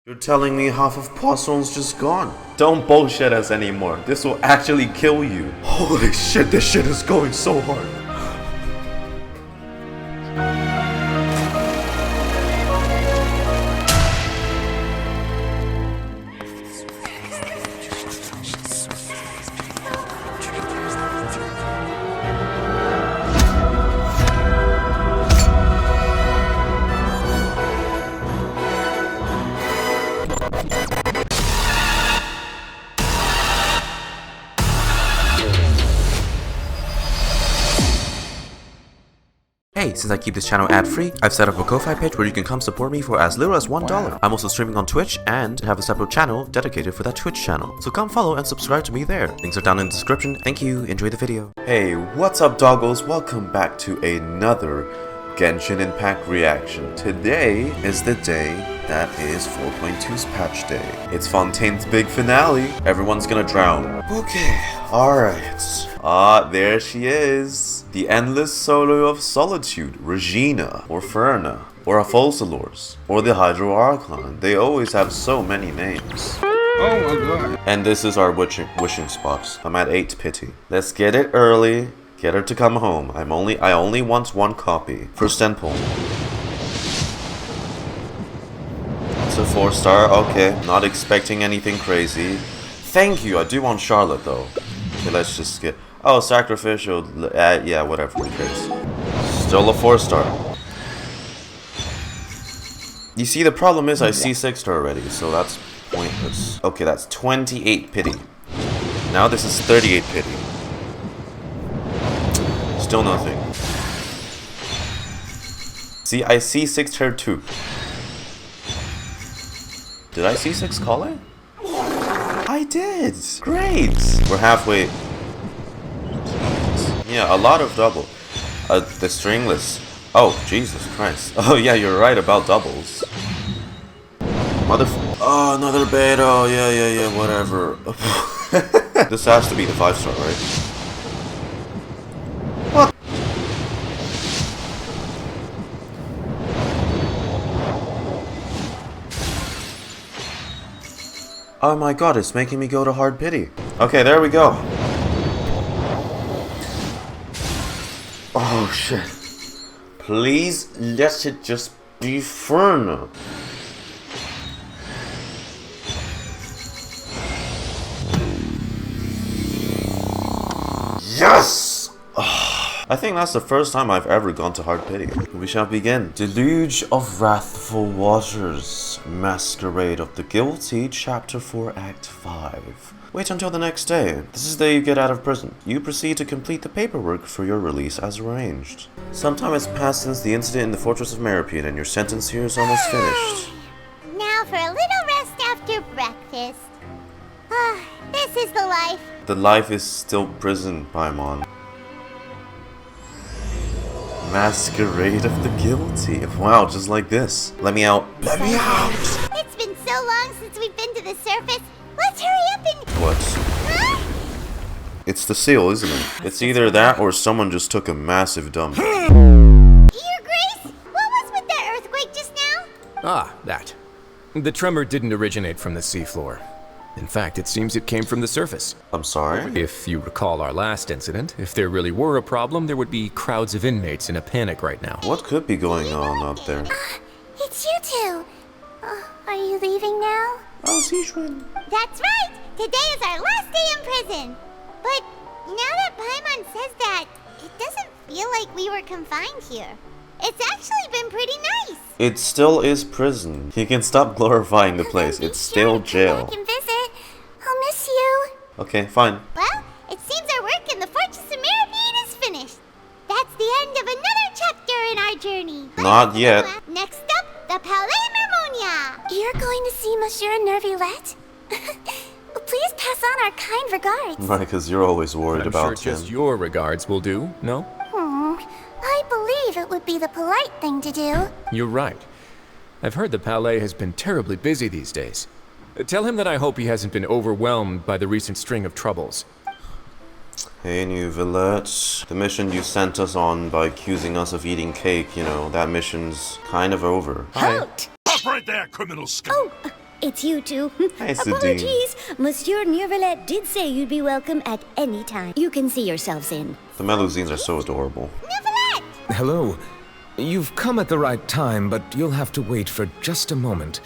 You're telling me half of Poisson's just gone? Don't bullshit us anymore. This will actually kill you. Holy shit, this shit is going so hard. Hey, since I keep this channel ad-free, I've set up a Ko-Fi page where you can come support me for as little as $1. I'm also streaming on Twitch and have a separate channel dedicated for that Twitch channel. So come follow and subscribe to me there. Links are down in the description. Thank you, enjoy the video. Hey, what's up doggos? Welcome back to another Genshin Impact reaction. Today is the day that is 4.2's patch day. It's Fontaine's big finale. Everyone's gonna drown. Okay, alright. There she is. The endless solo of solitude, Regina, or Furina, or a Folcalors, or the Hydro-Archon. They always have so many names. Oh my god. And this is our wishing spots. I'm at 8 pity. Let's get it early. Get her to come home. I only want one copy. First endpoint. It's a 4-star. Okay. Not expecting anything crazy. Thank you. I do want Charlotte though. Okay, let's just get. Oh, sacrificial. Yeah, whatever. Who cares? Still a 4-star. You see, the problem is I C6'd her already, so that's pointless. Okay, that's 28 pity. Now this is 38 pity. Still nothing. See, I C6'd her too. Did I C6 Colin? I did! Great! We're halfway. Yeah, a lot of double. The stringless. Oh, Jesus Christ. Oh yeah, you're right about doubles. Oh, another beta. Oh, yeah, whatever. This has to be the 5-star, right? Oh my god, it's making me go to hard pity. Okay, there we go. Oh shit. Please let it just be Furina. Yes! I think that's the first time I've ever gone to hard pity. We shall begin. Deluge of Wrathful Waters. Masquerade of the Guilty, Chapter 4, Act 5. Wait until the next day. This is the day you get out of prison. You proceed to complete the paperwork for your release as arranged. Some time has passed since the incident in the Fortress of Meripede, and your sentence here is almost finished. Now for a little rest after breakfast. This is the life. The life is still prison, Paimon. Masquerade of the Guilty. Wow, just like this. Let me out. Let me out! It's been so long since we've been to the surface. Let's hurry up and... What? Huh? It's the seal, isn't it? It's either that or someone just took a massive dump. Your Grace, what was with that earthquake just now? Ah, that. The tremor didn't originate from the seafloor. In fact, it seems it came from the surface. I'm sorry? If you recall our last incident, if there really were a problem, there would be crowds of inmates in a panic right now. What could be going on up there? It's you two. Are you leaving now? Oh, Sigewinne. That's right. Today is our last day in prison. But now that Paimon says that, it doesn't feel like we were confined here. It's actually been pretty nice. It still is prison. You can stop glorifying the place. It's still jail. Come back and visit. I'll miss you. Okay, fine. Well, it seems our work in the Fortress of Meripede is finished. That's the end of another chapter in our journey. Not yet. Next up, the Palais Mermonia. You're going to see Monsieur Neuvillette? Please pass on our kind regards. Right, because you're always worried I'm about sure him. just your regards will do, no? I believe it would be the polite thing to do. You're right. I've heard the Palais has been terribly busy these days. Tell him that I hope he hasn't been overwhelmed by the recent string of troubles. Hey, Neuvillette. The mission you sent us on by accusing us of eating cake, you know, that mission's kind of over. Halt! Stop right there, criminal scum! Oh, It's you two. Hi, Sudine. Apologies. Monsieur Neuvillette did say you'd be welcome at any time. You can see yourselves in. The Melusines are so adorable. Neuvillette! Hello. You've come at the right time, but you'll have to wait for just a moment,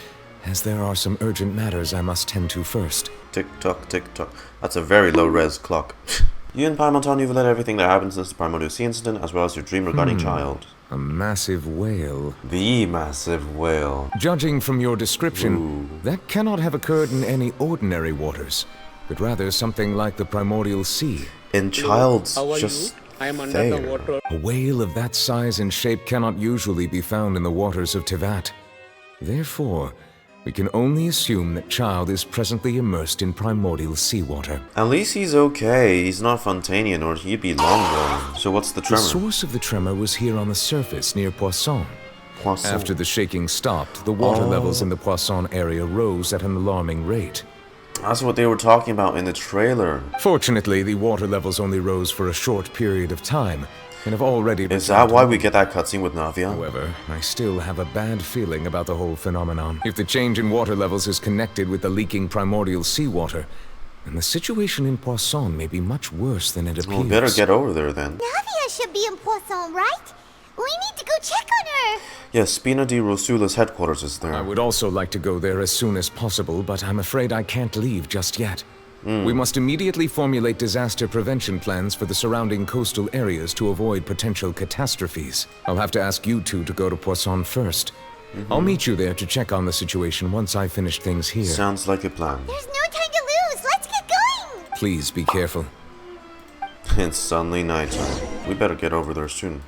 as there are some urgent matters I must tend to first. Tick tock, tick tock. That's a very low res clock. You and Paimon tell Neuvillette everything that happened since the Primodial Sea incident, as well as your dream regarding Childe. A massive whale. The massive whale. Judging from your description, that cannot have occurred in any ordinary waters, but rather something like the Primordial Sea. In Childe's How are just you? I am under there. the water. A whale of that size and shape cannot usually be found in the waters of Tevat. Therefore, we can only assume that Childe is presently immersed in primordial seawater. At least he's okay. He's not Fontainian, or he'd be long gone. So what's the The tremor? source of the tremor was here on the surface near Poisson. Poisson. After the shaking stopped, the water levels in the Poisson area rose at an alarming rate. That's what they were talking about in the trailer. Fortunately, the water levels only rose for a short period of time, and have already... Is that why we get that cutscene with Navia? However, I still have a bad feeling about the whole phenomenon. If the change in water levels is connected with the leaking primordial seawater, then the situation in Poisson may be much worse than it appears. Well, better get over there then. Navia should be in Poisson, right? We need to go check on her. Yes, Spina di Rosula's headquarters is there. I would also like to go there as soon as possible, but I'm afraid I can't leave just yet. We must immediately formulate disaster prevention plans for the surrounding coastal areas to avoid potential catastrophes. I'll have to ask you two to go to Poisson first. I'll meet you there to check on the situation once I finish things here. Sounds like a plan. There's no time to lose. Let's get going. Please be careful. It's suddenly nighttime. We better get over there soon.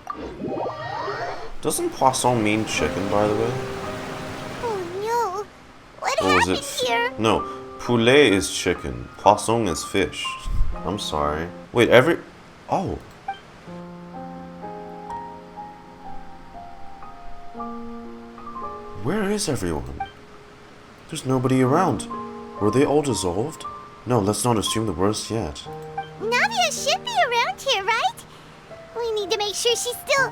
Doesn't Poisson mean chicken, by the way? Oh no. What Or is happened it... here? No, poulet is chicken. Poisson is fish. I'm sorry. Wait, every... Oh. Where is everyone? There's nobody around. Were they all dissolved? No, let's not assume the worst yet. Navia should be around here, right? We need to make sure she's still...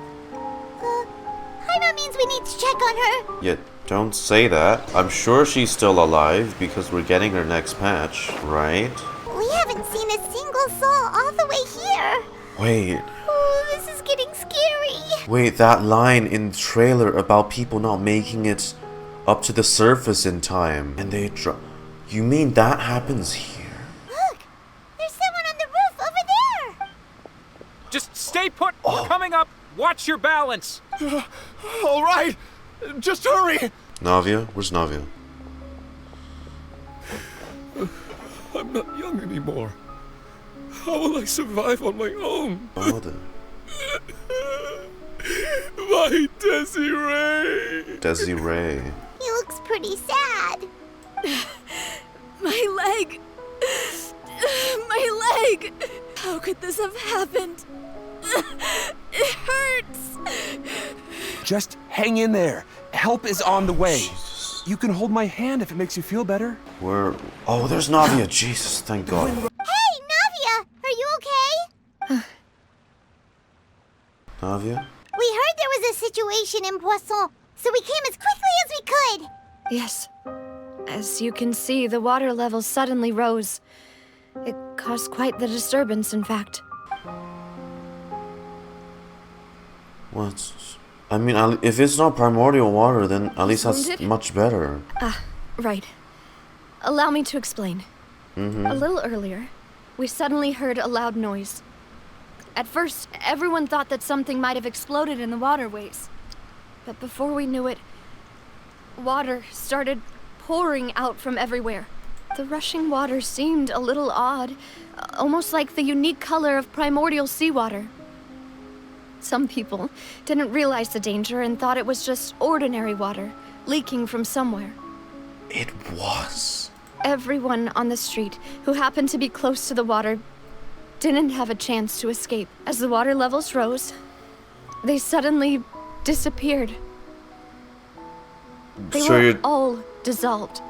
Paimon means we need to check on her. Yet, don't say that. I'm sure she's still alive because we're getting her next patch, right? We haven't seen a single soul all the way here. Wait, Oh, this is getting scary. wait, that line in the trailer about people not making it up to the surface in time and they You mean that happens here? Look, there's someone on the roof over there. Just stay put. We're coming up. Watch your balance. All right, just hurry. Navia? Where's Navia? I'm not young anymore. How will I survive on my own? Father. My Desiree. Desiree. He looks pretty sad. My leg! My leg! How could this have happened? It hurts! Just hang in there. Help is on the way. You can hold my hand if it makes you feel better. Where? Oh, there's Navia. Jesus, thank God. Hey, Navia, are you okay? Navia? We heard there was a situation in Poisson, so we came as quickly as we could. Yes. As you can see, the water levels suddenly rose. It caused quite the disturbance, in fact. What? I mean, if it's not primordial water, then at least that's Wounded? much better. Right. Allow me to explain. A little earlier, we suddenly heard a loud noise. At first, everyone thought that something might have exploded in the waterways. But before we knew it, water started pouring out from everywhere. The rushing water seemed a little odd, almost like the unique color of primordial seawater. Some people didn't realize the danger and thought it was just ordinary water, leaking from somewhere. It was. Everyone on the street who happened to be close to the water didn't have a chance to escape. As the water levels rose, they suddenly disappeared. They So were all dissolved.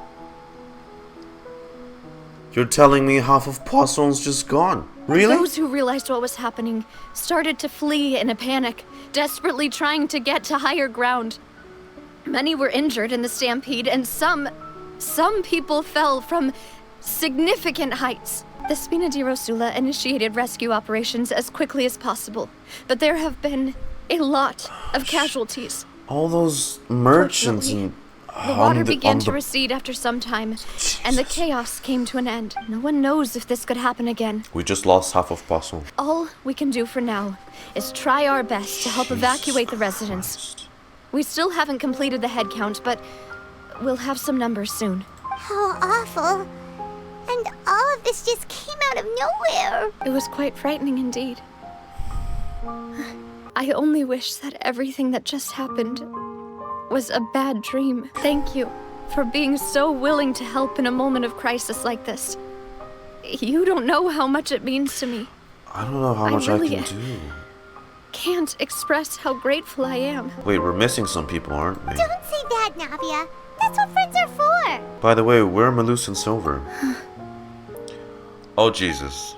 you're telling me half of Poisson's just gone? Really? Those who realized what was happening started to flee in a panic, desperately trying to get to higher ground. Many were injured in the stampede, and some Some people fell from significant heights. The Spina di Rosula initiated rescue operations as quickly as possible, but there have been a lot of casualties. All those merchants and the water began to recede after some time, and the chaos came to an end. No one knows if this could happen again. We just lost half of Poisson. All we can do for now is try our best to help evacuate the residents. We still haven't completed the head count, but we'll have some numbers soon. How awful. And all of this just came out of nowhere. It was quite frightening indeed. I only wish that everything that just happened was a bad dream. Thank you for being so willing to help in a moment of crisis like this. You don't know how much it means to me. I don't know how much I can do. Can't express how grateful I am. Wait, we're missing some people, aren't we? Don't say that, Navia. That's what friends are for. By the way, where are Malus and Silver? Oh, Jesus.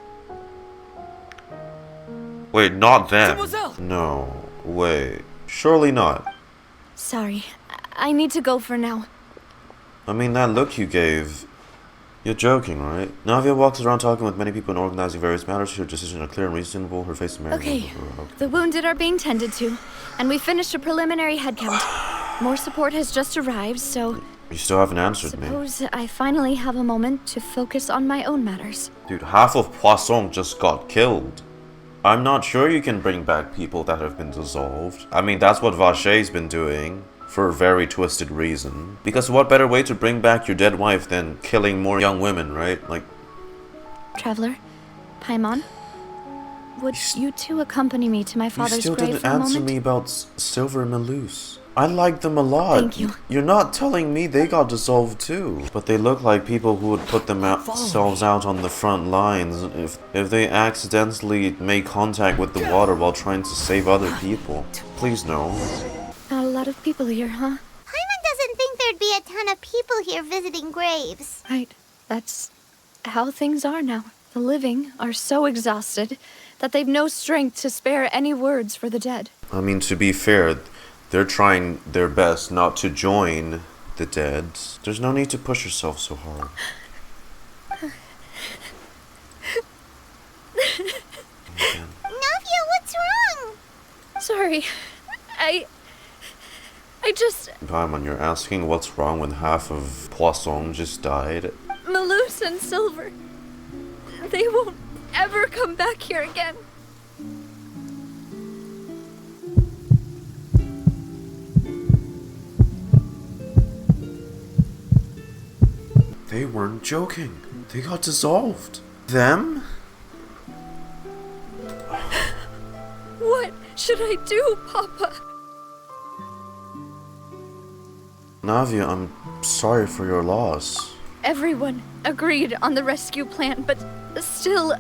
Wait, not them. No, wait. Surely not. Sorry, I need to go for now. I mean, that look you gave... You're joking, right? Navia walks around talking with many people and organizing various matters. Her decisions are clear and reasonable. Her face is merry. Okay, the wounded are being tended to, and we finished a preliminary head count. More support has just arrived, so... You still haven't answered me. Suppose I finally have a moment to focus on my own matters. Dude, half of Poisson just got killed. I'm not sure you can bring back people that have been dissolved. I mean, that's what Vachey's been doing. For a very twisted reason. Because what better way to bring back your dead wife than killing more young women, right? Like... Traveler, Paimon, would you two accompany me to my father's grave for a moment? You still didn't answer me about Silver and Malus. I like them a lot. Thank you. You're not telling me they got dissolved too. But they look like people who would put themselves out on the front lines if they accidentally make contact with the water while trying to save other people. Please no. Not a lot of people here, huh? Paimon doesn't think there'd be a ton of people here visiting graves. Right. That's how things are now. The living are so exhausted that they've no strength to spare any words for the dead. I mean, to be fair, they're trying their best not to join the dead. There's no need to push yourself so hard. Navia, what's wrong? Sorry. I just... Paimon, you're asking what's wrong when half of Poisson just died? Malus and Silver. They won't ever come back here again. They weren't joking. They got dissolved. Them? What should I do, Papa? Navia, I'm sorry for your loss. Everyone agreed on the rescue plan, but still,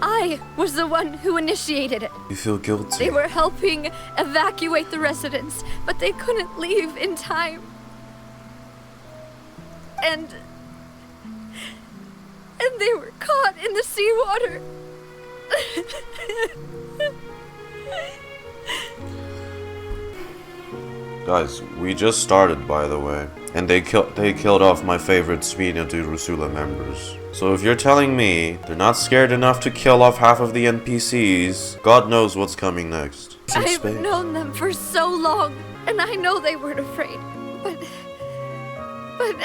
I was the one who initiated it. You feel guilty. They were helping evacuate the residents, but they couldn't leave in time. And they were caught in the seawater. Guys, we just started, by the way, and they killed off my favorite Spina di Rosula members. So if you're telling me they're not scared enough to kill off half of the NPCs, God knows what's coming next. I've known them for so long, and I know they weren't afraid. But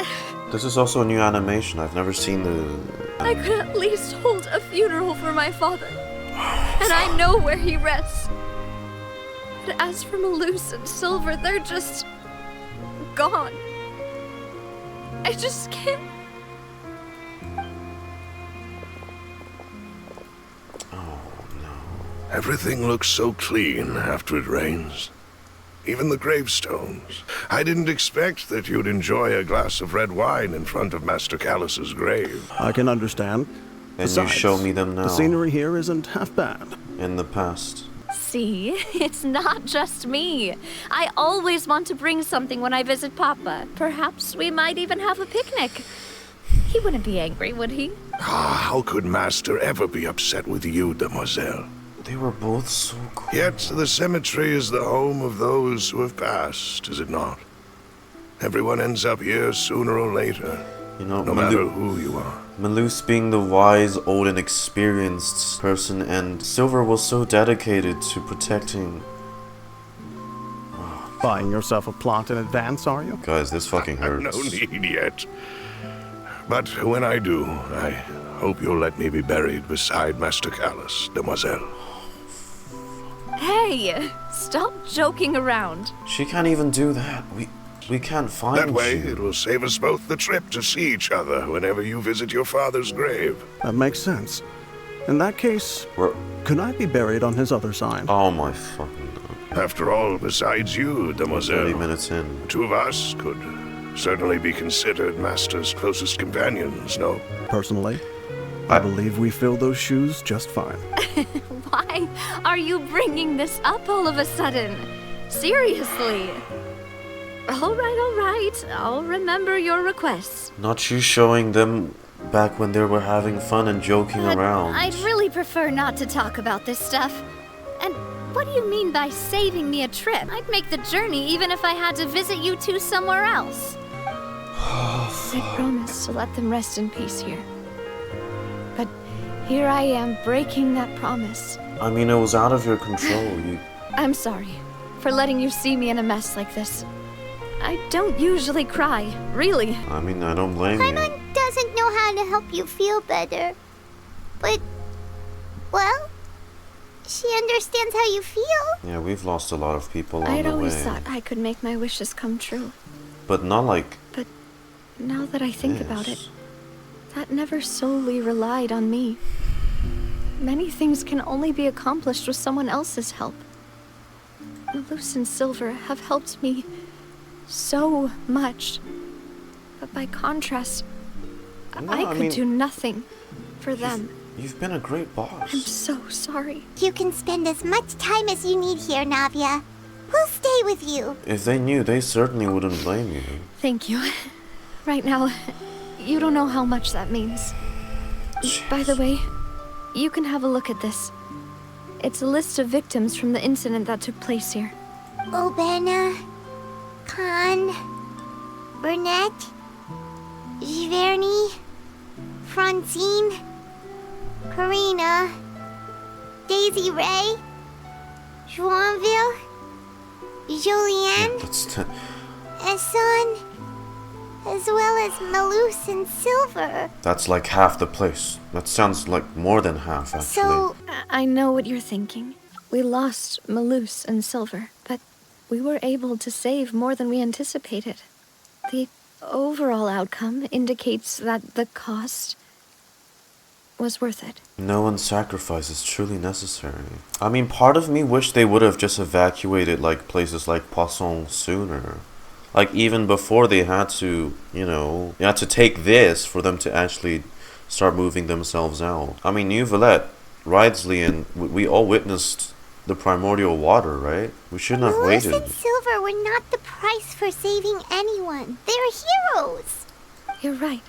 this is also a new animation. I've never seen the... I could at least hold a funeral for my father, and I know where he rests. But as for Malus and Silver, they're just gone. I just can't. Oh no. Everything looks so clean after it rains. Even the gravestones. I didn't expect that you'd enjoy a glass of red wine in front of Master Callus's grave. I can understand. And Besides, you show me them now. The scenery here isn't half bad. In the past. See, it's not just me. I always want to bring something when I visit Papa. Perhaps we might even have a picnic. He wouldn't be angry, would he? How could Master ever be upset with you, Demoiselle? They were both so cool. Yet the cemetery is the home of those who have passed, is it not? Everyone ends up here sooner or later, You know, no matter who you are. Malus being the wise, old, and experienced person, and Silver was so dedicated to protecting. Buying yourself a plot in advance, are you? Guys, this fucking hurts. No need yet. But when I do, I hope you'll let me be buried beside Master Callus, Demoiselle. Hey, stop joking around. She can't even do that. We can't find That way, you. it will save us both the trip to see each other whenever you visit your father's grave. That makes sense. In that case, could I be buried on his other side? Oh my fucking god. After all, besides you, Demoiselle, 30 minutes in. the two of us could certainly be considered Master's closest companions, no? Personally, I believe we fill those shoes just fine. Why are you bringing this up all of a sudden? Seriously. All right. I'll remember your requests. Not you showing them back when they were having fun and joking around. I'd really prefer not to talk about this stuff. And what do you mean by saving me a trip? I'd make the journey even if I had to visit you two somewhere else. I promised to let them rest in peace here. But here I am breaking that promise. I mean, it was out of your control. I'm sorry for letting you see me in a mess like this. I don't usually cry, really. I mean, I don't blame you. Paimon doesn't know how to help you feel better. But, well, she understands how you feel. Yeah, we've lost a lot of people on I'd the always way. thought I could make my wishes come true. But not like But now that I think about it, this. that never solely relied on me. Many things can only be accomplished with someone else's help. Malus and Silver have helped me so much. But by contrast, I could do nothing for them. You've been a great boss. I'm so sorry. You can spend as much time as you need here, Navia. We'll stay with you. If they knew, they certainly wouldn't blame you. Thank you. Right now, you don't know how much that means. By the way, you can have a look at this. It's a list of victims from the incident that took place here. Obena, Khan, Burnett, Giverny, Francine, Karina, Daisy Ray, Joinville, Julianne, Esson, as well as Malus and Silver. That's like half the place. That sounds like more than half, actually. So, I know what you're thinking. We lost Malus and Silver, but we were able to save more than we anticipated. The overall outcome indicates that the cost was worth it. No one's sacrifice is truly necessary. I mean, part of me wished they would have just evacuated like places like Poisson sooner. Like even before they had to, you know, they had to take this for them to actually start moving themselves out. I mean, Neuvillette, Wriothesley, and we all witnessed the primordial water, right? We shouldn't have Malus waited. and Silver were not the price for saving anyone. They're heroes. You're right.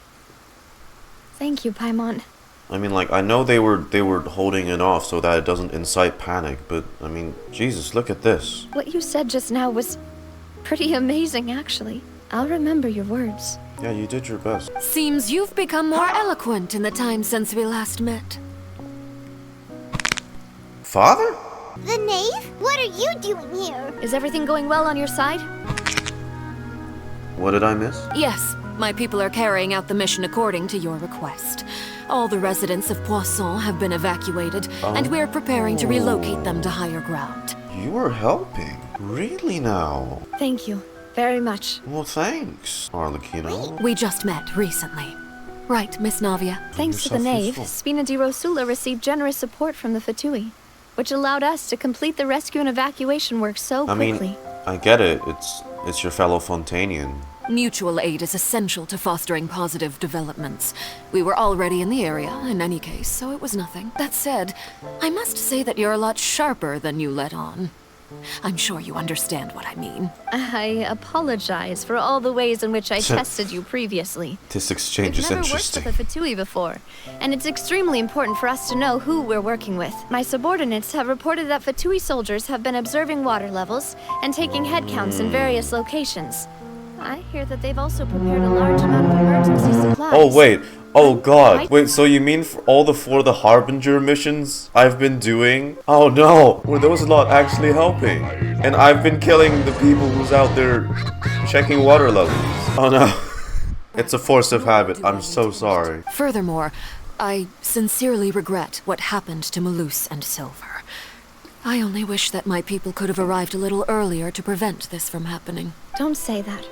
Thank you, Paimon. I mean, like, I know they were holding it off so that it doesn't incite panic, but I mean, Jesus, look at this. What you said just now was pretty amazing, actually. I'll remember your words. Yeah, you did your best. Seems you've become more eloquent in the time since we last met. Father? The knave? What are you doing here? Is everything going well on your side? What did I miss? Yes, my people are carrying out the mission according to your request. All the residents of Poisson have been evacuated, and we're preparing to relocate them to higher ground. You were helping. Really now? Thank you very much. Well, thanks, Arlecchino. We just met recently. Right, Miss Navia? Thanks to the knave, Spina di Rosula received generous support from the Fatui, which allowed us to complete the rescue and evacuation work so quickly. I mean, I get it. It's your fellow Fontainian. Mutual aid is essential to fostering positive developments. We were already in the area, in any case, so it was nothing. That said, I must say that you're a lot sharper than you let on. I'm sure you understand what I mean. I apologize for all the ways in which I tested you previously. This exchange is interesting. We've never worked with a Fatui before, and it's extremely important for us to know who we're working with. My subordinates have reported that Fatui soldiers have been observing water levels and taking head counts in various locations. I hear that they've also prepared a large amount of emergency supplies. Oh wait, oh god, wait, so you mean for all the Harbinger missions I've been doing? Oh no, were those not actually helping? And I've been killing the people who's out there checking water levels. Oh no. It's a force of habit, I'm so sorry. Furthermore, I sincerely regret what happened to Malus and Silver. I only wish that my people could have arrived a little earlier to prevent this from happening. Don't say that.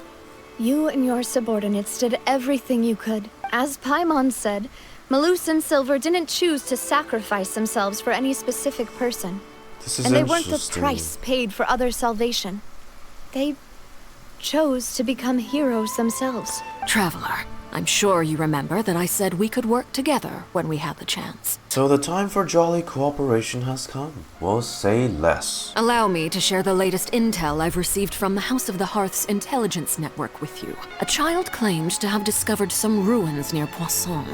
You and your subordinates did everything you could. As Paimon said, Malus and Silver didn't choose to sacrifice themselves for any specific person. This is and they weren't the price paid for others' salvation. They chose to become heroes themselves. Traveler, I'm sure you remember that I said we could work together when we had the chance. So the time for jolly cooperation has come. Well, say less. Allow me to share the latest intel I've received from the House of the Hearth's intelligence network with you. A child claimed to have discovered some ruins near Poisson.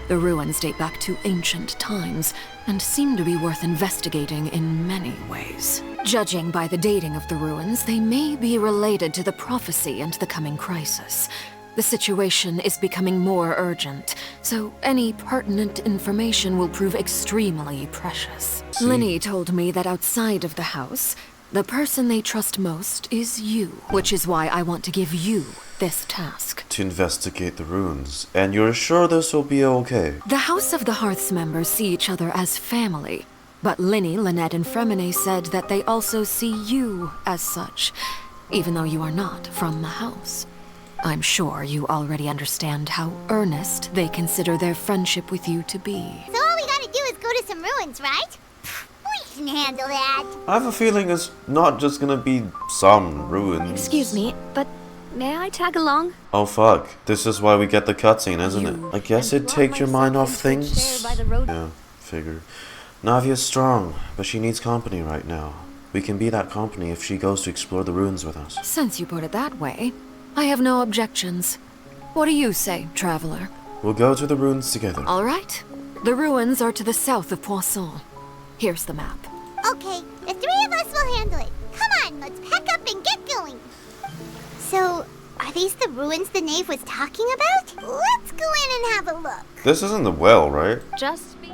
The ruins date back to ancient times and seem to be worth investigating in many ways. Judging by the dating of the ruins, they may be related to the prophecy and the coming crisis. The situation is becoming more urgent, so any pertinent information will prove extremely precious. Lyney told me that outside of the house, the person they trust most is you, which is why I want to give you this task. To investigate the ruins. And you're sure this will be okay? The House of the Hearth's members see each other as family, but Lyney, Lynette, and Freminet said that they also see you as such, even though you are not from the house. I'm sure you already understand how earnest they consider their friendship with you to be. So all we gotta do is go to some ruins, right? We can handle that. I have a feeling it's not just gonna be some ruins. Excuse me, but may I tag along? Oh fuck, this is why we get the cutscene, isn't it? I guess it takes your mind off things. Yeah, figure. Navia's strong, but she needs company right now. We can be that company if she goes to explore the ruins with us. Since you put it that way, I have no objections. What do you say, traveler? We'll go to the ruins together. All right. The ruins are to the south of Poisson. Here's the map. Okay, the three of us will handle it. Come on, let's pack up and get going. So, are these the ruins the knave was talking about? Let's go in and have a look. This isn't the well, right? Just be...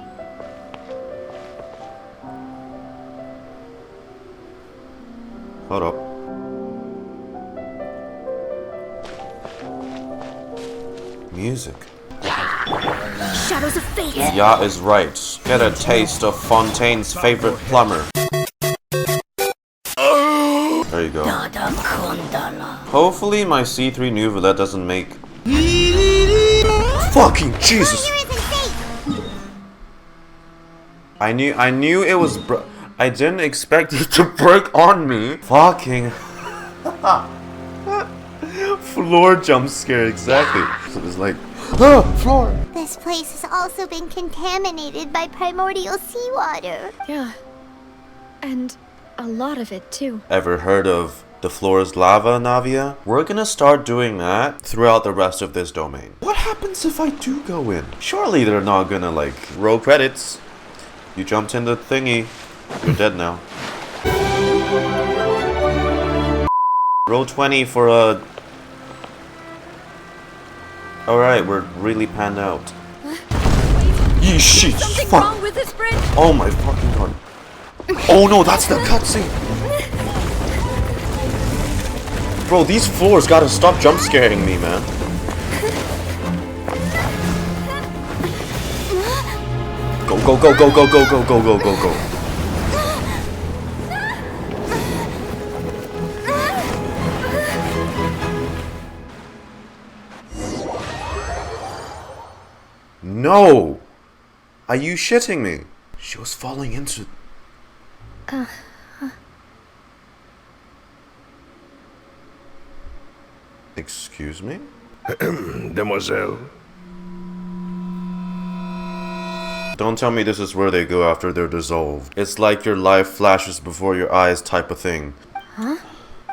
Hold up. Music. Shadows of fate. Yeah is right. Get a taste of Fontaine's favorite plumber. There you go. Hopefully my C3 Neuvillette doesn't make... Fucking Jesus! I knew it was I didn't expect it to break on me. Fucking... Floor jump scare, exactly. So it was like, oh, floor! This place has also been contaminated by primordial seawater. Yeah. And a lot of it, too. Ever heard of the floor is lava, Navia? We're gonna start doing that throughout the rest of this domain. What happens if I do go in? Surely they're not gonna, like, roll credits. You jumped in the thingy. You're dead now. Roll 20 for a... Alright, we're really panned out. Yee shit, fuck! Wrong with this bridge? Oh my fucking god. Oh no, that's the cutscene! Bro, these floors gotta stop jump scaring me, man. Go, go, go, go, go, go, go, go, go, go, go. No! Are you shitting me? She was falling into... Excuse me? Demoiselle. Don't tell me this is where they go after they're dissolved. It's like your life flashes before your eyes type of thing. Huh?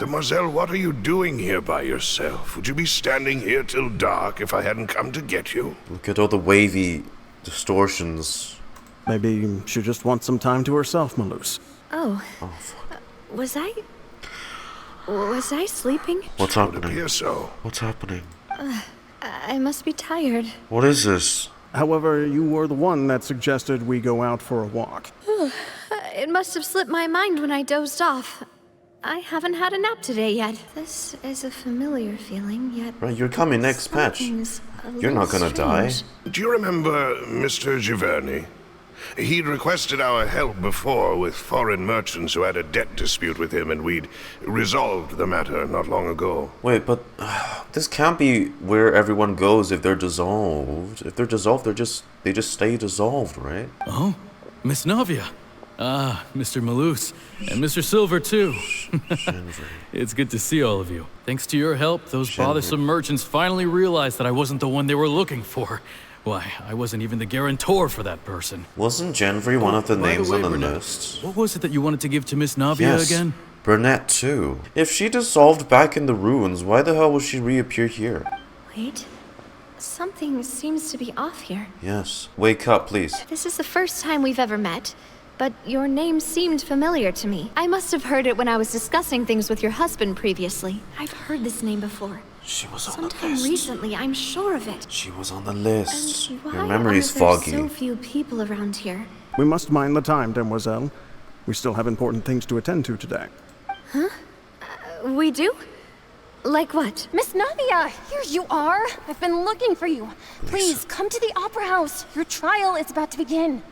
Demoiselle, what are you doing here by yourself? Would you be standing here till dark if I hadn't come to get you? Look at all the wavy distortions. Maybe she just wants some time to herself, Malus. Oh. Oh, fuck. Was I... Was I sleeping? What's Would happening? appear so. What's happening? I must be tired. What is this? However, you were the one that suggested we go out for a walk. It must have slipped my mind when I dozed off. I haven't had a nap today yet. This is a familiar feeling, yet... Right, you're coming next patch. something's a You're not little gonna die. strange. Do you remember Mr. Giverny? He'd requested our help before with foreign merchants who had a debt dispute with him, and we'd resolved the matter not long ago. Wait, but this can't be where everyone goes if they're dissolved. If they're dissolved, they just stay dissolved, right? Oh, Miss Navia. Ah, Mr. Malus. And Mr. Silver, too. It's good to see all of you. Thanks to your help, those bothersome merchants finally realized that I wasn't the one they were looking for. Why, I wasn't even the guarantor for that person. Wasn't Genvry one of the By names way, on the Brunette, list? what was it that you wanted to give to Miss Navia Yes, again? Brunette too. If she dissolved back in the ruins, why the hell would she reappear here? Wait. Something seems to be off here. Yes. Wake up, please. This is the first time we've ever met, but your name seemed familiar to me. I must have heard it when I was discussing things with your husband previously. I've heard this name before. She was on Sometime the list. recently, I'm sure of it. She was on the list. And why Your memory's are there foggy. so few people around here? We must mind the time, demoiselle. We still have important things to attend to today. We do? Like what? Miss Navia, here you are. I've been looking for you. Please, come to the Opera House. Your trial is about to begin.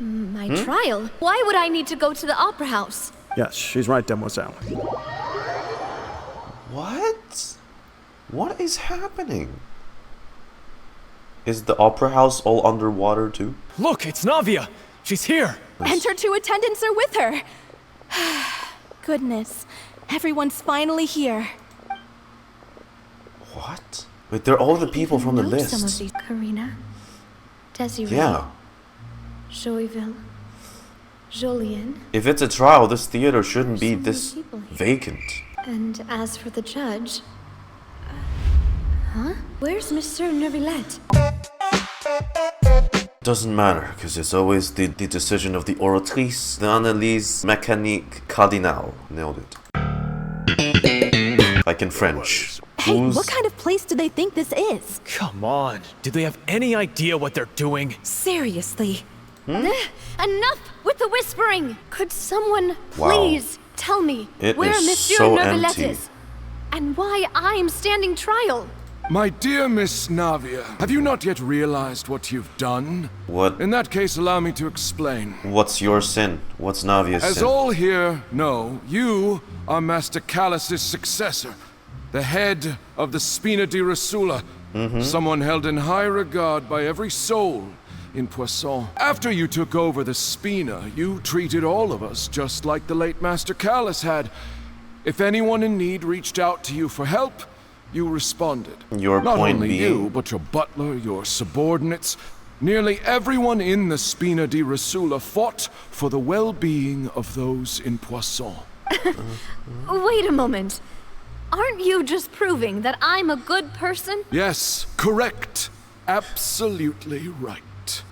My trial? Why would I need to go to the Opera House? Yes, she's right, demoiselle. What? What is happening? Is the opera house all underwater too? Look, it's Navia. She's here. And her two attendants are with her. Goodness, everyone's finally here. What? Wait, they're all the people from the Know some of list. these. Karina, Desiree, Yeah. Joyville, Jolien, If it's a trial, this theater shouldn't be so many this people here. vacant. and as for the judge... Where's Mr. Neuvillette? Doesn't matter, because it's always the decision of the oratrice, the analyse mécanique cardinal. Nailed it. Like in French. Hey, Who's- what kind of place do they think this is? Come on. Do they have any idea what they're doing? Seriously. Enough with the whispering! Could someone Wow. please tell me It where is Monsieur so Neuvillette empty. is? And why I'm standing trial? My dear Miss Navia, have you not yet realized what you've done? What? In that case, allow me to explain. What's your sin? What's Navia's As sin? all here know, you are Master Callus's successor, the head of the Spina di Rasula, someone held in high regard by every soul in Poisson. After you took over the Spina, you treated all of us just like the late Master Callus had. If anyone in need reached out to you for help, you responded. Your Not point only being? you, but your butler, your subordinates, nearly everyone in the Spina di Rasula fought for the well-being of those in Poisson. Wait a moment. Aren't you just proving that I'm a good person? Yes, correct. Absolutely right.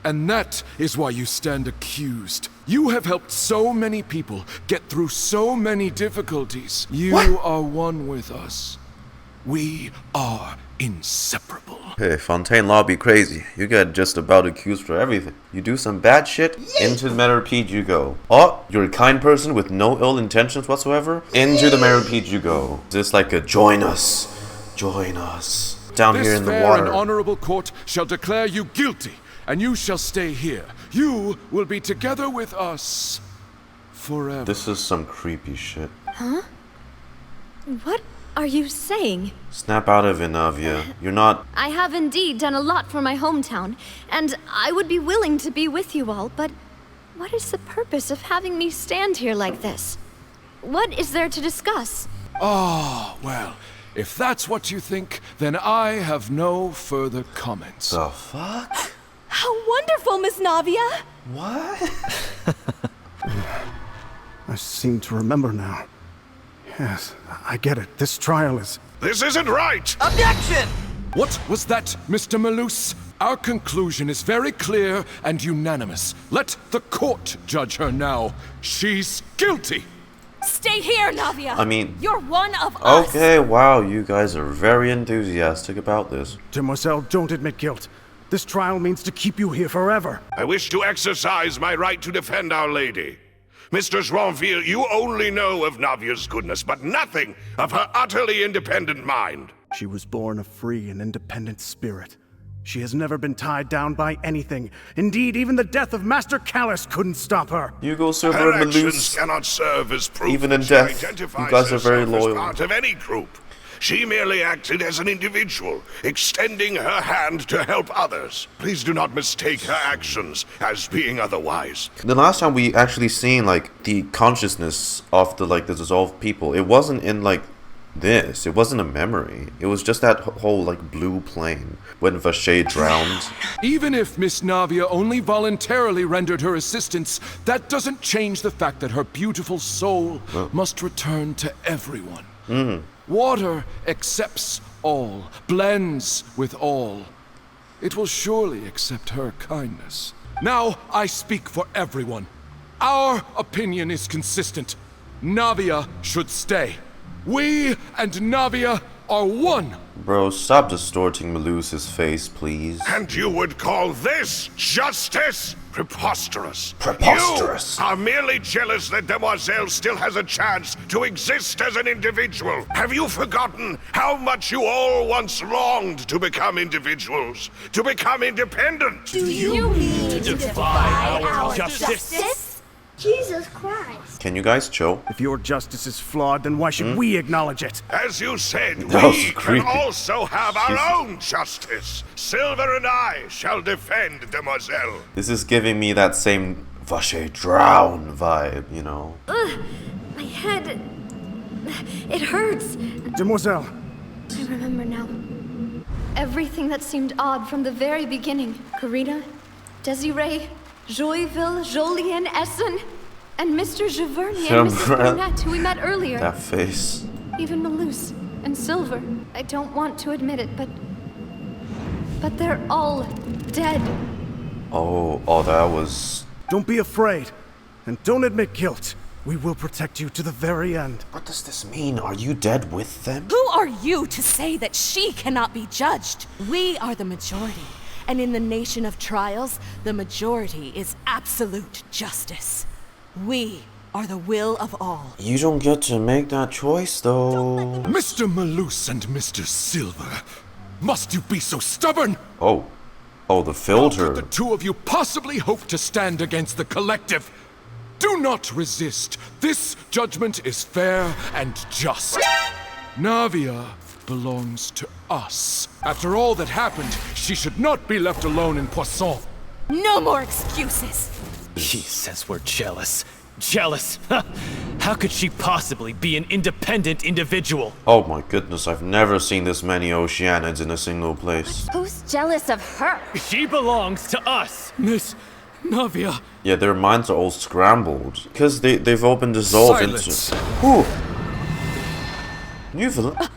And that is why you stand accused. You have helped so many people get through so many difficulties. You are one with us. We are inseparable. Hey, Fontaine Law be crazy. You get just about accused for everything. You do some bad shit, into the Meropede you go. Oh, you're a kind person with no ill intentions whatsoever? Into the Meropede you go. Just like a join us. Join us. Down here This in the fair water. and honorable court shall declare you guilty, and you shall stay here. You will be together with us forever. This is some creepy shit. What are you saying? Snap out of it, Navia. You're not... I have indeed done a lot for my hometown, and I would be willing to be with you all, but what is the purpose of having me stand here like this? What is there to discuss? Ah, well, if that's what you think, then I have no further comments. The fuck? How wonderful, Miss Navia! What? I seem to remember now. Yes, I get it. This trial is... This isn't right! Objection! What was that, Mr. Malus? Our conclusion is very clear and unanimous. Let the court judge her now. She's guilty. Stay here, Navia! I mean... You're one of us! Okay, wow, you guys are very enthusiastic about this. Demoiselle, don't admit guilt. This trial means to keep you here forever. I wish to exercise my right to defend Our Lady. Mistress Ronville, you only know of Navia's goodness, but nothing of her utterly independent mind. She was born a free and independent spirit. She has never been tied down by anything. Indeed, even the death of Master Callus couldn't stop her. You go, Silver Her and actions Malus. cannot serve as proof Even in that death, she identifies you guys are very herself as loyal. part of any group. She merely acted as an individual, extending her hand to help others. Please do not mistake her actions as being otherwise. The last time we actually seen like the consciousness of the dissolved people, it wasn't in like this. It wasn't a memory. It was just that whole like blue plane when Vache drowned. Even if Miss Navia only voluntarily rendered her assistance, that doesn't change the fact that her beautiful soul must return to everyone. Water accepts all, blends with all. It will surely accept her kindness. Now I speak for everyone. Our opinion is consistent. Navia should stay. We and Navia are one. Bro, stop distorting Malus's face, please. And you would call this justice? Preposterous. Preposterous. You are merely jealous that Demoiselle still has a chance to exist as an individual. Have you forgotten how much you all once longed to become individuals? To become independent? Do you mean to defy our justice? Jesus Christ. Can you guys chill? If your justice is flawed, then why should we acknowledge it? As you said, That was we creepy. can also have our own justice. Silver and I shall defend Demoiselle. This is giving me that same Vache drown vibe, you know. My head... It hurts. Demoiselle. I remember now. Everything that seemed odd from the very beginning. Karina, Desiree, Joyville, Jolien, Essen, and Mr. Giverny and Mrs. Freminet, who we met earlier. That face. Even Malus and Silver. I don't want to admit it, but they're all dead. Oh, that was... Don't be afraid. And don't admit guilt. We will protect you to the very end. What does this mean? Are you dead with them? Who are you to say that she cannot be judged? We are the majority. And in the nation of trials, the majority is absolute justice. We are the will of all. You don't get to make that choice, though. Mr. Malus and Mr. Silver, must you be so stubborn? Oh, the filter. How could the two of you possibly hope to stand against the collective? Do not resist. This judgment is fair and just. Navia belongs to us. After all that happened, she should not be left alone in Poisson. No more excuses. She says we're jealous. Jealous? How could she possibly be an independent individual? Oh my goodness, I've never seen this many Oceanids in a single place. Who's jealous of her? She belongs to us. Miss Navia. Yeah, their minds are all scrambled. Because they've all been dissolved Silence. into... Ooh! Neuvillette?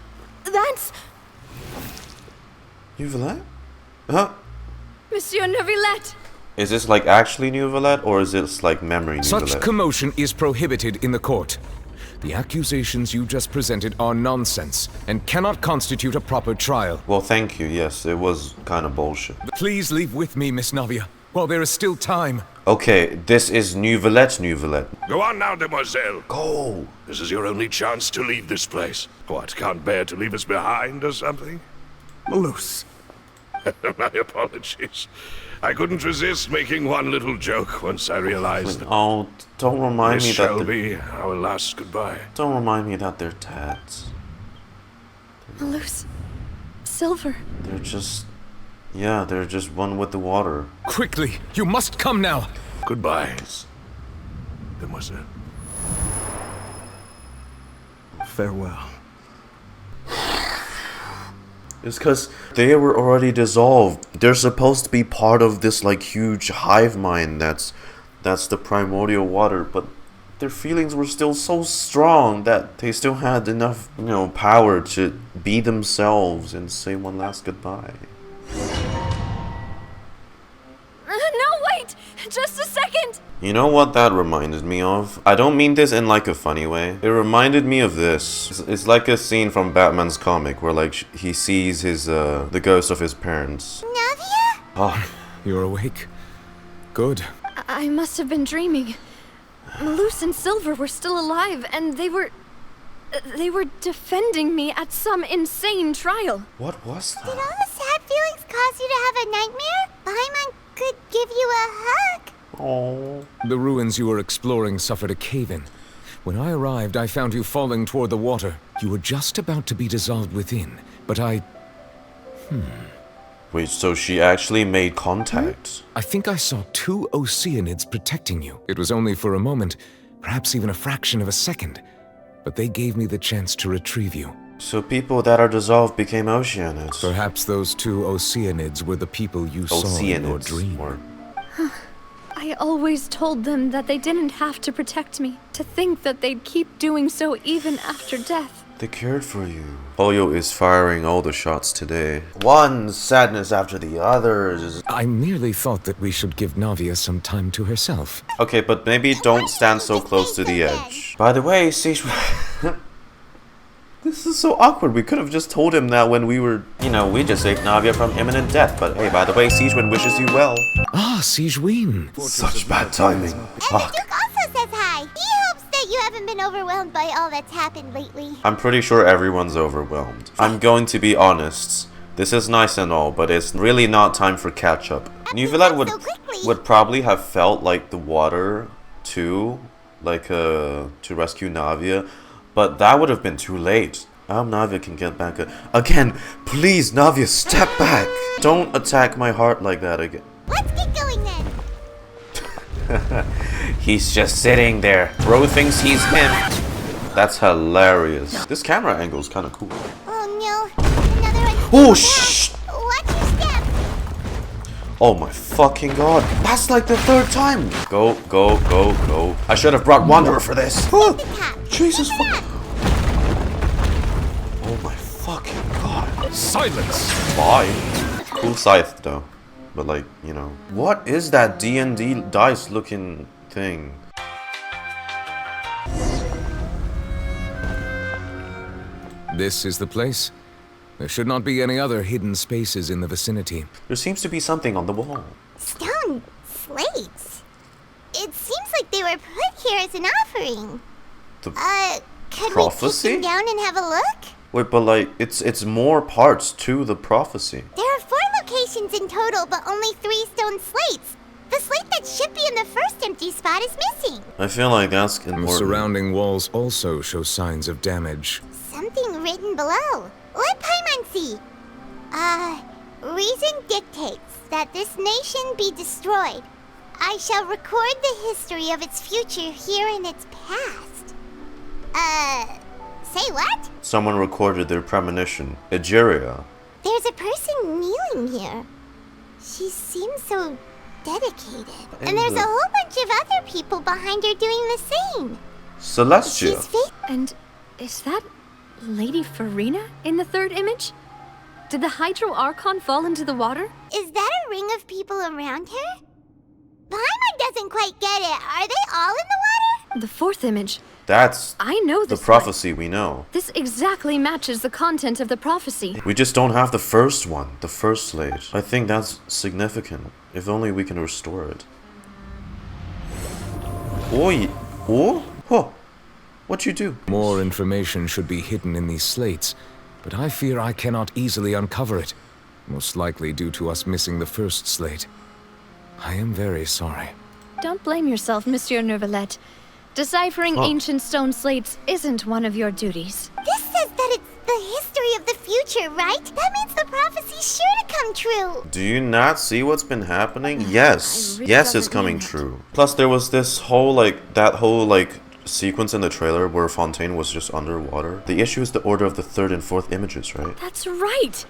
That's Neuvillette? Huh? Monsieur Neuvillette. Is this like actually Neuvillette, or is this like memory Neuvillette? Such commotion is prohibited in the court. The accusations you just presented are nonsense and cannot constitute a proper trial. Well, thank you, yes, it was kind of bullshit. Please leave with me, Miss Navia, while there is still time. Okay, this is Neuvillette. Go on now, Demoiselle. Go! This is your only chance to leave this place. What, can't bear to leave us behind or something? Malus. My apologies. I couldn't resist making one little joke once I realized that Oh, don't remind this me shall that... be our last goodbye. Don't remind me that they're tats. Malus. Silver. They're just... Yeah, they're just one with the water. Quickly, you must come now. Goodbye, Demoiselle. Farewell. It's because they were already dissolved. They're supposed to be part of this like huge hive mind that's the primordial water, but their feelings were still so strong that they still had enough, power to be themselves and say one last goodbye. No, wait! Just a second! You know what that reminded me of? I don't mean this in like a funny way. It reminded me of this. It's like a scene from Batman's comic where like he sees his the ghost of his parents. Navia? Oh, You're awake. Good. I must have been dreaming. Malus and Silver were still alive, and they were defending me at some insane trial. what was Did all that? the sad feelings cause you to have a nightmare? Paimon could give you a hug. Oh. The ruins you were exploring suffered a cave-in. When I arrived, I found you falling toward the water. You were just about to be dissolved within, but Wait, so she actually made contact? I think I saw 2 Oceanids protecting you. It was only for a moment, perhaps even a fraction of a second, but they gave me the chance to retrieve you. So people that are dissolved became Oceanids. Perhaps those 2 Oceanids were the people you saw in your dream. I always told them that they didn't have to protect me. To think that they'd keep doing so even after death. They cared for you. Hoyo is firing all the shots today. One sadness after the others. I merely thought that we should give Navia some time to herself. Okay, but maybe don't stand so close to the edge. By the way, this is so awkward. We could have just told him that when we were, you know, we just saved Navia from imminent death. But hey, by the way, Sigewinne wishes you well. Ah, Sigewinne. Such bad timing. And the Duke also says hi. He hopes that you haven't been overwhelmed by all that's happened lately. I'm pretty sure everyone's overwhelmed. I'm going to be honest. This is nice and all, but it's really not time for catch-up. Neuvillette would probably have felt like the water too, like to rescue Navia, but that would have been too late. Navia can get back again. Please, Navia, step back. Don't attack my heart like that again. Let's get going then. He's just sitting there. Bro thinks he's him. That's hilarious. This camera angle is kind of cool. Oh no, another one. Oh shh! Watch your step. Oh my fucking god. That's like the 3rd time. Go, go, go, go. I should have brought Wanderer for this. Oh, Jesus fuck. Oh my fucking god. Silence! Why? Cool scythe though. But like, you know. What is that D&D dice looking thing? This is the place. There should not be any other hidden spaces in the vicinity. There seems to be something on the wall. Stone slates. It seems like they were put here as an offering. The Could prophecy? we take them down and have a look? Wait, but like, it's more parts to the prophecy. There are 4 locations in total, but only 3 stone slates. The slate that should be in the first empty spot is missing. I feel like that's important. The surrounding walls also show signs of damage. Something written below. Let Paimon see. Reason dictates that this nation be destroyed. I shall record the history of its future here in its past. Say what? Someone recorded their premonition. Egeria. There's a person kneeling here. She seems so dedicated. And there's a whole bunch of other people behind her doing the same. Celestia. And is that Lady Furina in the 3rd image? Did the Hydro-Archon fall into the water? Is that a ring of people around her? Paimon doesn't quite get it. Are they all in the water? The 4th image. That's I know the this prophecy we know. This exactly matches the content of the prophecy. We just don't have the first one, the first slate. I think that's significant. If only we can restore it. Oi! Oh? Huh. What'd you do? More information should be hidden in these slates, but I fear I cannot easily uncover it. Most likely due to us missing the first slate. I am very sorry. Don't blame yourself, Monsieur Neuvillette. Deciphering ancient stone slates isn't one of your duties. This says that it's the history of the future, right? That means the prophecy's sure to come true. Do you not see what's been happening? Yes. Yes, it's coming true. Plus, there was this whole, that whole sequence in the trailer where Fontaine was just underwater. The issue is the order of the 3rd and 4th images, right? That's right.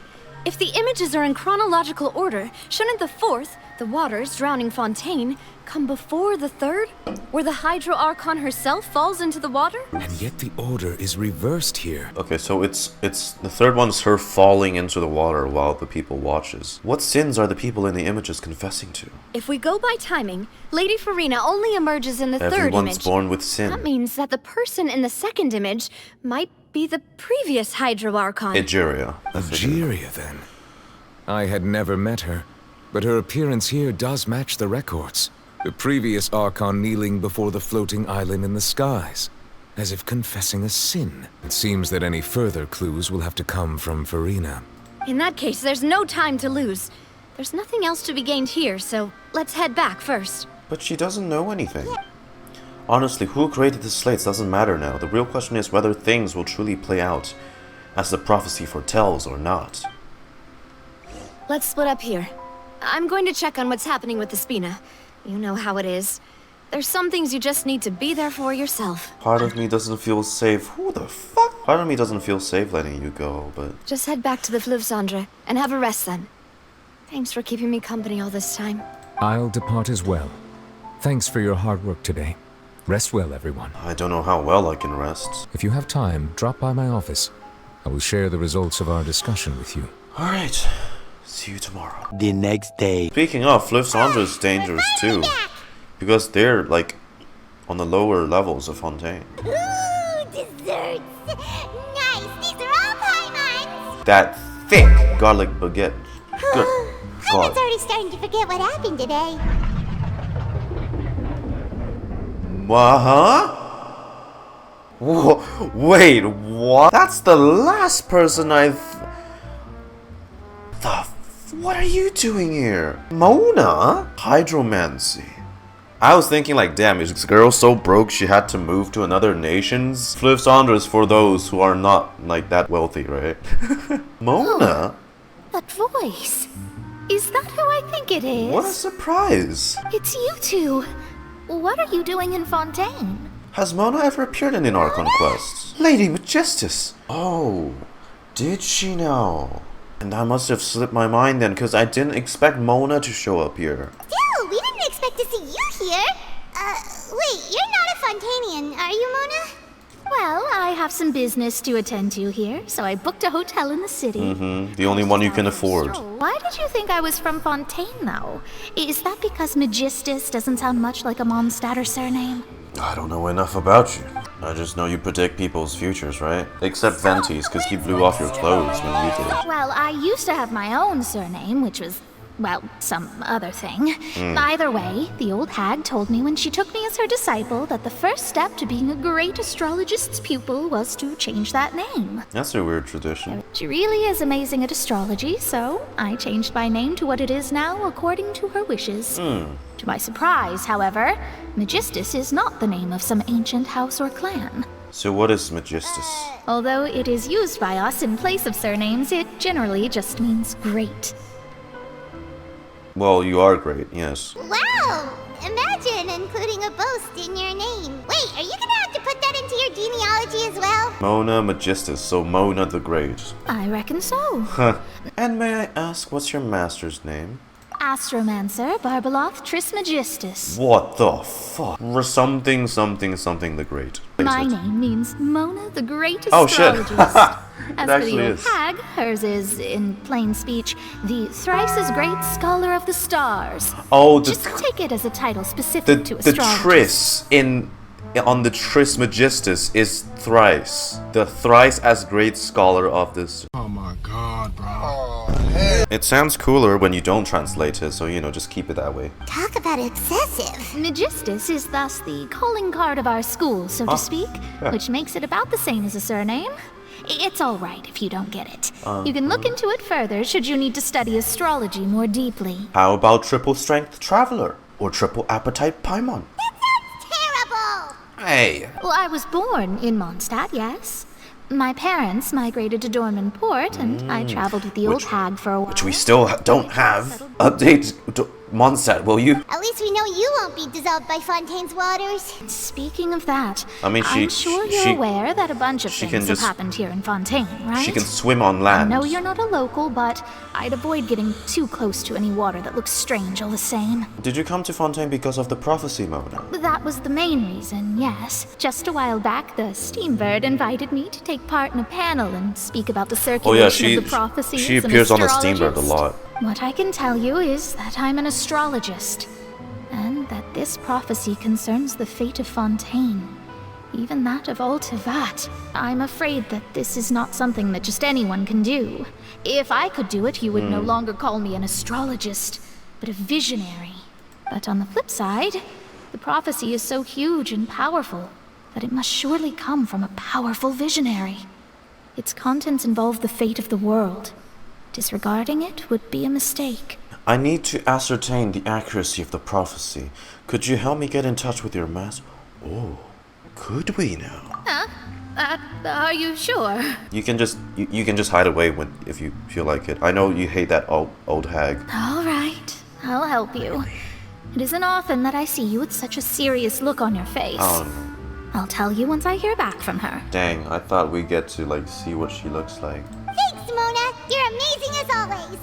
If the images are in chronological order, shouldn't the fourth, the waters drowning Fontaine, come before the third, where the Hydro Archon herself falls into the water? And yet the order is reversed here. Okay, so it's the third one's her falling into the water while the people watches. What sins are the people in the images confessing to? If we go by timing, Lady Furina only emerges in the third image. Everyone's born with sin. That means that the person in the second image might be the previous Hydro Archon. Egeria. Egeria, then. I had never met her, but her appearance here does match the records. The previous Archon kneeling before the floating island in the skies, as if confessing a sin. It seems that any further clues will have to come from Furina. In that case, there's no time to lose. There's nothing else to be gained here, so let's head back first. But she doesn't know anything. Honestly, who created the slates doesn't matter now. The real question is whether things will truly play out as the prophecy foretells or not. Let's split up here. I'm going to check on what's happening with the Spina. You know how it is. There's some things you just need to be there for yourself. Part of me doesn't feel safe. Who the fuck? Part of me doesn't feel safe letting you go, but... Just head back to the Fleuve Cendre and have a rest then. Thanks for keeping me company all this time. I'll depart as well. Thanks for your hard work today. Rest well, everyone. I don't know how well I can rest. If you have time, drop by my office. I will share the results of our discussion with you. Alright. See you tomorrow. The next day. Speaking of, Fleuve Cendre is dangerous too. Because they're, like, on the lower levels of Fontaine. Ooh, desserts! Nice! These are all Paimons! That thick garlic baguette. Good Paimon's God. already starting to forget what happened today. Huh? Wait, what? That's the last person what are you doing here? Mona? Hydromancy. I was thinking like, damn, is this girl so broke she had to move to another nations? Fleuve Cendre is for those who are not like that wealthy, right? Mona? That voice. Is that who I think it is? What a surprise. It's you two. What are you doing in Fontaine? Has Mona ever appeared in an Archon quest? Lady with Justice. Oh, did she now? And I must have slipped my mind then, because I didn't expect Mona to show up here. Still, we didn't expect to see you here. Wait, you're not a Fontainian, are you, Mona? Well, I have some business to attend to here, so I booked a hotel in the city. The only one you can afford. Why did you think I was from Fontaine, though? Is that because Magistus doesn't sound much like a Mondstadt surname? I don't know enough about you. I just know you predict people's futures, right? Except Ventis, because he blew off your clothes when you did. Well, I used to have my own surname, which was, well, some other thing. Either way, the old hag told me when she took me as her disciple that the first step to being a great astrologist's pupil was to change that name. That's a weird tradition. She really is amazing at astrology, so I changed my name to what it is now according to her wishes. To my surprise, however, Magistus is not the name of some ancient house or clan. So what is Magistus? Although it is used by us in place of surnames, it generally just means great. Well, you are great, yes. Wow! Imagine including a boast in your name. Wait, are you gonna have to put that into your genealogy as well? Mona Magistus, so Mona the Great. I reckon so. Huh. And may I ask, what's your master's name? Astromancer Barbeloth Trismegistus. What the fuck? Something the Great. My name means Mona the Great Oh shit. Astrologist. As for actually the old is. hag, hers is, in plain speech, the thrice-as-great scholar of the stars. Oh, Just take it as a title specific to the astrology. Tris on the Trismegistus is thrice. The thrice as great scholar of this. Oh my god, bro. It sounds cooler when you don't translate it, so just keep it that way. Talk about excessive. Magistus is thus the calling card of our school, so to speak, yeah. which makes it about the same as a surname. It's all right if you don't get it. You can look into it further should you need to study astrology more deeply. How about triple strength traveler or triple appetite paimon? Terrible! Hey. Well, I was born in Mondstadt, yes. My parents migrated to Dorman Port, and I traveled with the old hag for a while. Which we still don't have. Update. Mondstadt, will you? At least we know you won't be dissolved by Fontaine's waters. Speaking of that, I mean, I'm sure you're aware that a bunch of things have happened here in Fontaine, right? She can swim on land. I know you're not a local, but I'd avoid getting too close to any water that looks strange all the same. Did you come to Fontaine because of the prophecy, Mona? That was the main reason, yes. Just a while back, the Steambird invited me to take part in a panel and speak about the circulation of the prophecies. She appears on the Steambird a lot. What I can tell you is that I'm an astrologist, and that this prophecy concerns the fate of Fontaine, even that of all Tevat. I'm afraid that this is not something that just anyone can do. If I could do it, you would no longer call me an astrologist, but a visionary. But on the flip side, the prophecy is so huge and powerful that it must surely come from a powerful visionary. Its contents involve the fate of the world. Disregarding it would be a mistake. I need to ascertain the accuracy of the prophecy. Could you help me get in touch with your master? Oh, could we now? Are you sure? You can just hide away if you feel like it. I know you hate that old hag. All right, I'll help you. It isn't often that I see you with such a serious look on your face. Oh no. I'll tell you once I hear back from her. Dang, I thought we'd get to like see what she looks like. Thanks, Mona. You're amazing as always.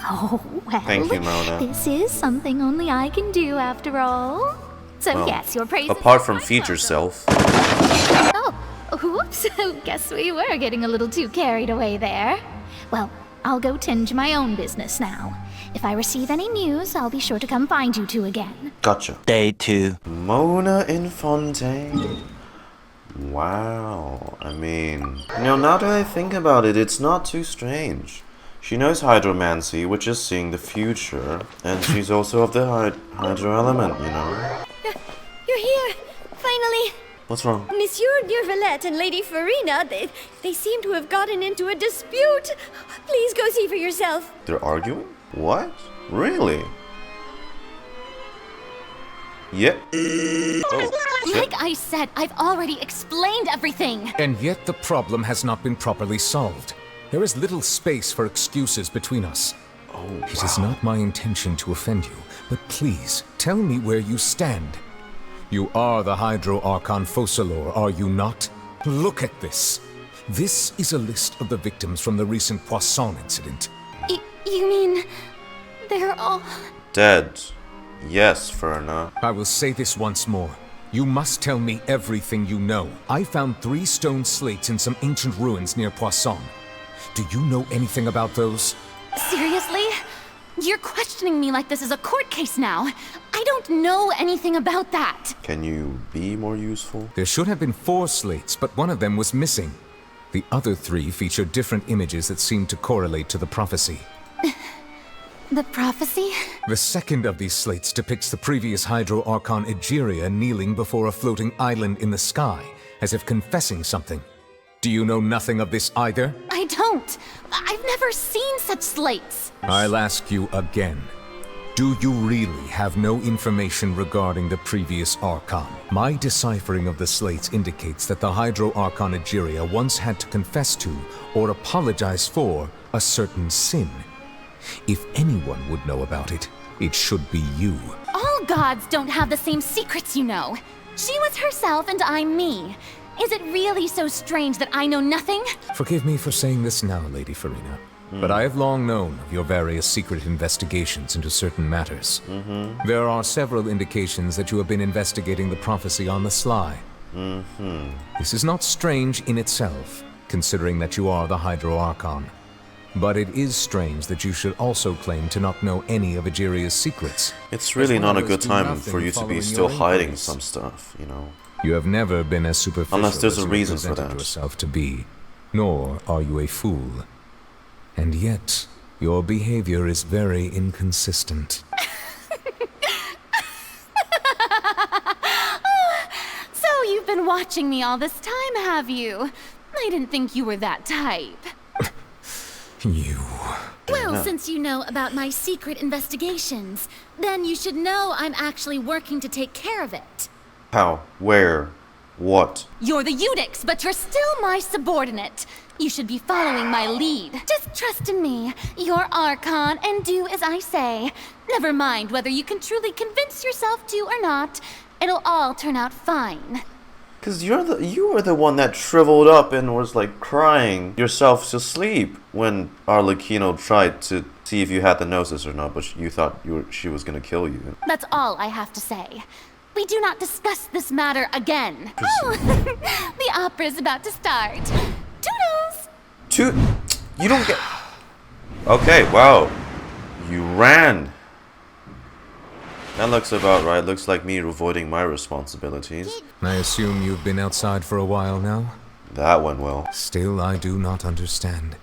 Oh, well. Thank you, Mona. This is something only I can do after all. So well, yes, your praise. Apart from future self. Oh, oops. Guess we were getting a little too carried away there. Well, I'll go tend to my own business now. If I receive any news, I'll be sure to come find you two again. Gotcha. Day 2. Mona in Fontaine. Wow. I mean, now that I think about it, it's not too strange. She knows hydromancy, which is seeing the future, and she's also of the hydro element, you know. You're here, finally. What's wrong? Monsieur Neuvillette and Lady Furina, they seem to have gotten into a dispute. Please go see for yourself. They're arguing? What? Really? Yep. Oh, like I said, I've already explained everything. And yet the problem has not been properly solved. There is little space for excuses between us. Oh, It is not my intention to offend you, but please, tell me where you stand. You are the Hydro Archon Focalors, are you not? Look at this. This is a list of the victims from the recent Poisson incident. You mean they're all dead? Yes, Furina. I will say this once more. You must tell me everything you know. I found 3 stone slates in some ancient ruins near Poisson. Do you know anything about those? Seriously? You're questioning me like this is a court case now. I don't know anything about that. Can you be more useful? There should have been 4 slates, but one of them was missing. The other 3 feature different images that seem to correlate to the prophecy. The prophecy? The second of these slates depicts the previous Hydro Archon Egeria kneeling before a floating island in the sky, as if confessing something. Do you know nothing of this either? I don't. I've never seen such slates. I'll ask you again. Do you really have no information regarding the previous Archon? My deciphering of the slates indicates that the Hydro Archon Egeria once had to confess to, or apologize for, a certain sin. If anyone would know about it, it should be you. All gods don't have the same secrets, you know. She was herself and I'm me. Is it really so strange that I know nothing? Forgive me for saying this now, Lady Furina, but I have long known of your various secret investigations into certain matters. There are several indications that you have been investigating the prophecy on the sly. This is not strange in itself, considering that you are the Hydro Archon. But it is strange that you should also claim to not know any of Egeria's secrets. It's really not a good time for you to be still hiding some stuff, you know. You have never been as superficial unless there's as a you reason for presented that. yourself to be, nor are you a fool. And yet, your behavior is very inconsistent. So you've been watching me all this time, have you? I didn't think you were that type. You... Well, since you know about my secret investigations, then you should know I'm actually working to take care of it. How? Where? What? You're the Eudex, but you're still my subordinate. You should be following my lead. Just trust in me, your Archon, and do as I say. Never mind whether you can truly convince yourself to or not. It'll all turn out fine. Cause you were the one that shriveled up and was like crying yourself to sleep when Arlecchino tried to see if you had the Gnosis or not, but you thought she was gonna kill you. That's all I have to say. We do not discuss this matter again. Oh, the opera's about to start. Toodles! You don't get... Okay, wow. You ran. That looks about right. Looks like me avoiding my responsibilities. I assume you've been outside for a while now? That went well. Still, I do not understand.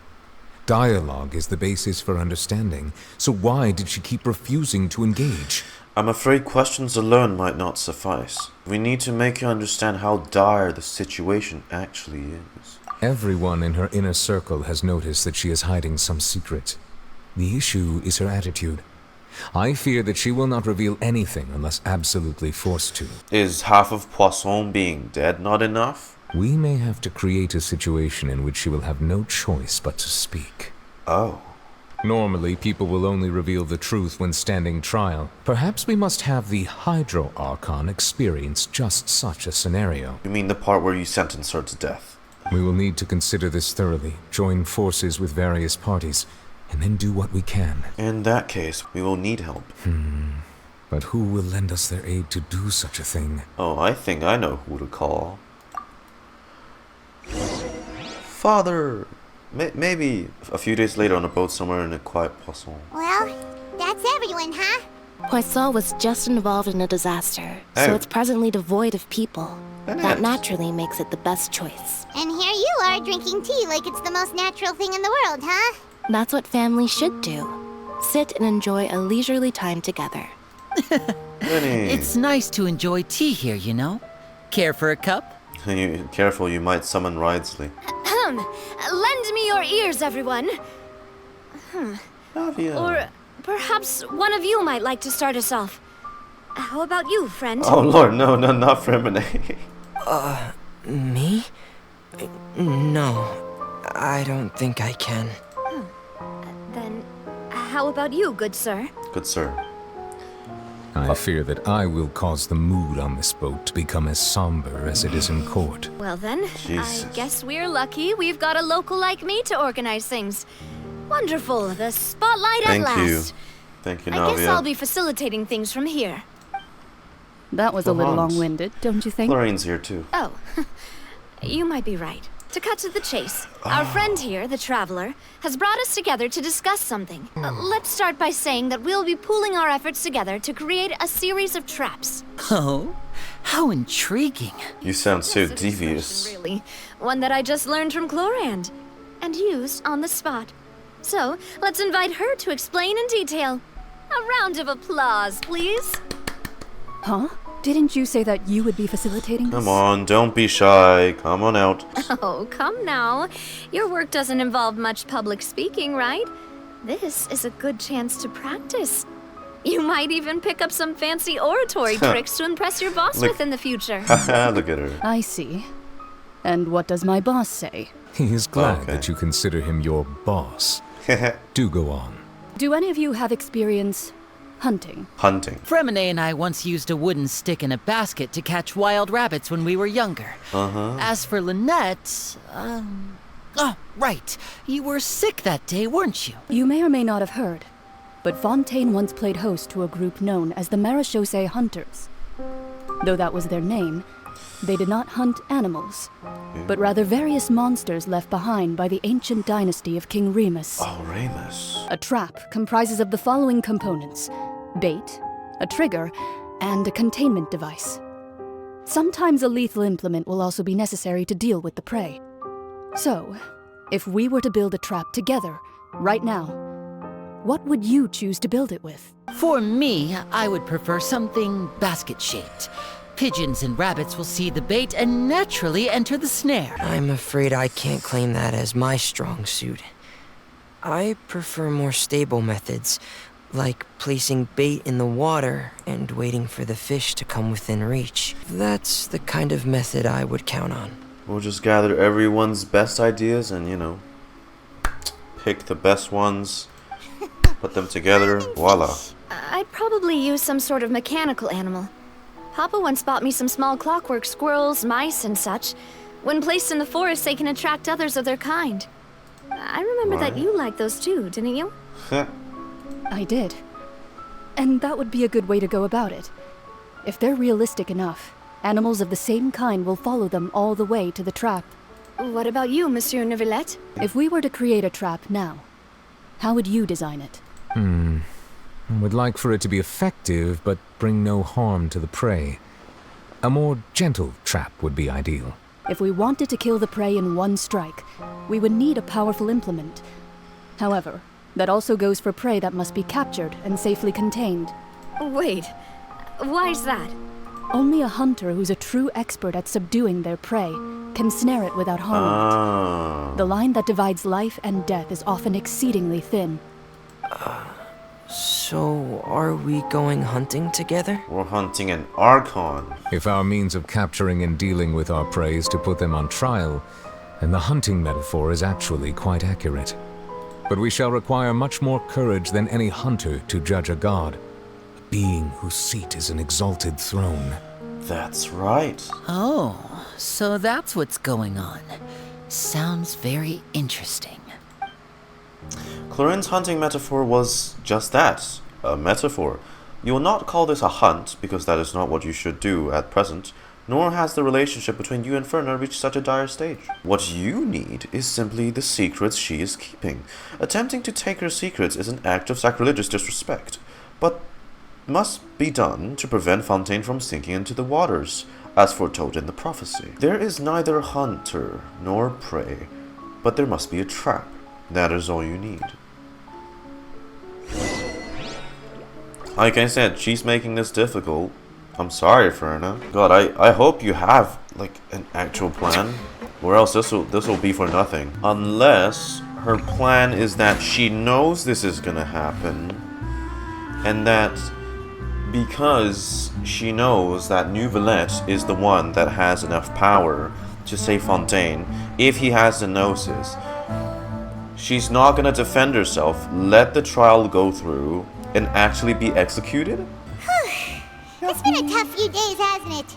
Dialogue is the basis for understanding, so why did she keep refusing to engage? I'm afraid questions alone might not suffice. We need to make her understand how dire the situation actually is. Everyone in her inner circle has noticed that she is hiding some secret. The issue is her attitude. I fear that she will not reveal anything unless absolutely forced to. Is half of Poisson being dead not enough? We may have to create a situation in which she will have no choice but to speak. Oh. Normally, people will only reveal the truth when standing trial. Perhaps we must have the Hydro Archon experience just such a scenario. You mean the part where you sentence her to death? We will need to consider this thoroughly, join forces with various parties, and then do what we can. In that case, we will need help. But who will lend us their aid to do such a thing? Oh, I think I know who to call. Father! Maybe a few days later on a boat somewhere in a quiet Poisson. Well, that's everyone, huh? Poisson was just involved in a disaster, Oh. so it's presently devoid of people. Lynette. That naturally makes it the best choice. And here you are drinking tea like it's the most natural thing in the world, huh? That's what family should do. Sit and enjoy a leisurely time together. It's nice to enjoy tea here, you know? Care for a cup? Careful, you might summon Wriothesley. Lend me your ears, everyone. Navia. Or perhaps one of you might like to start us off. How about you, friend? Oh lord, no, not Freminet. Me? No, I don't think I can. Then, how about you, good sir? Good sir. I fear that I will cause the mood on this boat to become as somber as it is in court. Well then, Jesus. I guess we're lucky we've got a local like me to organize things. Wonderful, the spotlight at last. Thank you, I Navia. guess I'll be facilitating things from here. That was a little long-winded, don't you think? Chlorine's here too. Oh, you might be right. To cut to the chase, our friend here, the Traveler, has brought us together to discuss something. Let's start by saying that we'll be pooling our efforts together to create a series of traps. Oh, how intriguing. You sound so devious. Really, one that I just learned from Chlorinde and used on the spot. So, let's invite her to explain in detail. A round of applause, please. Huh? Didn't you say that you would be facilitating this? Come on, don't be shy. Come on out. Oh, come now. Your work doesn't involve much public speaking, right? This is a good chance to practice. You might even pick up some fancy oratory tricks to impress your boss with in the future. Look at her. I see. And what does my boss say? He is glad that you consider him your boss. Do go on. Do any of you have experience hunting? Hunting. Freminet and I once used a wooden stick in a basket to catch wild rabbits when we were younger. As for Lynette, oh, right. You were sick that day, weren't you? You may or may not have heard, but Fontaine once played host to a group known as the Marechaussee Hunters. Though that was their name, they did not hunt animals, but rather various monsters left behind by the ancient dynasty of King Remus. Oh, Remus. A trap comprises of the following components: bait, a trigger, and a containment device. Sometimes a lethal implement will also be necessary to deal with the prey. So, if we were to build a trap together, right now, what would you choose to build it with? For me, I would prefer something basket-shaped. Pigeons and rabbits will see the bait and naturally enter the snare. I'm afraid I can't claim that as my strong suit. I prefer more stable methods, like placing bait in the water and waiting for the fish to come within reach. That's the kind of method I would count on. We'll just gather everyone's best ideas and, you know, pick the best ones, put them together, voila. I'd probably use some sort of mechanical animal. Papa once bought me some small clockwork squirrels, mice, and such. When placed in the forest, they can attract others of their kind. I remember that you liked those too, didn't you? I did. And that would be a good way to go about it. If they're realistic enough, animals of the same kind will follow them all the way to the trap. What about you, Monsieur Neuvillette? If we were to create a trap now, how would you design it? I would like for it to be effective, but bring no harm to the prey. A more gentle trap would be ideal. If we wanted to kill the prey in one strike, we would need a powerful implement. However, that also goes for prey that must be captured and safely contained. Wait, why's that? Only a hunter who's a true expert at subduing their prey can snare it without harming it. The line that divides life and death is often exceedingly thin. So, are we going hunting together? We're hunting an Archon. If our means of capturing and dealing with our prey is to put them on trial, then the hunting metaphor is actually quite accurate. But we shall require much more courage than any hunter to judge a god, a being whose seat is an exalted throne. That's right. Oh, so that's what's going on. Sounds very interesting. Chlorinde's hunting metaphor was just that, a metaphor. You will not call this a hunt, because that is not what you should do at present, nor has the relationship between you and Furina reached such a dire stage. What you need is simply the secrets she is keeping. Attempting to take her secrets is an act of sacrilegious disrespect, but must be done to prevent Fontaine from sinking into the waters, as foretold in the prophecy. There is neither hunter nor prey, but there must be a trap. That is all you need. Like I said, she's making this difficult. I'm sorry, Furina. God, I hope you have like an actual plan, or else this will be for nothing. Unless her plan is that she knows this is gonna happen, and that because she knows that Neuvillette is the one that has enough power to save Fontaine, if he has the Gnosis, she's not gonna defend herself, let the trial go through, and actually be executed? It's been a tough few days, hasn't it?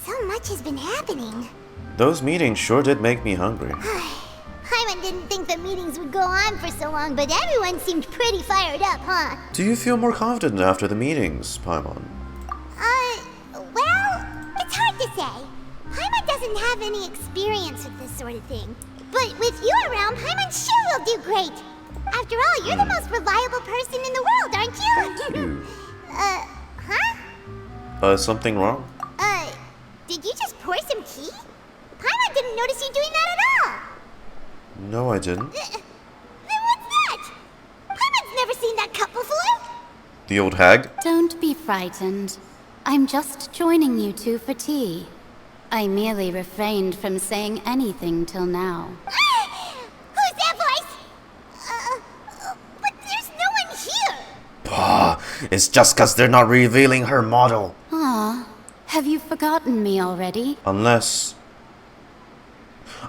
So much has been happening. Those meetings sure did make me hungry. Paimon didn't think the meetings would go on for so long, but everyone seemed pretty fired up, huh? Do you feel more confident after the meetings, Paimon? Well, it's hard to say. Paimon doesn't have any experience with this sort of thing. But with you around, Paimon sure will do great. After all, you're the most reliable person in the world, aren't you? Is something wrong? Did you just pour some tea? Paimon didn't notice you doing that at all. No, I didn't. Then what's that? Paimon's never seen that cup before. The old hag? Don't be frightened. I'm just joining you two for tea. I merely refrained from saying anything till now. Who's that voice? But there's no one here. Bah, it's just cause they're not revealing her model. Aw, have you forgotten me already? Unless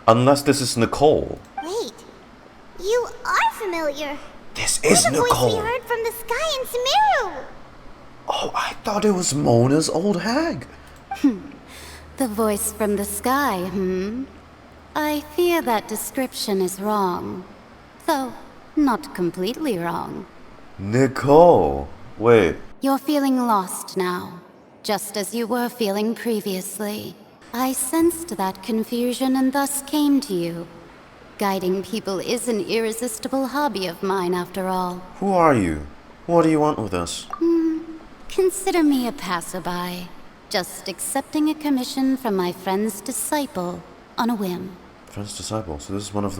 this is Nicole. Wait, you are familiar. This is You're the voice Nicole. we heard from the sky in Sumeru. Oh, I thought it was Mona's old hag. The voice from the sky, I fear that description is wrong. Though, not completely wrong. Nicole. Wait. You're feeling lost now, just as you were feeling previously. I sensed that confusion and thus came to you. Guiding people is an irresistible hobby of mine, after all. Who are you? What do you want with us? Consider me a passerby. Just accepting a commission from my friend's disciple on a whim. Friend's disciple. So this is one of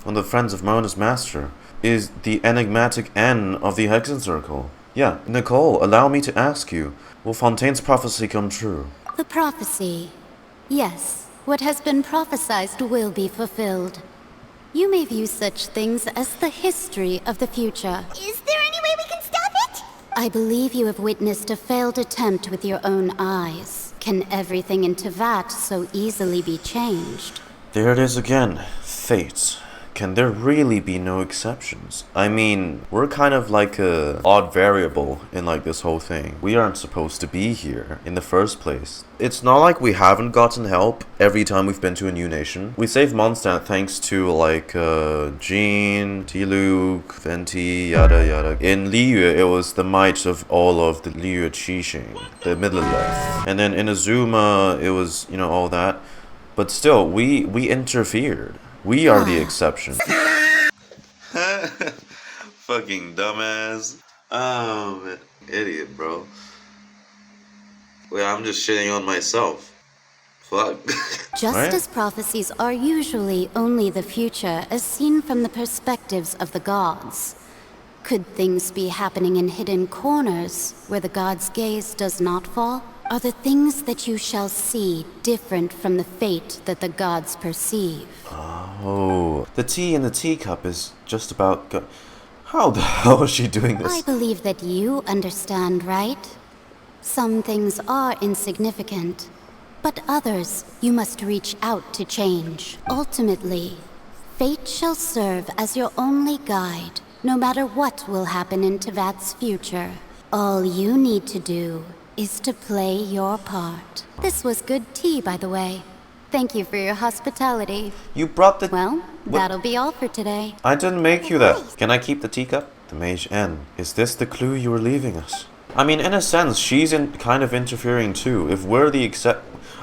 the friends of Mona's master. Is the enigmatic N of the Hexen Circle. Yeah, Nicole, allow me to ask you, will Fontaine's prophecy come true? The prophecy. Yes, what has been prophesied will be fulfilled. You may view such things as the history of the future. Is there any way we can stop it? I believe you have witnessed a failed attempt with your own eyes. Can everything in Teyvat so easily be changed? There it is again. Fate. Can there really be no exceptions? I mean, we're kind of like a odd variable in like this whole thing. We aren't supposed to be here in the first place. It's not like we haven't gotten help every time we've been to a new nation. We saved Mondstadt thanks to like Jean, Diluc, Venti, yada yada. In Liyue, it was the might of all of the Liyue Qixing, the Middle-Left. And then in Azuma, it was, you know, all that. But still, we interfered. We are the exception. Fucking dumbass. Oh, man. Idiot, bro. Wait, I'm just shitting on myself. Fuck. Just as prophecies are usually only the future as seen from the perspectives of the gods, could things be happening in hidden corners where the gods' gaze does not fall? Are the things that you shall see different from the fate that the gods perceive? Oh, the tea in the teacup is just about how the hell is she doing this? I believe that you understand, right? Some things are insignificant, but others you must reach out to change. Ultimately, fate shall serve as your only guide, no matter what will happen in Teyvat's future. All you need to do is to play your part. This was good tea, by the way. Thank you for your hospitality. You brought the... Well, that'll be all for today. I didn't make you that. Can I keep the teacup? The Mage N. Is this the clue you were leaving us? I mean, in a sense, she's kind of interfering too. If we're the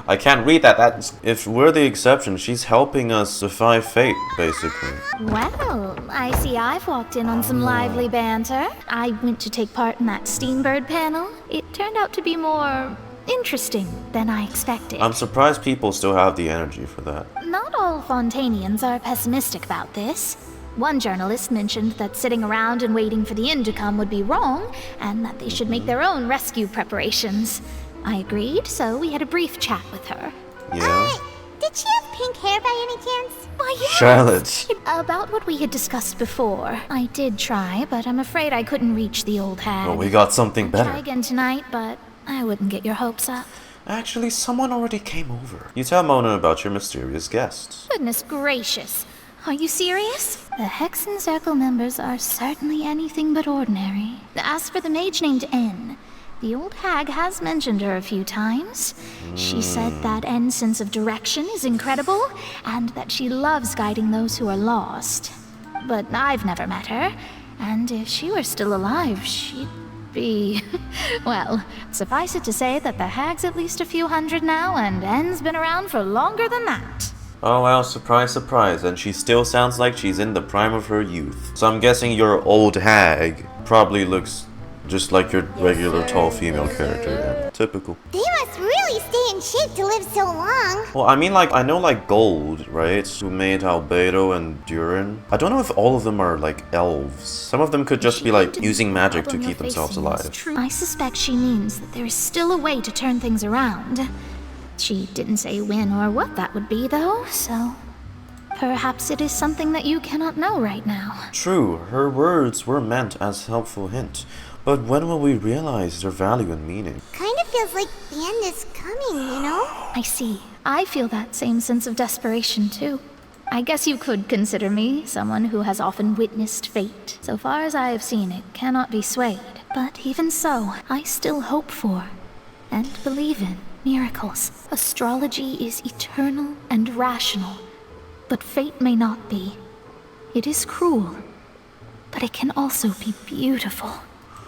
I can't read that. If we're the exception, she's helping us defy fate, basically. Well, I see I've walked in on some lively banter. I went to take part in that Steambird panel. It turned out to be more interesting than I expected. I'm surprised people still have the energy for that. Not all Fontainians are pessimistic about this. One journalist mentioned that sitting around and waiting for the end to come would be wrong, and that they should make their own rescue preparations. I agreed, so we had a brief chat with her. Yeah? Did she have pink hair by any chance? Why, yes! Charlotte. About what we had discussed before. I did try, but I'm afraid I couldn't reach the old hag. Well, we got something better. Try again tonight, but I wouldn't get your hopes up. Actually, someone already came over. You tell Mona about your mysterious guests. Goodness gracious. Are you serious? The Hexen Circle members are certainly anything but ordinary. As for the mage named N, the old hag has mentioned her a few times. She said that N's sense of direction is incredible, and that she loves guiding those who are lost. But I've never met her, and if she were still alive, she'd be... Well, suffice it to say that the hag's at least a few hundred now, and N's been around for longer than that. Oh well, surprise, surprise, and she still sounds like she's in the prime of her youth. So I'm guessing your old hag probably looks just like your regular tall female character then. Typical. They must really stay in shape to live so long. Well, I mean, like, I know, like, Gold, right? Who made Albedo and Durin. I don't know if all of them are, like, elves. Some of them could just be, like, using magic to keep themselves alive. I suspect she means that there is still a way to turn things around. She didn't say when or what that would be, though, so... Perhaps it is something that you cannot know right now. True, her words were meant as helpful hint. But when will we realize their value and meaning? Kind of feels like the end is coming, you know? I see. I feel that same sense of desperation, too. I guess you could consider me someone who has often witnessed fate. So far as I have seen, it cannot be swayed. But even so, I still hope for, and believe in, miracles. Astrology is eternal and rational, but fate may not be. It is cruel, but it can also be beautiful.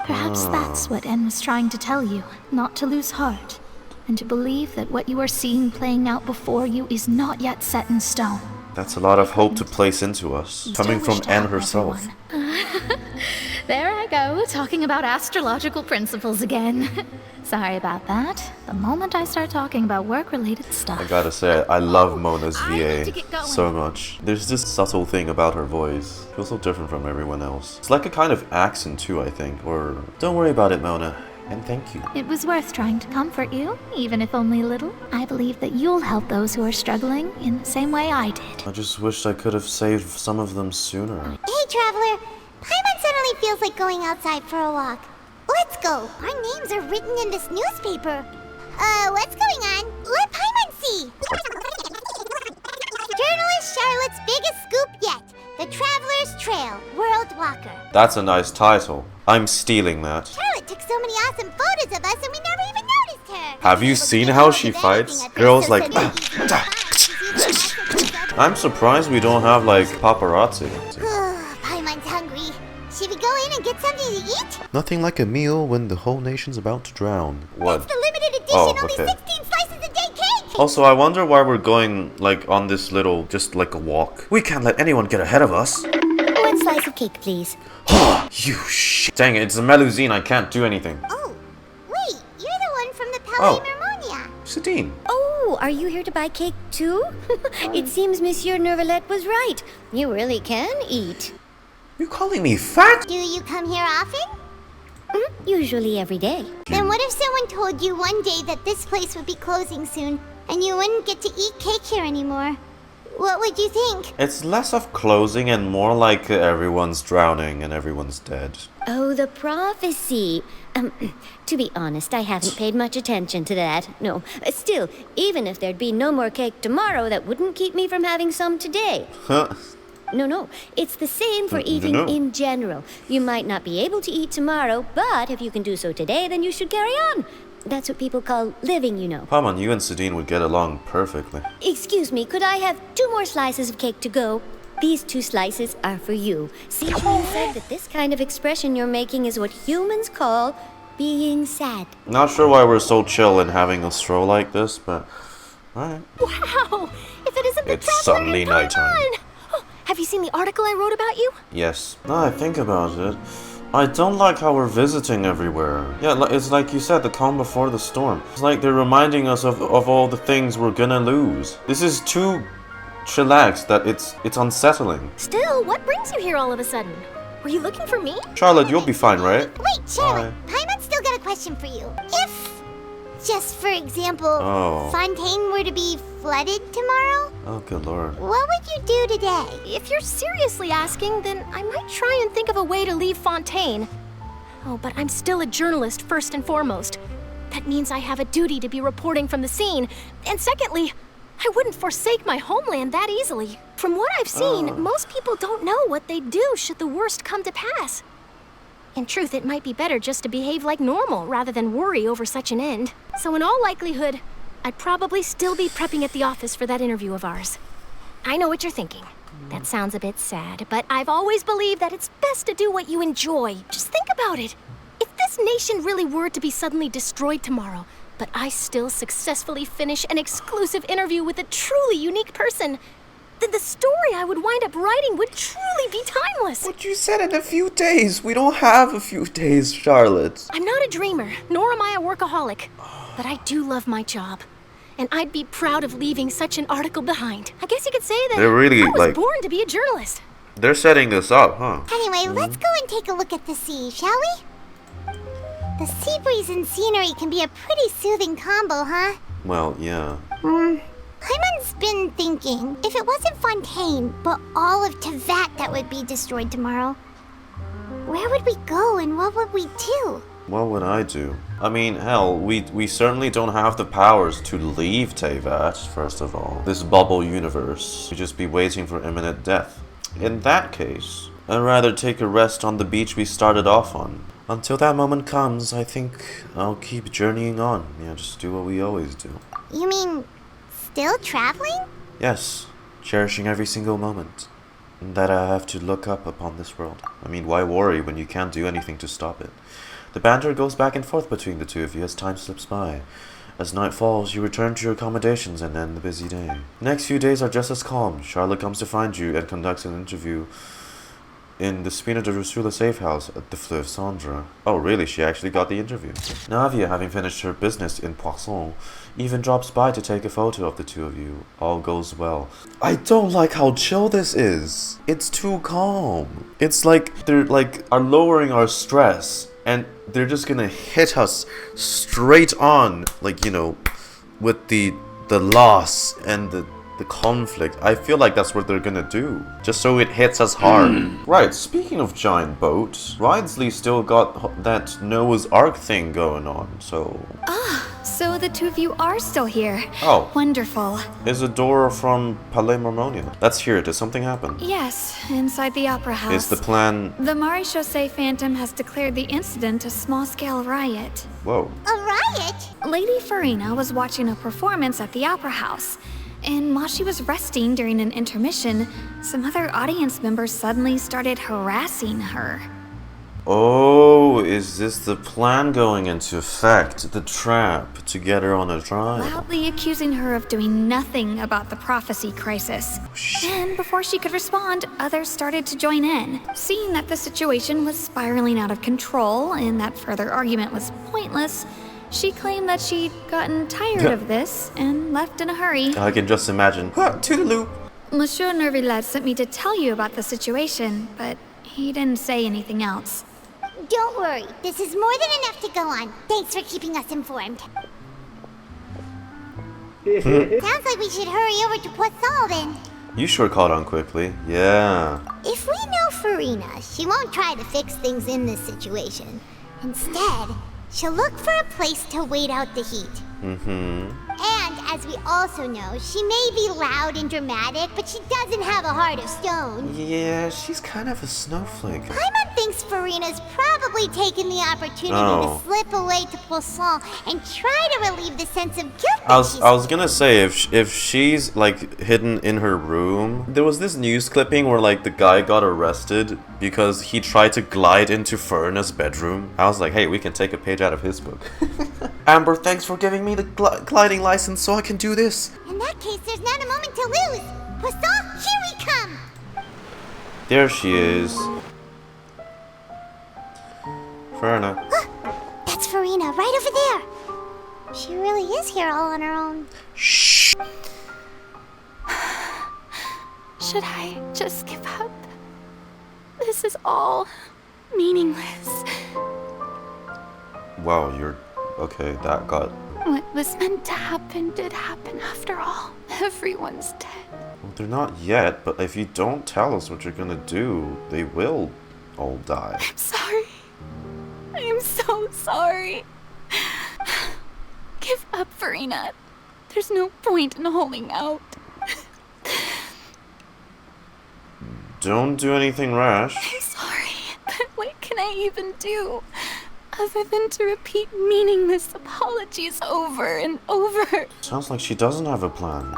Perhaps that's what N was trying to tell you, not to lose heart, and to believe that what you are seeing playing out before you is not yet set in stone. That's a lot of hope to place into us, coming from N herself. There I go, talking about astrological principles again. Sorry about that. The moment I start talking about work-related stuff... I gotta say, I love Mona's VA so much. There's this subtle thing about her voice. Feels so different from everyone else. It's like a kind of accent too, I think. Or, don't worry about it, Mona. And thank you. It was worth trying to comfort you, even if only a little. I believe that you'll help those who are struggling in the same way I did. I just wished I could have saved some of them sooner. Hey, Traveler. Paimon suddenly feels like going outside for a walk. Let's go. Our names are written in this newspaper. What's going Charlotte's biggest scoop yet. The Traveler's Trail, World Walker. That's a nice title. I'm stealing that. Charlotte took so many awesome photos of us and we never even noticed her. Have you seen how she fights? Girls like... I'm surprised we don't have, like, paparazzi. Paimon's hungry. Should we go in and get something to eat? Nothing like a meal when the whole nation's about to drown. What? It's the limited edition, only 16 slices a day cake! Also, I wonder why we're going, like, on this little, just like a walk. We can't let anyone get ahead of us. One slice of cake, please. You shit. Dang it, it's a Melusine, I can't do anything. Oh, wait, you're the one from the Palais Mermonia. Sadine. Oh, are you here to buy cake too? It seems Monsieur Neuvillette was right. You really can eat. You calling me fat? Do you come here often? Usually every day. Then what if someone told you one day that this place would be closing soon, and you wouldn't get to eat cake here anymore? What would you think? It's less of closing and more like everyone's drowning and everyone's dead. Oh, the prophecy. To be honest, I haven't paid much attention to that. No, still, even if there'd be no more cake tomorrow, that wouldn't keep me from having some today. Huh? No, it's the same for eating in general. You might not be able to eat tomorrow, but if you can do so today, then you should carry on. That's what people call living, you know. Paimon, you and Sadine would get along perfectly. Excuse me, could I have 2 more slices of cake to go? These 2 slices are for you. Sigewinne said that this kind of expression you're making is what humans call being sad. Not sure why we're so chill and having a stroll like this, but... Alright. Wow! If it isn't the It's suddenly nighttime. Oh, have you seen the article I wrote about you? Yes. Now I think about it, I don't like how we're visiting everywhere. Yeah, it's like you said, the calm before the storm. It's like they're reminding us of all the things we're gonna lose. This is too chillaxed that it's unsettling. Still, what brings you here all of a sudden? Were you looking for me? Charlotte, you'll be fine, right? Wait, Charlotte, Paimon's still got a question for you. If, just for example, Fontaine were to be flooded tomorrow, Oh, good lord. what would you do today? If you're seriously asking, then I might try and think of a way to leave Fontaine. Oh, but I'm still a journalist first and foremost. That means I have a duty to be reporting from the scene. And secondly, I wouldn't forsake my homeland that easily. From what I've seen, most people don't know what they'd do should the worst come to pass. In truth, it might be better just to behave like normal rather than worry over such an end. So in all likelihood, I'd probably still be prepping at the office for that interview of ours. I know what you're thinking. That sounds a bit sad, but I've always believed that it's best to do what you enjoy. Just think about it. If this nation really were to be suddenly destroyed tomorrow, but I still successfully finish an exclusive interview with a truly unique person, then the story I would wind up writing would truly be timeless. But you said in a few days. We don't have a few days, Charlotte. I'm not a dreamer, nor am I a workaholic. But I do love my job. And I'd be proud of leaving such an article behind. I guess you could say that They're really, I was like- born to be a journalist. They're setting this up, huh? Anyway, let's go and take a look at the sea, shall we? The sea breeze and scenery can be a pretty soothing combo, huh? Well, yeah. Paimon's been thinking, if it wasn't Fontaine, but all of Tevat that would be destroyed tomorrow, where would we go and what would we do? What would I do? I mean, hell, we certainly don't have the powers to leave Tevat, first of all. This bubble universe. We'd just be waiting for imminent death. In that case, I'd rather take a rest on the beach we started off on. Until that moment comes, I think I'll keep journeying on. Yeah, just do what we always do. You mean, still traveling? Yes, cherishing every single moment that I have to look up upon this world. I mean, why worry when you can't do anything to stop it? The banter goes back and forth between the two of you as time slips by. As night falls, you return to your accommodations and end the busy day. The next few days are just as calm. Charlotte comes to find you and conducts an interview in the Spina de Rusula safe house at the Fleuve Cendre. Oh really, she actually got the interview. Navia, having finished her business in Poisson, even drops by to take a photo of the two of you. All goes well. I don't like how chill this is. It's too calm. It's like they're are lowering our stress and they're just gonna hit us straight on, like, you know, with the loss and the conflict. I feel like that's what they're gonna do, just so it hits us hard. Right, speaking of giant boats, Wriothesley still got that Noah's Ark thing going on, so... So the two of you are still here. Oh. Wonderful. Is a door from Palais Marmonia. Let's hear it. Did something happen? Yes, inside the Opera House. Is the plan... The Maréchaussée Phantom has declared the incident a small-scale riot. Whoa. A riot? Lady Furina was watching a performance at the Opera House. And while she was resting during an intermission, some other audience members suddenly started harassing her. Oh, is this the plan going into effect? The trap to get her on a trial? Loudly accusing her of doing nothing about the prophecy crisis. And before she could respond, others started to join in. Seeing that the situation was spiraling out of control and that further argument was pointless, she claimed that she'd gotten tired of this and left in a hurry. I can just imagine. Toodaloo. Monsieur Neuvillette sent me to tell you about the situation, but he didn't say anything else. Don't worry, this is more than enough to go on. Thanks for keeping us informed. Sounds like we should hurry over to Poisson then. You sure caught on quickly. Yeah. If we know Furina, she won't try to fix things in this situation. Instead, she'll look for a place to wait out the heat. And as we also know, she may be loud and dramatic, but she doesn't have a heart of stone. Yeah, she's kind of a snowflake. Paimon thinks Furina's probably taken the opportunity to slip away to Poisson and try to relieve the sense of guilt. I was gonna say, if she's like hidden in her room, there was this news clipping where like the guy got arrested because he tried to glide into Furina's bedroom. I was like, hey, we can take a page out of his book. Amber, thanks for giving me the gliding license so I can do this. In that case, there's not a moment to lose. Poisson, here we come. There she is. Furina. That's Furina, right over there. She really is here all on her own. Shh. Should I just give up? This is all meaningless. Wow, you're... Okay, that got... What was meant to happen did happen after all. Everyone's dead. Well, they're not yet, but if you don't tell us what you're gonna do, they will all die. I'm sorry. I am so sorry. Give up, Furina. There's no point in holding out. Don't do anything rash. I'm sorry, but what can I even do? Other than to repeat meaningless apologies over and over. Sounds like she doesn't have a plan.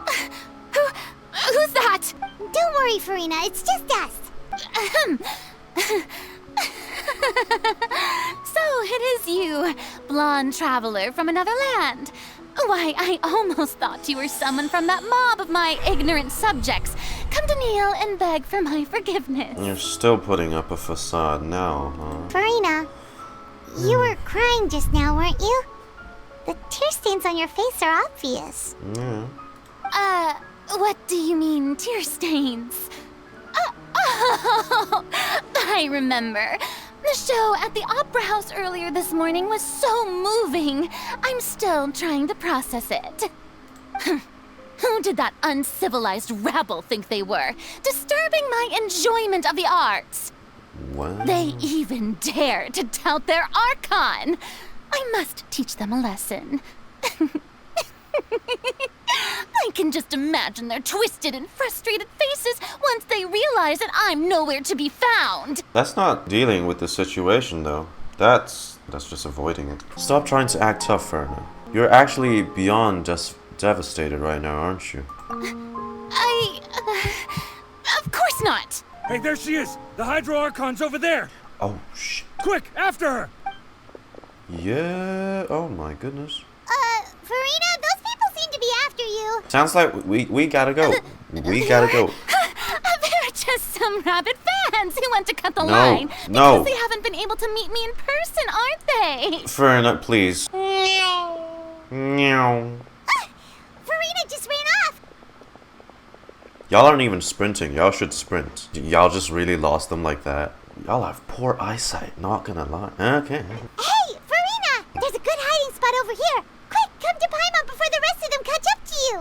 Who's that? Don't worry, Furina, it's just us. So it is you, blonde traveler from another land. Why, I almost thought you were someone from that mob of my ignorant subjects. Come to kneel and beg for my forgiveness. You're still putting up a facade now, huh? Furina, you were crying just now, weren't you? The tear stains on your face are obvious. Yeah. What do you mean, tear stains? Oh, I remember. The show at the Opera House earlier this morning was so moving. I'm still trying to process it. Who did that uncivilized rabble think they were? Disturbing my enjoyment of the arts. What? They even dare to tout their Archon. I must teach them a lesson. I can just imagine their twisted and frustrated faces once they realize that I'm nowhere to be found. That's not dealing with the situation, though. That's just avoiding it. Stop trying to act tough, Furina. You're actually beyond just devastated right now, aren't you? Of course not. Hey, there she is! The Hydro Archon's over there! Oh, shit. Quick, after her! Yeah, oh my goodness. Furina, those people seem to be after you. Sounds like we gotta go. We gotta go. They're just some rabid fans who want to cut the No, line. no. Because they haven't been able to meet me in person, aren't they? Furina, please. Meow. Furina just ran off. Y'all aren't even sprinting. Y'all should sprint. Y'all just really lost them like that. Y'all have poor eyesight, not gonna lie. Okay. Hey, Furina! There's a good hiding spot over here. Quick, come to Paimon before the rest of them catch up to you.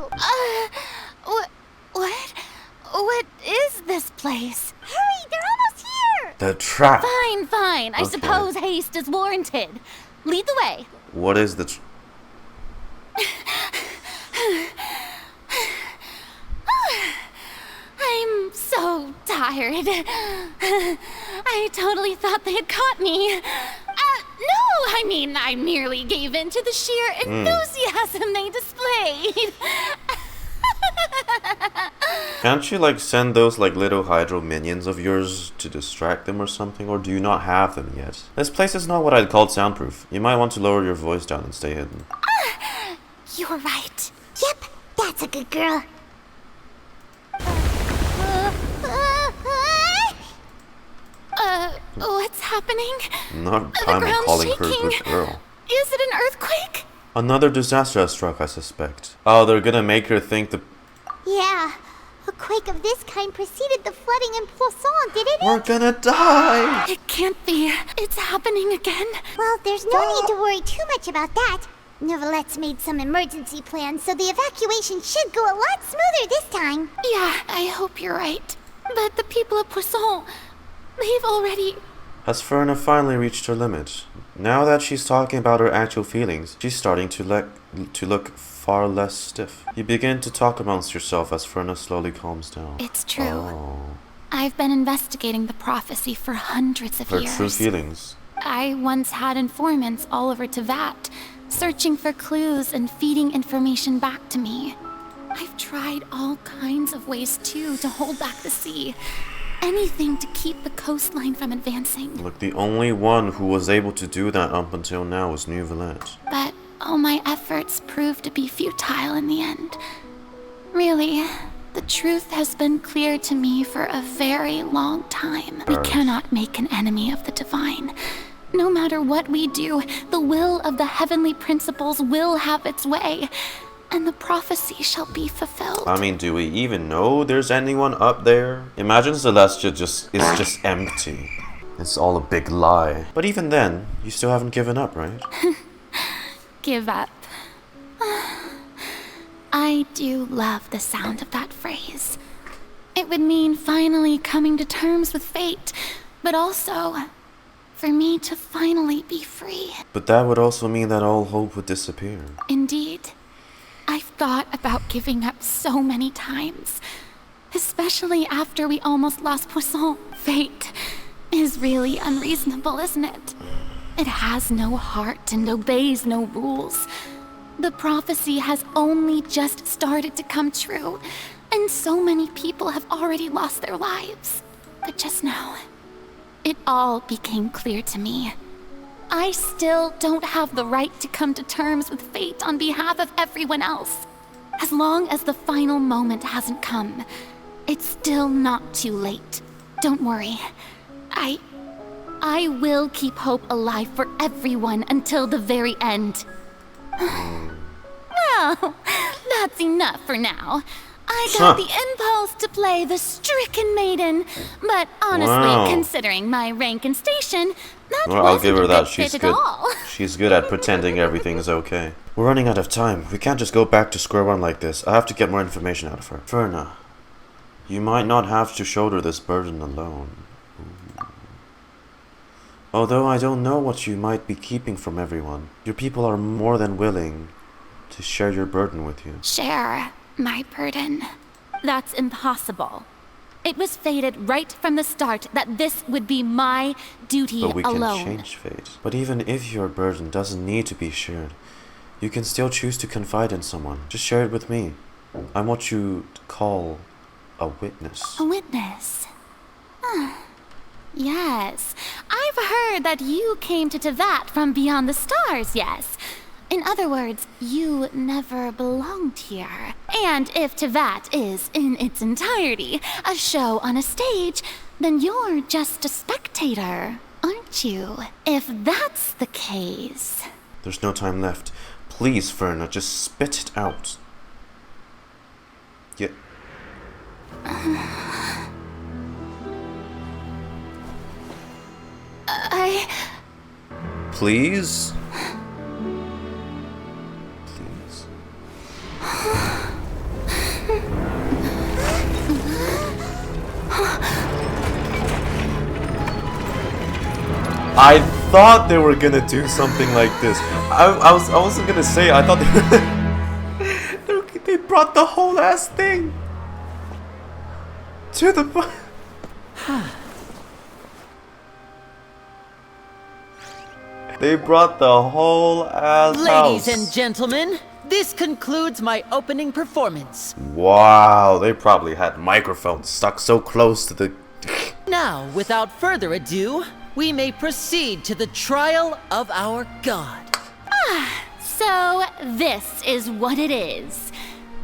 What is this place? Hurry, they're almost here. The trap. Fine. I Okay. suppose haste is warranted. Lead the way. What is the tired. I totally thought they had caught me. No, I mean, I merely gave in to the sheer enthusiasm they displayed. Can't you like send those like little hydro minions of yours to distract them or something, or do you not have them yet? This place is not what I'd call soundproof. You might want to lower your voice down and stay hidden. You're right. Yep, that's a good girl. What's happening? Not time of calling her a good girl. Is it an earthquake? Another disaster has struck, I suspect. Oh, they're gonna make her think the... Yeah, a quake of this kind preceded the flooding in Poisson, didn't it? We're gonna die! It can't be. It's happening again. Well, there's no need to worry too much about that. Neuvillette's made some emergency plans, so the evacuation should go a lot smoother this time. Yeah, I hope you're right. But the people of Poisson, they've already... Has Furina finally reached her limit? Now that she's talking about her actual feelings, she's starting to look far less stiff. You begin to talk amongst yourself as Furina slowly calms down. It's true. Oh. I've been investigating the prophecy for hundreds of years. Her true feelings. I once had informants all over Teaparty, searching for clues and feeding information back to me. I've tried all kinds of ways too to hold back the sea. Anything to keep the coastline from advancing. Look, the only one who was able to do that up until now was Neuvillette. But all my efforts proved to be futile in the end. Really, the truth has been clear to me for a very long time. We cannot make an enemy of the divine. No matter what we do, the will of the heavenly principles will have its way, and the prophecy shall be fulfilled. I mean, do we even know there's anyone up there? Imagine Celestia is just empty. It's all a big lie. But even then, you still haven't given up, right? Give up. I do love the sound of that phrase. It would mean finally coming to terms with fate, but also for me to finally be free. But that would also mean that all hope would disappear. Indeed. I've thought about giving up so many times, especially after we almost lost Poisson. Fate is really unreasonable, isn't it? It has no heart and obeys no rules. The prophecy has only just started to come true, and so many people have already lost their lives. But just now, it all became clear to me. I still don't have the right to come to terms with fate on behalf of everyone else. As long as the final moment hasn't come, it's still not too late. Don't worry. I will keep hope alive for everyone until the very end. Well, that's enough for now. I got the impulse to play the stricken maiden, but honestly, considering my rank and station, that I'll give her that. She's good. She's good at pretending everything is okay. We're running out of time. We can't just go back to square one like this. I have to get more information out of her. Furina, you might not have to shoulder this burden alone. Ooh. Although I don't know what you might be keeping from everyone, your people are more than willing to share your burden with you. Share my burden? That's impossible. It was fated right from the start that this would be my duty alone. But we can change fate. But even if your burden doesn't need to be shared, you can still choose to confide in someone. Just share it with me. I'm what you call a witness. A witness? Yes. I've heard that you came to Teaparty from beyond the stars, yes. In other words, you never belonged here. And if Teaparty is, in its entirety, a show on a stage, then you're just a spectator, aren't you? If that's the case... There's no time left. Please, Furina, just spit it out. Yeah. Please? I thought they were gonna do something like this. I wasn't gonna say. I thought they brought the whole ass thing to the. They brought the whole ass Ladies house. and gentlemen, this concludes my opening performance. Wow, they probably had microphones stuck so close to the... Now, without further ado, we may proceed to the trial of our god. So, this is what it is.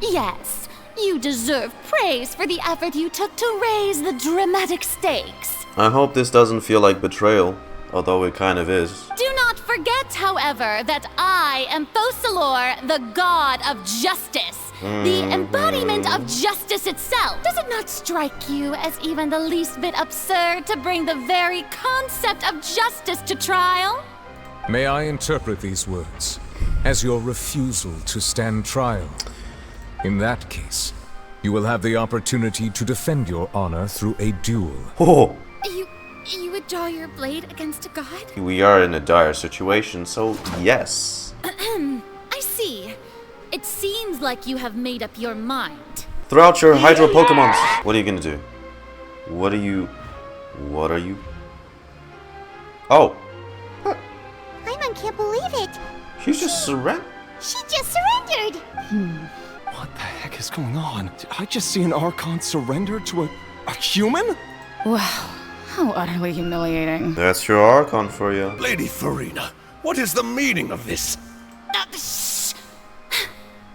Yes, you deserve praise for the effort you took to raise the dramatic stakes. I hope this doesn't feel like betrayal, although it kind of is. Do not forget, however, that I am Folcalors, the god of justice. The embodiment of justice itself. Does it not strike you as even the least bit absurd to bring the very concept of justice to trial? May I interpret these words as your refusal to stand trial? In that case, you will have the opportunity to defend your honor through a duel. Oh. You would draw your blade against a god? We are in a dire situation, so yes. I see. It seems like you have made up your mind. Throw out your Hydro Pokemons. What are you gonna do? What are you? Oh. Paimon can't believe it. She's just surrendered. She just surrendered. What the heck is going on? Did I just see an Archon surrender to a human? Wow, how utterly humiliating. That's your Archon for you. Lady Furina, what is the meaning of this?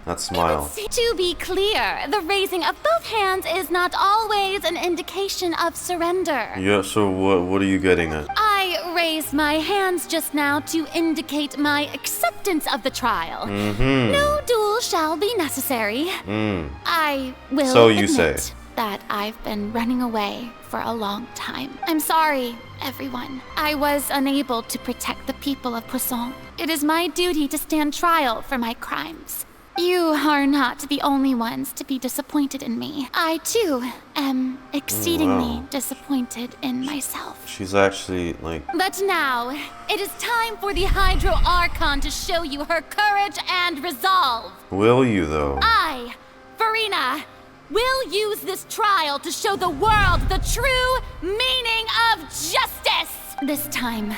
That smile. To be clear, the raising of both hands is not always an indication of surrender. Yeah, so what are you getting at? I raised my hands just now to indicate my acceptance of the trial. No duel shall be necessary. I will So you admit say. that I've been running away for a long time. I'm sorry, everyone. I was unable to protect the people of Poisson. It is my duty to stand trial for my crimes. You are not the only ones to be disappointed in me. I, too, am exceedingly disappointed in myself. She's actually, like... But now, it is time for the Hydro Archon to show you her courage and resolve. Will you, though? I, Furina, will use this trial to show the world the true meaning of justice. This time,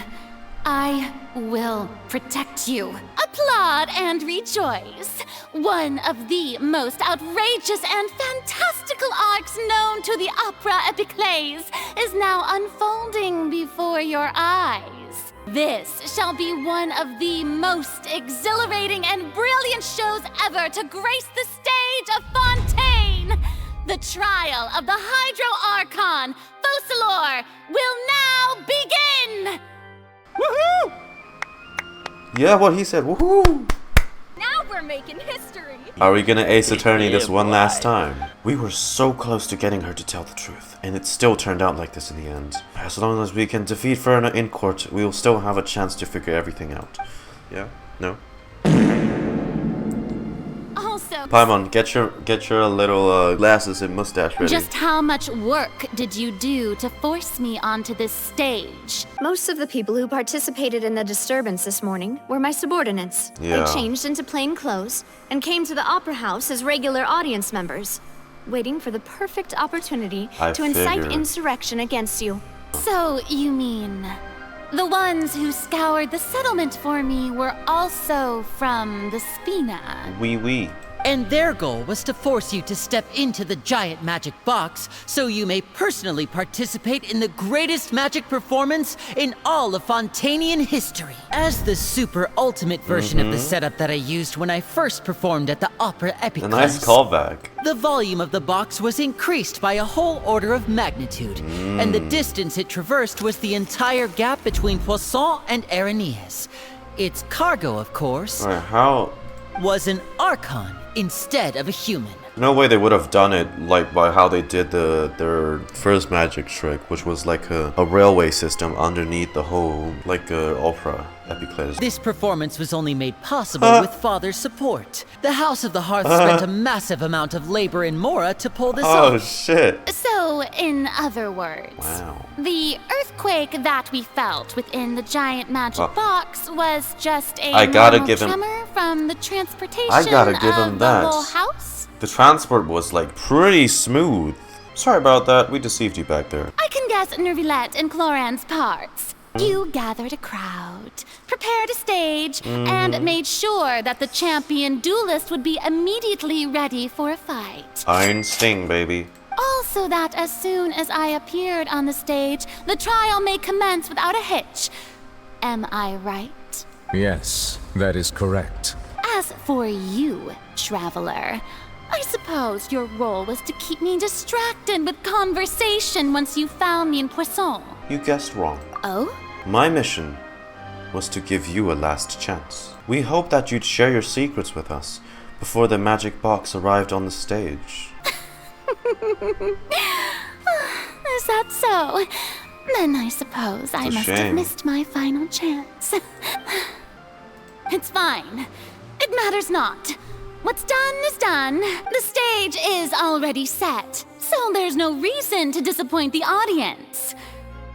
I will protect you. Applaud and rejoice. One of the most outrageous and fantastical arcs known to the opera epiclese is now unfolding before your eyes. This shall be one of the most exhilarating and brilliant shows ever to grace the stage of Fontaine. The trial of the Hydro Archon, Folcalors, will now begin! Woohoo! Yeah, what he said, woohoo! Now we're making history. Are we gonna Ace Attorney this one last time? We were so close to getting her to tell the truth, and it still turned out like this in the end. As long as we can defeat Furina in court, we will still have a chance to figure everything out. Yeah? No? Also, Paimon, get your little glasses and mustache ready. just how much work did you do to force me onto this stage? Most of the people who participated in the disturbance this morning were my subordinates. Yeah. They changed into plain clothes and came to the Opera House as regular audience members, waiting for the perfect opportunity to incite figured. insurrection against you. So, you mean... the ones who scoured the settlement for me were also from the Spina? Oui. And their goal was to force you to step into the giant magic box so you may personally participate in the greatest magic performance in all of Fontainian history. As the super ultimate version of the setup that I used when I first performed at the Opera Epiclese. A nice callback. The volume of the box was increased by a whole order of magnitude, and the distance it traversed was the entire gap between Poisson and Areneas. Its cargo, of course, Alright, how... was an Archon instead of a human. No way they would have done it like by how they did their first magic trick, which was like a railway system underneath the whole, like opera epiclese. This performance was only made possible with Father's support. The House of the Hearth spent a massive amount of labor in Mora to pull this Oh off. shit. So, in other words, Wow. the earthquake that we felt within the giant magic box was just a I gotta normal give him- tremor from the transportation I gotta give him of that. the whole house? The transport was like pretty smooth. Sorry about that, we deceived you back there. I can guess Neuvillette and Chlorinde's parts. You gathered a crowd, prepared a stage, and made sure that the champion duelist would be immediately ready for a fight. Iron Sting, baby. Also that as soon as I appeared on the stage, the trial may commence without a hitch. Am I right? Yes, that is correct. As for you, traveler, I suppose your role was to keep me distracted with conversation once you found me in Poisson. You guessed wrong. Oh? My mission was to give you a last chance. We hoped that you'd share your secrets with us before the magic box arrived on the stage. Is that so? Then I suppose I must have missed my final chance. It's fine. It matters not. What's done is done. The stage is already set, so there's no reason to disappoint the audience.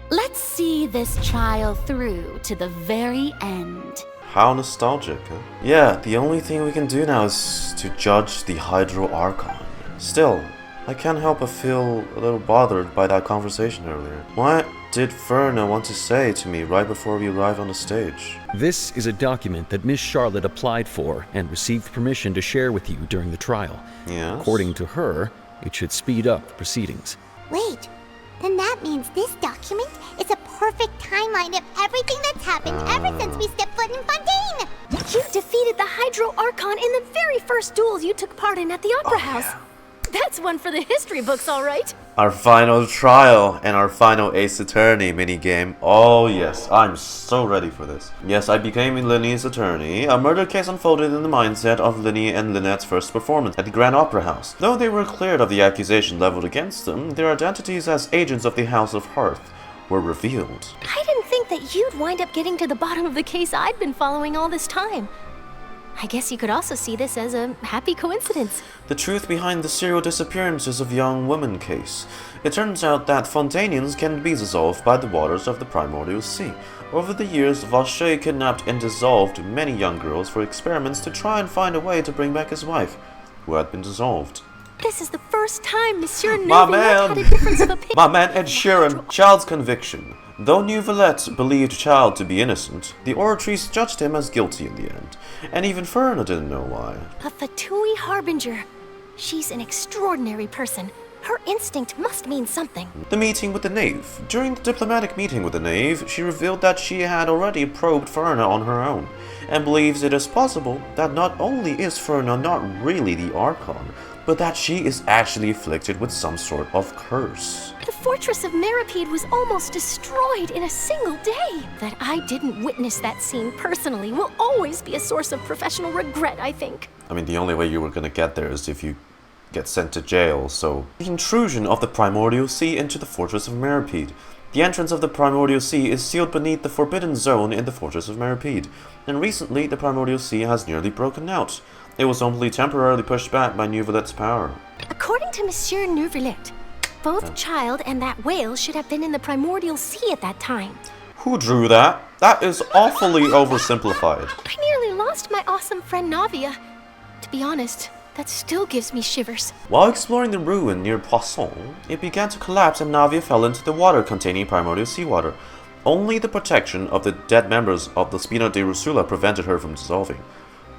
Let's see this trial through to the very end. How nostalgic, huh? Yeah, the only thing we can do now is to judge the Hydro-Archon. Still, I can't help but feel a little bothered by that conversation earlier. What did Furina want to say to me right before we arrived on the stage? This is a document that Miss Charlotte applied for and received permission to share with you during the trial. Yes. According to her, it should speed up the proceedings. Wait, then that means this document is a perfect timeline of everything that's happened ever since we stepped foot in Fontaine! You defeated the Hydro-Archon in the very first duel you took part in at the Opera House. Yeah. That's one for the history books, all right. Our final trial and our final Ace Attorney minigame. Oh yes, I'm so ready for this. Yes, I became Lyney's attorney. A murder case unfolded in the mindset of Lyney and Lynette's first performance at the Grand Opera House. Though they were cleared of the accusation leveled against them, their identities as agents of the House of Hearth were revealed. I didn't think that you'd wind up getting to the bottom of the case I'd been following all this time. I guess you could also see this as a happy coincidence. The truth behind the serial disappearances of young women case. It turns out that Fontainians can be dissolved by the waters of the Primordial Sea. Over the years, Vache kidnapped and dissolved many young girls for experiments to try and find a way to bring back his wife, who had been dissolved. This is the first time Monsieur Neuvillette had a difference of opinion. My man Ed Sheeran, Childe's conviction. Though Neuvillette believed Childe to be innocent, the Oratrice judged him as guilty in the end, and even Furina didn't know why. A Fatui Harbinger. She's an extraordinary person. Her instinct must mean something. The meeting with the Knave. During the diplomatic meeting with the Knave, she revealed that she had already probed Furina on her own, and believes it is possible that not only is Furina not really the Archon, but that she is actually afflicted with some sort of curse. The fortress of Meripede was almost destroyed in a single day. That I didn't witness that scene personally will always be a source of professional regret, I think. I mean, the only way you were gonna get there is if you get sent to jail, so... The intrusion of the Primordial Sea into the fortress of Meripede. The entrance of the Primordial Sea is sealed beneath the Forbidden Zone in the fortress of Meripede, and recently the Primordial Sea has nearly broken out. It was only temporarily pushed back by Neuvillette's power. According to Monsieur Neuvillette, both Childe and that whale should have been in the Primordial Sea at that time. Who drew that? That is awfully oversimplified. I nearly lost my awesome friend Navia. To be honest, that still gives me shivers. While exploring the ruin near Poisson, it began to collapse and Navia fell into the water containing primordial seawater. Only the protection of the dead members of the Spina di Rusula prevented her from dissolving.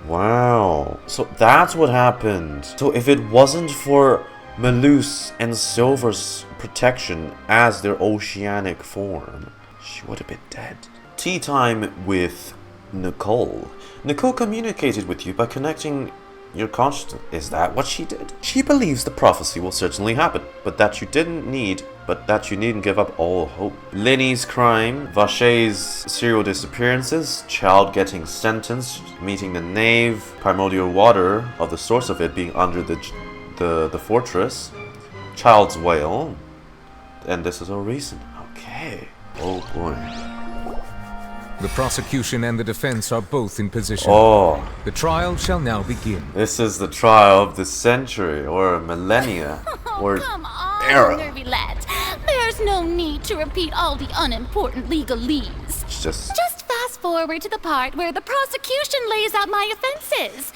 Wow, so that's what happened. So if it wasn't for Melus and Silver's protection as their oceanic form, she would have been dead. Tea time with Nicole. Nicole communicated with you by connecting your consciousness. Is that what she did? She believes the prophecy will certainly happen, but that you needn't give up all hope. Lyney's crime, Vache's serial disappearances, Childe getting sentenced, meeting the Knave, primordial water of the source of it being under the fortress, Childe's whale, and this is all recent. Okay. Oh boy. The prosecution and the defense are both in position. Oh. The trial shall now begin. This is the trial of the century, or millennia, or era. Neuvillette, there's no need to repeat all the unimportant legalese. Just fast forward to the part where the prosecution lays out my offenses.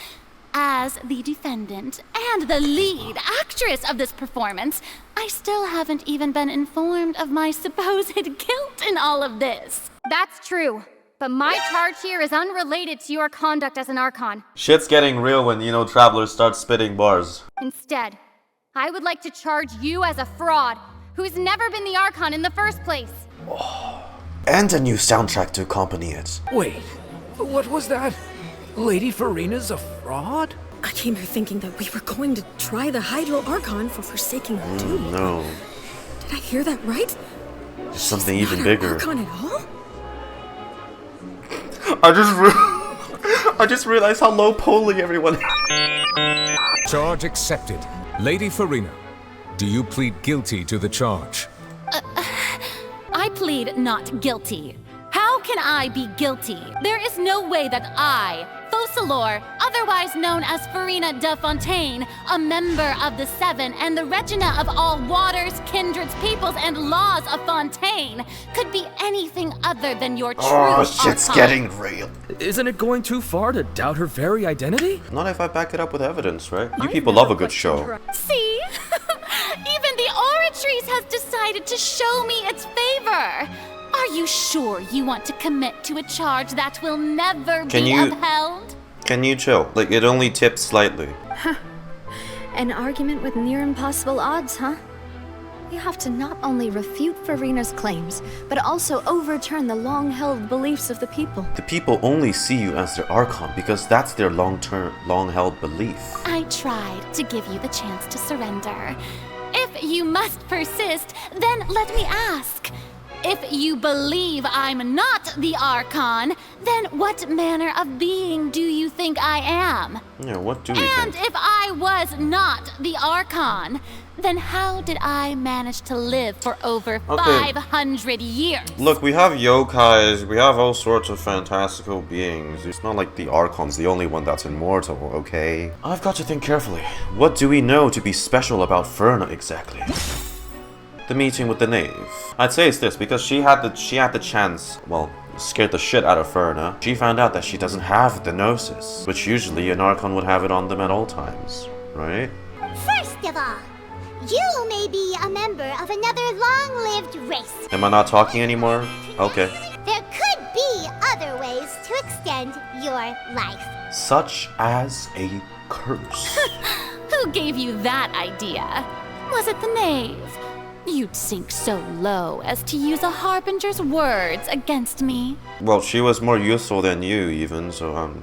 as the defendant and the lead actress of this performance, I still haven't even been informed of my supposed guilt in all of this. That's true. But my charge here is unrelated to your conduct as an Archon. Shit's getting real when, you know, travelers start spitting bars. Instead, I would like to charge you as a fraud who's never been the Archon in the first place. And a new soundtrack to accompany it. Wait, what was that? Lady Furina's a fraud? I came here thinking that we were going to try the Hydro Archon for forsaking her duty. No. Did I hear that right? There's something She's even not an bigger. Archon at all? I just realized how low poly everyone. Charge accepted. Lady Furina, do you plead guilty to the charge? I plead not guilty. How can I be guilty? There is no way that I, Folcalors, otherwise known as Furina de Fontaine, a member of the Seven and the Regina of all waters, kindreds, peoples, and laws of Fontaine, could be anything other than your true shit's Archon. getting real. Isn't it going too far to doubt her very identity? Not if I back it up with evidence, right? You people love a good show. See? Even the Oratrice has decided to show me its favor. Are you sure you want to commit to a charge that will never be upheld? Can you chill? Like, it only tips slightly. An argument with near impossible odds, huh? You have to not only refute Furina's claims, but also overturn the long-held beliefs of the people. The people only see you as their Archon because that's their long-held belief. I tried to give you the chance to surrender. If you must persist, then let me ask. If you believe I'm not the Archon, then what manner of being do you think I am? Yeah, what do you And think? if I was not the Archon, then how did I manage to live for over 500 years? Look, we have yokais, we have all sorts of fantastical beings. It's not like the Archon's the only one that's immortal, okay? I've got to think carefully. What do we know to be special about Furina exactly? The meeting with the knave. I'd say it's this, because she had the chance, well, scared the shit out of Furina. She found out that she doesn't have the Gnosis, which usually an Archon would have it on them at all times, right? First of all, you may be a member of another long-lived race. Am I not talking anymore? Okay. There could be other ways to extend your life. Such as a curse. Who gave you that idea? Was it the knave? You'd sink so low as to use a harbinger's words against me. Well, she was more useful than you, even, so,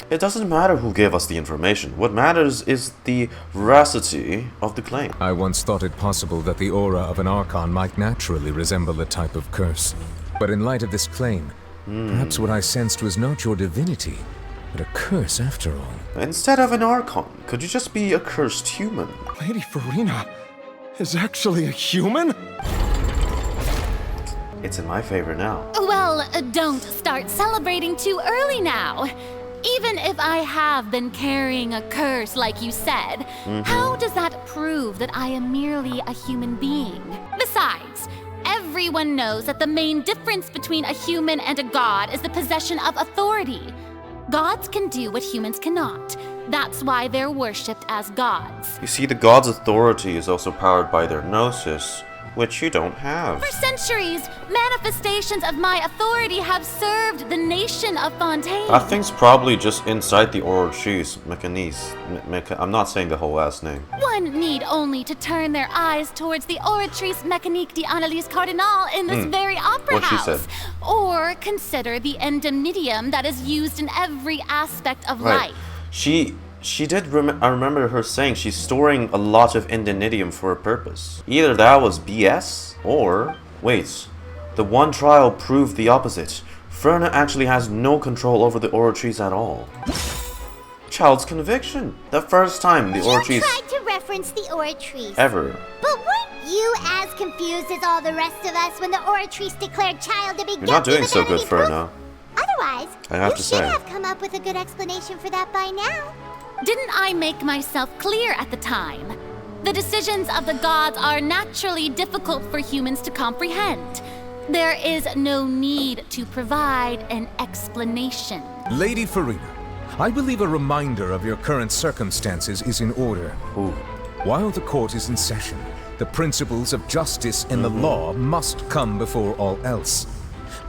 it doesn't matter who gave us the information. What matters is the veracity of the claim. I once thought it possible that the aura of an Archon might naturally resemble a type of curse. But in light of this claim, perhaps what I sensed was not your divinity, but a curse after all. Instead of an Archon, could you just be a cursed human? Lady Furina is actually a human? It's in my favor now. Well, don't start celebrating too early now. Even if I have been carrying a curse like you said, how does that prove that I am merely a human being? Besides, everyone knows that the main difference between a human and a god is the possession of authority. Gods can do what humans cannot. That's why they're worshipped as gods. You see, the god's authority is also powered by their Gnosis, which you don't have. For centuries, manifestations of my authority have served the nation of Fontaine. That thing's probably just inside the Oratrice Mechanis. I'm not saying the whole last name. One need only to turn their eyes towards the Oratrice Mécanique d'Analyse Cardinal in this very opera What she house. said. Or consider the endemnitium that is used in every aspect of life. She did, I remember her saying she's storing a lot of indemnitium for a purpose. Either that was BS, or, wait, the one trial proved the opposite. Furina actually has no control over the Oratrice at all. Child's conviction. The first time the Oratrice... You tried to reference the Oratrice. Ever. But weren't you as confused as all the rest of us when the Oratrice declared Childe to be guilty? You're not doing so without good, any proof? Furina. Otherwise, I have you to should say. have come up with a good explanation for that by now. Didn't I make myself clear at the time? The decisions of the gods are naturally difficult for humans to comprehend. There is no need to provide an explanation. Lady Furina, I believe a reminder of your current circumstances is in order. While the court is in session, the principles of justice and the law must come before all else.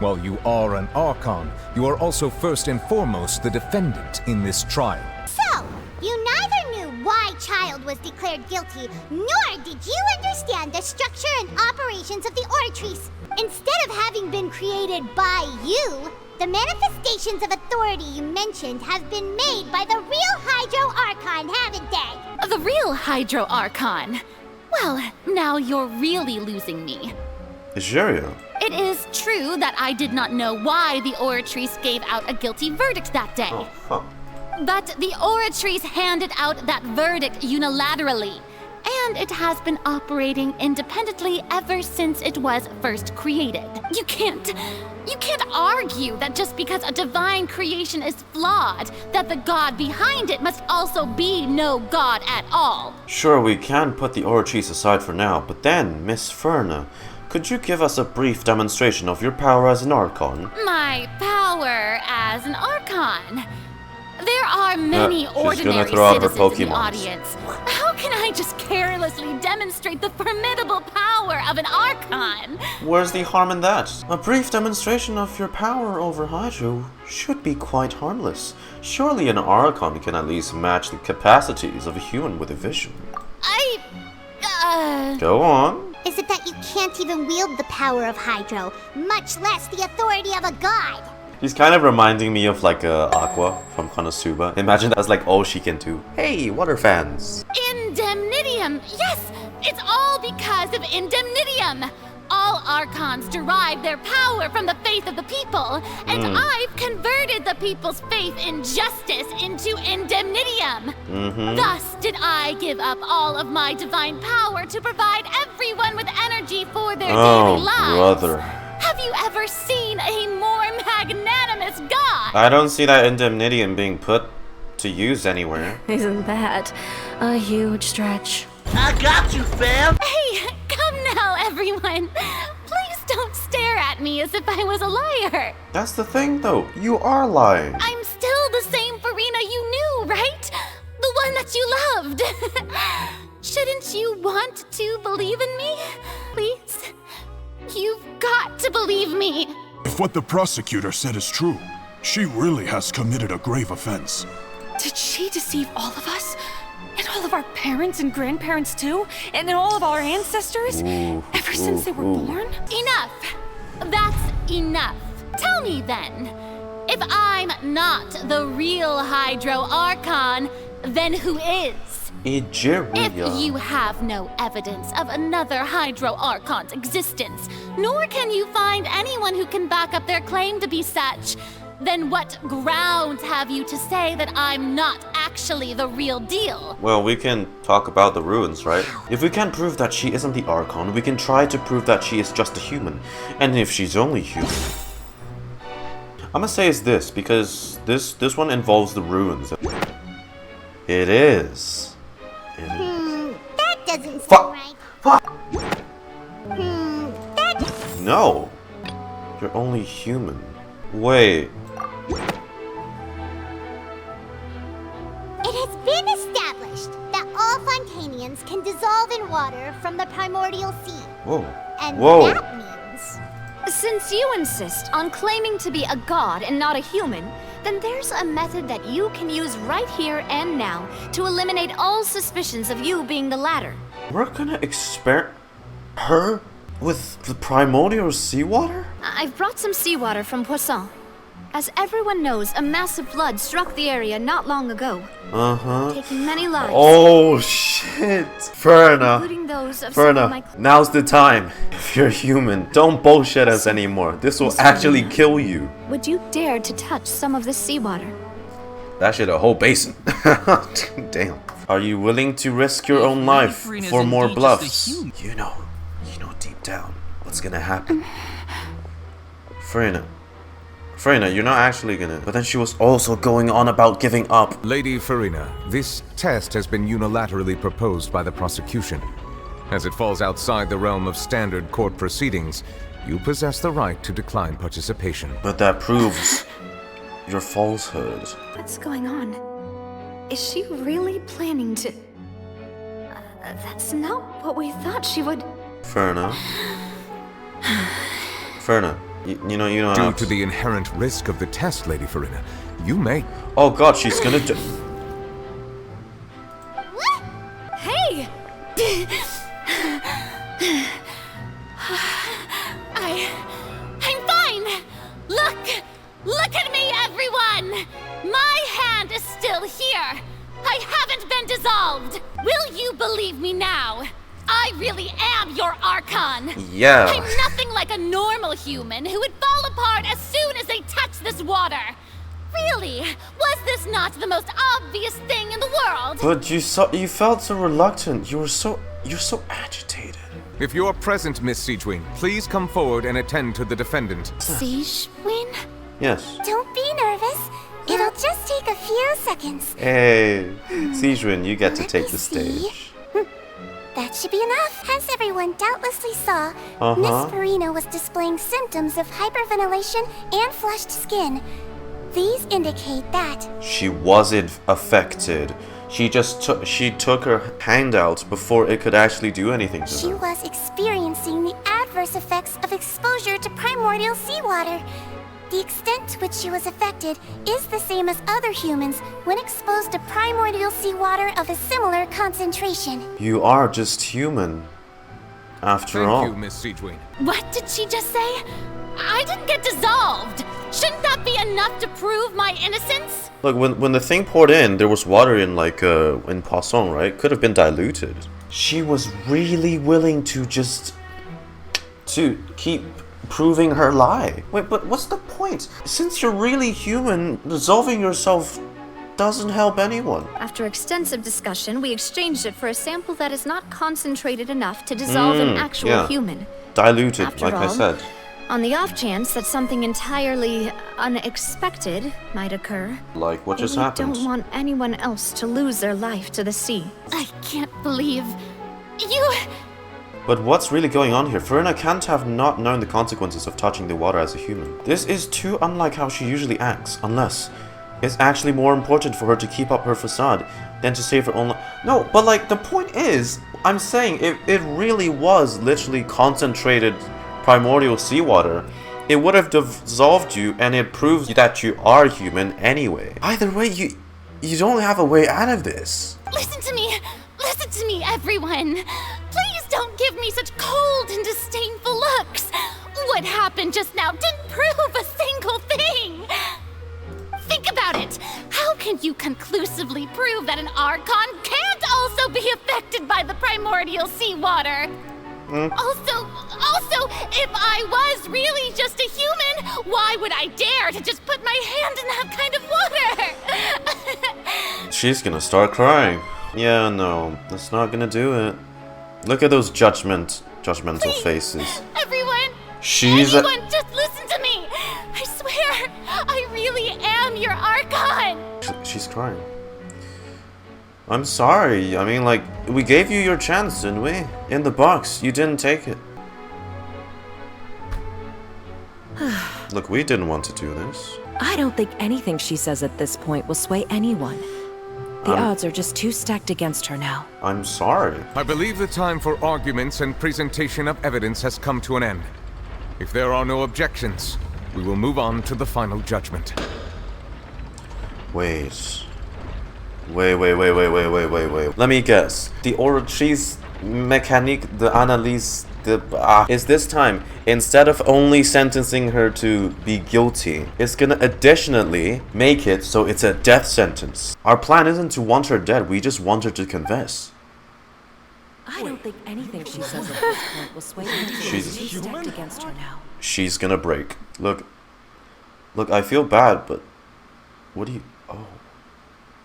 While you are an Archon, you are also first and foremost the defendant in this trial. So, you neither knew why Childe was declared guilty, nor did you understand the structure and operations of the Oratrice. Instead of having been created by you, the manifestations of authority you mentioned have been made by the real Hydro Archon, haven't they? The real Hydro Archon? Well, now you're really losing me. Isheria. It is true that I did not know why the Oratrice gave out a guilty verdict that day. But the Oratrice handed out that verdict unilaterally, and it has been operating independently ever since it was first created. You can't argue that just because a divine creation is flawed, that the god behind it must also be no god at all. Sure, we can put the Oratrice aside for now, but then, Miss Furina, could you give us a brief demonstration of your power as an Archon? My power as an Archon? There are many ordinary citizens in the audience. How can I just carelessly demonstrate the formidable power of an Archon? Where's the harm in that? A brief demonstration of your power over Hydro should be quite harmless. Surely an Archon can at least match the capacities of a human with a vision. Go on. Is it that you can't even wield the power of Hydro, much less the authority of a god? He's kind of reminding me of like Aqua from Konosuba. Imagine that's like all she can do. Hey, water fans. Indemnitium! Yes! It's all because of Indemnitium! All Archons derive their power from the faith of the people, and I've converted the people's faith in justice into Indemnitium. Thus did I give up all of my divine power to provide everyone with energy for their daily lives. Brother. Have you ever seen a more magnanimous god? I don't see that Indemnitium being put to use anywhere. Isn't that a huge stretch? I got you, fam! Hey, come now, everyone. Please don't stare at me as if I was a liar. That's the thing, though. You are lying. I'm still the same Furina you knew, right? The one that you loved. Shouldn't you want to believe in me? Please? You've got to believe me. If what the prosecutor said is true, she really has committed a grave offense. Did she deceive all of us? And all of our parents and grandparents too? And then all of our ancestors? Ever since they were born? Enough! That's enough. Tell me then, if I'm not the real Hydro Archon, then who is? If you have no evidence of another Hydro Archon's existence, nor can you find anyone who can back up their claim to be such, then what grounds have you to say that I'm not actually the real deal? Well, we can talk about the ruins, right? If we can't prove that she isn't the Archon, we can try to prove that she is just a human. And if she's only human... I'm gonna say it's this, because this one involves the ruins. It is. That doesn't sound right. No. You're only human. Wait. It has been established that all Fontainians can dissolve in water from the Primordial Sea. Whoa. And Whoa. that means... Since you insist on claiming to be a god and not a human, then there's a method that you can use right here and now to eliminate all suspicions of you being the latter. We're gonna experiment her with the primordial seawater? I've brought some seawater from Poisson. As everyone knows, a massive flood struck the area not long ago, taking many lives. Oh shit! Furina! Including those of some of my... Now's the time. If you're human, don't bullshit us anymore. This will actually kill you. Would you dare to touch some of this seawater? That shit a whole basin. Damn. Are you willing to risk your own life for more bluffs? You know deep down what's gonna happen. Furina, you're not actually gonna... But then she was also going on about giving up. Lady Furina, this test has been unilaterally proposed by the prosecution. As it falls outside the realm of standard court proceedings, you possess the right to decline participation. But that proves your falsehood. What's going on? Is she really planning to... that's not what we thought she would... Furina. Furina, you know you don't Due have to the inherent risk of the test, Lady Furina, you may... Oh god, she's gonna do... Hey! I'm fine! Look at me, everyone! My hand is still here! I haven't been dissolved! Will you believe me now? I really am your Archon! Yeah. I'm nothing like a normal human who would fall apart as soon as they touch this water! Really? Was this not the most obvious thing in the world? But you felt so reluctant. You're so agitated. If you're present, Miss Sigewinne, please come forward and attend to the defendant. Sigewinne? Yes. Don't be nervous. It'll just take a few seconds. Hey, Sigewinne, you get to take the stage. That should be enough. As everyone doubtlessly saw, Miss Furina was displaying symptoms of hyperventilation and flushed skin. These indicate that She wasn't affected. She took her hand out before it could actually do anything to she her. was experiencing the adverse effects of exposure to primordial seawater. The extent to which she was affected is the same as other humans when exposed to primordial seawater of a similar concentration. You are just human, after all. Thank you, Miss Sigewinne. What did she just say? I didn't get dissolved! Shouldn't that be enough to prove my innocence? Look, when the thing poured in, there was water in, like, in Poisson, right? Could have been diluted. She was really willing to keep proving her lie. Wait, but what's the point? Since you're really human, dissolving yourself doesn't help anyone. After extensive discussion, we exchanged it for a sample that is not concentrated enough to dissolve an actual human. Diluted, After like I all, said. On the off chance that something entirely unexpected might occur, Like what just we happened. don't want anyone else to lose their life to the sea. I can't believe you... But what's really going on here? Furina can't have not known the consequences of touching the water as a human. This is too unlike how she usually acts, unless it's actually more important for her to keep up her facade than to save her own life. No, but like, the point is, I'm saying it really was literally concentrated primordial seawater. It would have dissolved you, and it proves that you are human anyway. Either way, you don't have a way out of this. Listen to me, everyone. Please don't give me such cold and disdainful looks. What happened just now didn't prove a single thing. Think about it. How can you conclusively prove that an Archon can't also be affected by the primordial seawater? Also, if I was really just a human, why would I dare to just put my hand in that kind of water? She's gonna start crying. Yeah, no, that's not gonna do it. Look at those judgmental Please, faces. Everyone, just listen to me. I swear, I really am your Archon. She's crying. I'm sorry. I mean, like, we gave you your chance, didn't we? In the box, you didn't take it. Look, we didn't want to do this. I don't think anything she says at this point will sway anyone. The odds are just too stacked against her now. I'm sorry. I believe the time for arguments and presentation of evidence has come to an end. If there are no objections, we will move on to the final judgment. Wait. Let me guess. The Orchis Mécanique d'Analyse is this time, instead of only sentencing her to be guilty, it's gonna additionally make it so it's a death sentence. Our plan isn't to want her dead, we just want her to confess. I don't think anything she says at this point will sway anyone. She's Too stacked against her now. She's gonna break. Look, I feel bad, but what do you... Oh.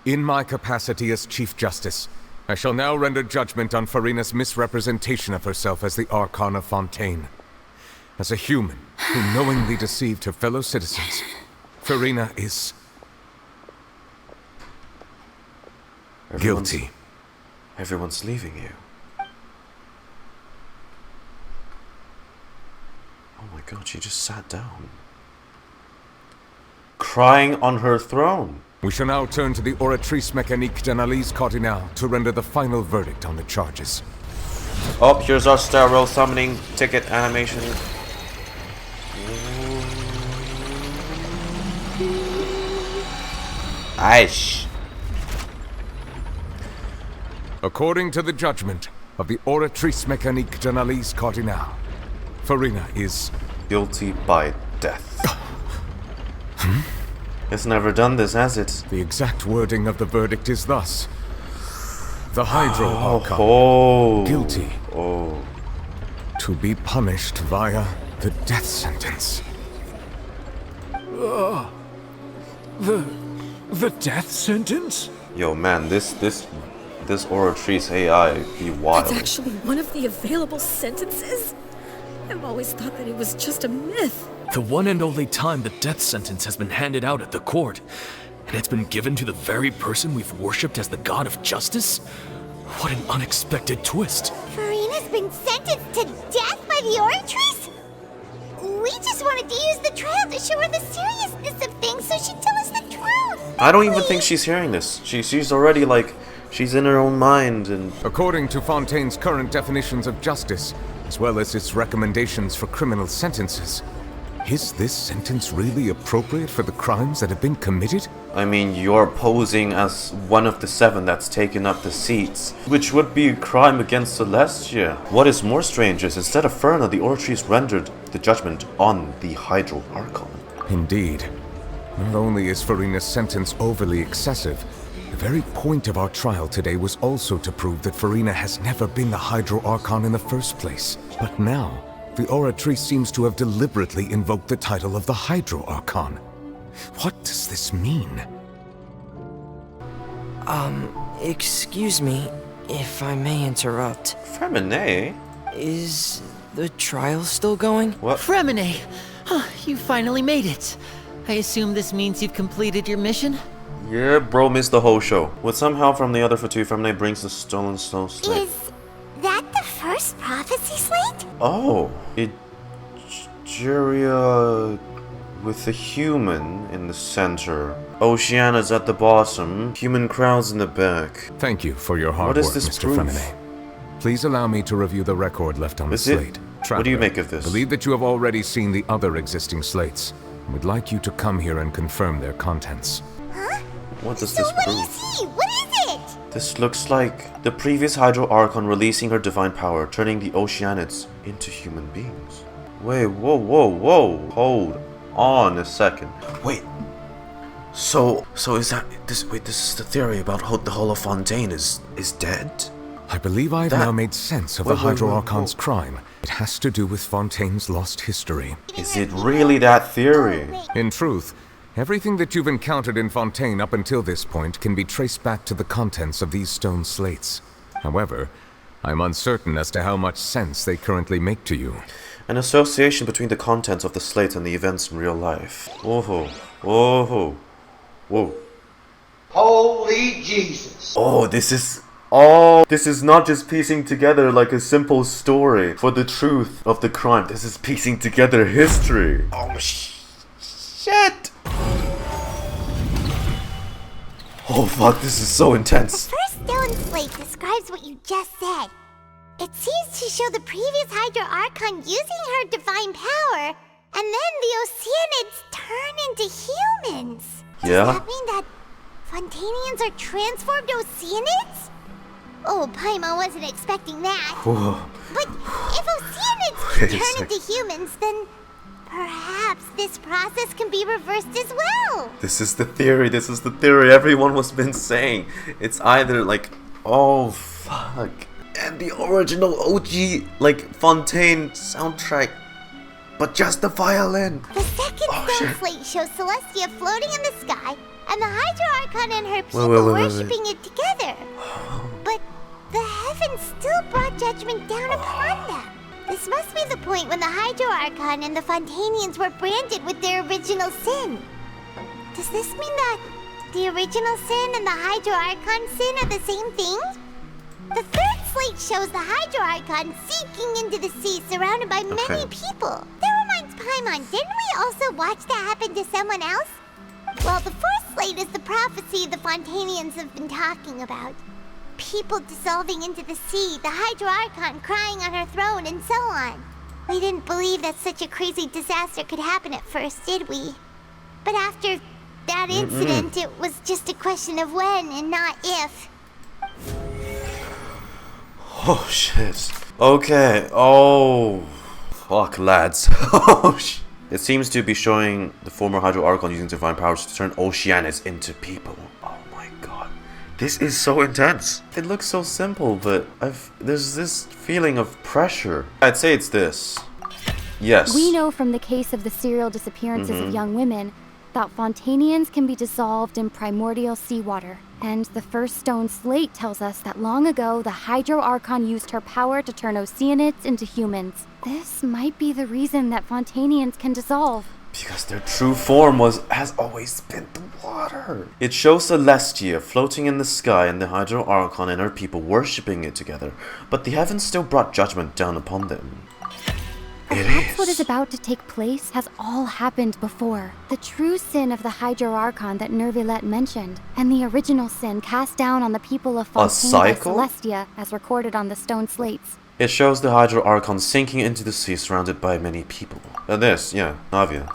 In my capacity as Chief Justice, I shall now render judgment on Furina's misrepresentation of herself as the Archon of Fontaine. As a human who knowingly deceived her fellow citizens, Furina is... guilty. Everyone's leaving you. Oh my god, she just sat down. Crying on her throne. We shall now turn to the Oratrice Mécanique d'Analyse Cardinale to render the final verdict on the charges. Oh, here's our sterile summoning ticket animation. Aish. According to the judgment of the Oratrice Mécanique d'Analyse Cardinale, Furina is guilty by death. It's never done this, has it? The exact wording of the verdict is thus: the Hydro Archon, guilty, to be punished via the death sentence. The death sentence? Yo, man, this Oratrice AI be wild. That's actually one of the available sentences? I've always thought that it was just a myth. The one and only time the death sentence has been handed out at the court, and it's been given to the very person we've worshipped as the god of justice? What an unexpected twist. Furina's been sentenced to death by the Oratrice? We just wanted to use the trial to show her the seriousness of things so she'd tell us the truth. I don't even think she's hearing this. She's already like, she's in her own mind and... According to Fontaine's current definitions of justice, as well as its recommendations for criminal sentences, is this sentence really appropriate for the crimes that have been committed? I mean, you're posing as one of the 7 that's taken up the seats, which would be a crime against Celestia. What is more strange is instead of Furina, the Oratrice rendered the judgment on the Hydro Archon. Indeed. Not only is Furina's sentence overly excessive, the very point of our trial today was also to prove that Furina has never been the Hydro Archon in the first place. But now, the Oratrice seems to have deliberately invoked the title of the Hydro Archon. What does this mean? Excuse me, if I may interrupt. Freminet? Is the trial still going? What? Freminet! You finally made it. I assume this means you've completed your mission? Yeah, bro missed the whole show. With some help from the other Fatu, Freminet brings the stolen stone slate. Is that the first prophecy slate? Oh, Egeria with a human in the center. Oceana's at the bottom, human crowds in the back. Thank you for your hard What is work, this Mr. proof? Freminet. Please allow me to review the record left on the Is it? slate. What do you make of this? I believe that you have already seen the other existing slates, and would like you to come here and confirm their contents. Huh? What does So this what do you prove? see? What is it? This looks like the previous Hydro Archon releasing her divine power, turning the Oceanids into human beings. Wait, whoa. Hold on a second. Wait. So is that this? Wait, this is the theory about how the whole of Fontaine is dead? I believe I've now made sense of the Hydro Archon's crime. It has to do with Fontaine's lost history. Is it really that theory? In truth, everything that you've encountered in Fontaine up until this point can be traced back to the contents of these stone slates. However, I'm uncertain as to how much sense they currently make to you. An association between the contents of the slate and the events in real life. Whoa. Holy Jesus. Oh, this is not just piecing together like a simple story for the truth of the crime. This is piecing together history. Oh, shit. Oh, fuck, this is so intense. The first stone slate describes what you just said. It seems to show the previous Hydro Archon using her divine power, and then the Oceanids turn into humans. Yeah? Does that mean that Fontainians are transformed Oceanids? Oh, Paimon wasn't expecting that. Whoa. But if Oceanids Wait a can turn sec. into humans, then perhaps this process can be reversed as well. This is the theory everyone was been saying. It's either like, oh fuck, and the original OG like Fontaine soundtrack, but just the violin. The second stone slate shows Celestia floating in the sky, and the Hydro Archon and her people Wait. worshipping it together. But the heavens still brought judgment down upon them. This must be the point when the Hydro Archon and the Fontainians were branded with their original sin. Does this mean that the original sin and the Hydro Archon sin are the same thing? The third slate shows the Hydro Archon sinking into the sea surrounded by many people. That reminds Paimon, didn't we also watch that happen to someone else? Well, the fourth slate is the prophecy the Fontainians have been talking about. People dissolving into the sea, the Hydro Archon crying on her throne, and so on. We didn't believe that such a crazy disaster could happen at first, did we? But after that incident, it was just a question of when and not if. Oh shit. Okay. Oh. Fuck, lads. Oh shit. It seems to be showing the former Hydro Archon using divine powers to turn Oceanus into people. Oh my god. This is so intense. It looks so simple, but there's this feeling of pressure. I'd say it's this. Yes. We know from the case of the serial disappearances of young women that Fontainians can be dissolved in primordial seawater. And the first stone slate tells us that long ago, the Hydro Archon used her power to turn Oceanids into humans. This might be the reason that Fontainians can dissolve. Because their true form has always been the water. It shows Celestia floating in the sky and the Hydro Archon and her people worshipping it together. But the heavens still brought judgment down upon them. Perhaps what is about to take place has all happened before. The true sin of the Hydro Archon that Neuvillette mentioned, and the original sin cast down on the people of Fontaine by Celestia, as recorded on the stone slates. It shows the Hydro Archon sinking into the sea surrounded by many people. Navia.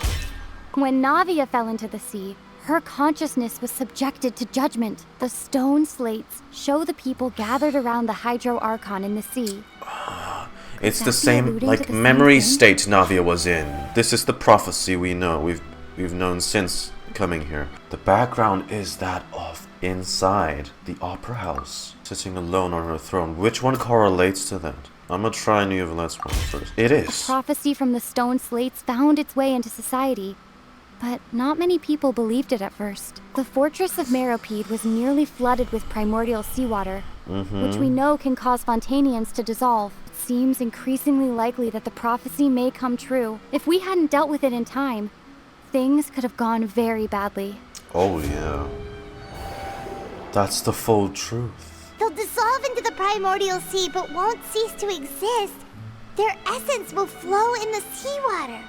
When Navia fell into the sea, her consciousness was subjected to judgment. The stone slates show the people gathered around the Hydro Archon in the sea. It's the same, like, memory state Navia was in. This is the prophecy we know. We've known since coming here. The background is that of inside the opera house, sitting alone on her throne. Which one correlates to that? I'm gonna try Neuvillette's one first. It is. A prophecy from the stone slates found its way into society, but not many people believed it at first. The fortress of Meropide was nearly flooded with primordial seawater, which we know can cause Fontainians to dissolve. Seems increasingly likely that the prophecy may come true. If we hadn't dealt with it in time, things could have gone very badly. Oh yeah. That's the full truth. They'll dissolve into the primordial sea but won't cease to exist. Their essence will flow in the seawater.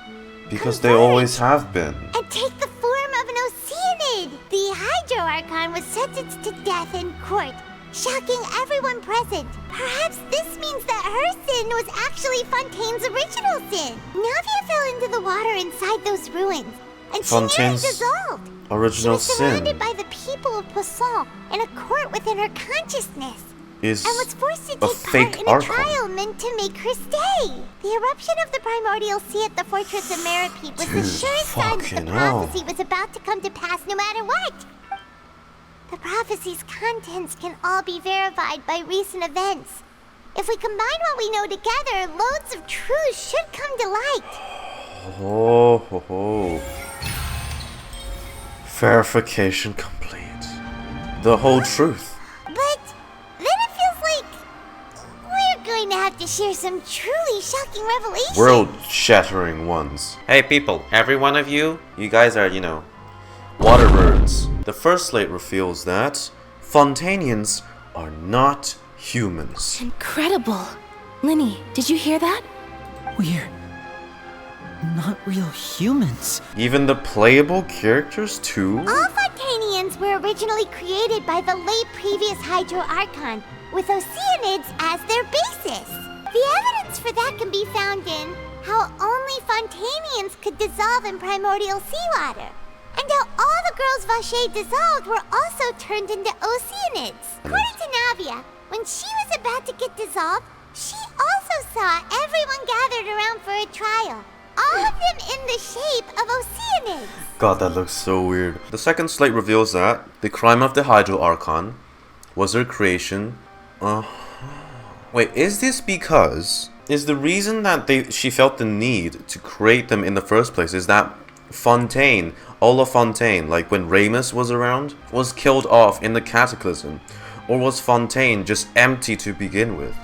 Because they always have been. And take the form of an Oceanid. The Hydro Archon was sentenced to death in court, shocking everyone present. Perhaps this means that her sin was actually Fontaine's original sin. Navia fell into the water inside those ruins, and she nearly dissolved. Original she was surrounded by the people of Poisson in a court within her consciousness, and was forced to take part in a trial meant to make her stay. The eruption of the primordial sea at the fortress of Meropide was the surest sign that the prophecy was about to come to pass no matter what. The prophecy's contents can all be verified by recent events. If we combine what we know together, loads of truths should come to light. Verification complete. The whole truth. But then it feels like we're going to have to share some truly shocking revelations. World-shattering ones. Hey people, every one of you guys are, water birds. The first slate reveals that Fontainians are not humans. Incredible. Lyney, did you hear that? We're not real humans. Even the playable characters too? All Fontainians were originally created by the late previous Hydro Archon, with Oceanids as their basis. The evidence for that can be found in how only Fontainians could dissolve in primordial seawater, and how all the girls Vacher dissolved were also turned into Oceanids. According to Navia, when she was about to get dissolved, she also saw everyone gathered around for a trial. All of them in the shape of Oceanids. God, that looks so weird. The second slate reveals that the crime of the Hydro Archon was their creation. Wait, is this because... Is the reason that she felt the need to create them in the first place is that Fontaine, Olaf Fontaine, like when Ramus was around, was killed off in the Cataclysm? Or was Fontaine just empty to begin with?